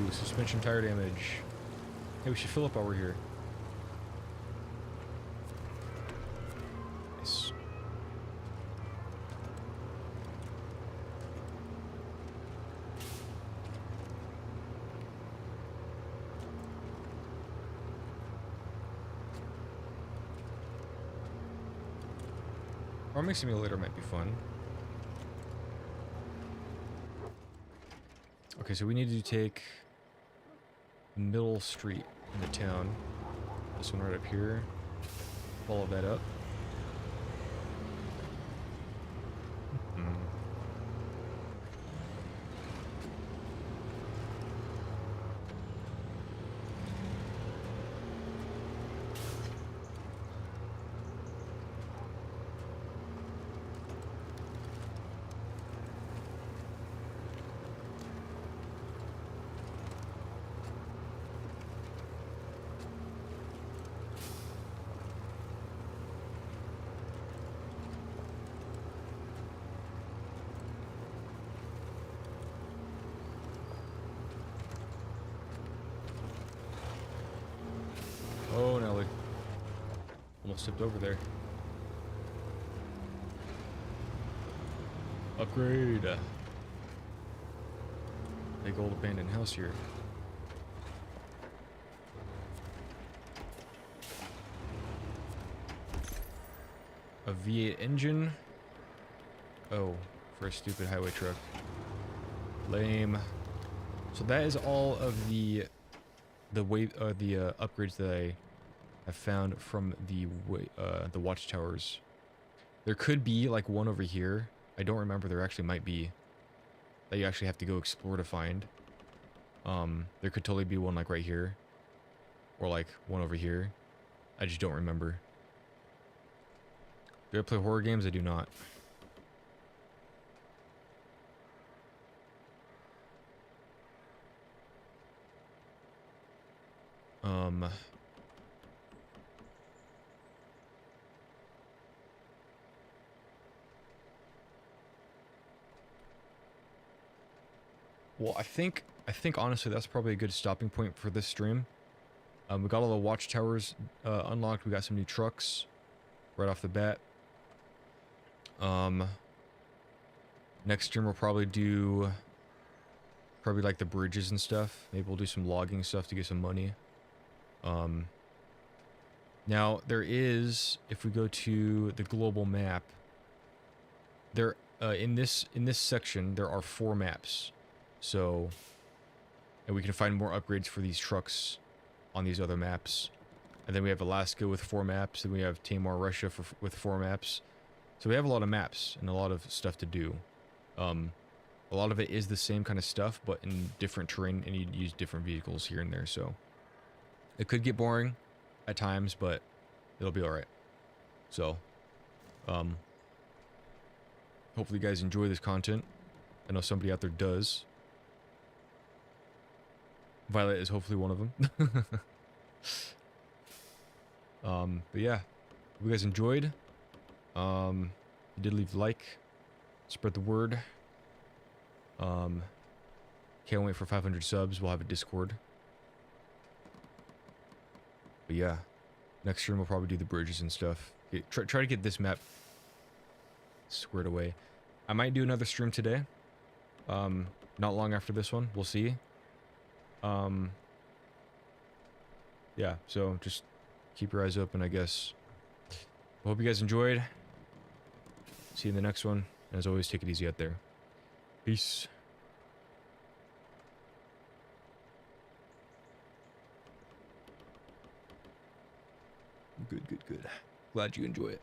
Ooh, suspension tire damage. Hey, we should fill up while we're here. Nice. Farming simulator might be fun. Okay, so we need to take middle street in the town. This one right up here. Follow that up. Oh, Nelly. Almost tipped over there. Upgrade. Big old abandoned house here. A V8 engine. Oh, for a stupid highway truck. Lame. So that is all of the upgrades that I have found from the watchtowers. There could be like one over here. I don't remember. There actually might be that you actually have to go explore to find. There could totally be one like right here, or like one over here. I just don't remember. Do I play horror games? I do not. Well, I think honestly that's probably a good stopping point for this stream. We got all the watchtowers unlocked. We got some new trucks right off the bat. Next stream we'll probably do like the bridges and stuff. Maybe we'll do some logging stuff to get some money. Now there is, if we go to the global map, there in this section there are 4 maps. So, and we can find more upgrades for these trucks on these other maps. And then we have Alaska with 4 maps, and we have Timor, Russia with 4 maps. So we have a lot of maps and a lot of stuff to do. A lot of it is the same kind of stuff, but in different terrain, and you use different vehicles here and there. So it could get boring at times, but it'll be all right. So, hopefully you guys enjoy this content. I know somebody out there does. Violet is hopefully one of them. But yeah, if you guys enjoyed, you did leave a like, spread the word. Can't wait for 500 subs. We'll have a Discord. But yeah, next stream we'll probably do the bridges and stuff. Try to get this map squared away. I might do another stream today. Not long after this one. We'll see. Yeah, so just keep your eyes open, I guess. I hope you guys enjoyed. See you in the next one. And as always, take it easy out there. Peace. Good. Glad you enjoy it.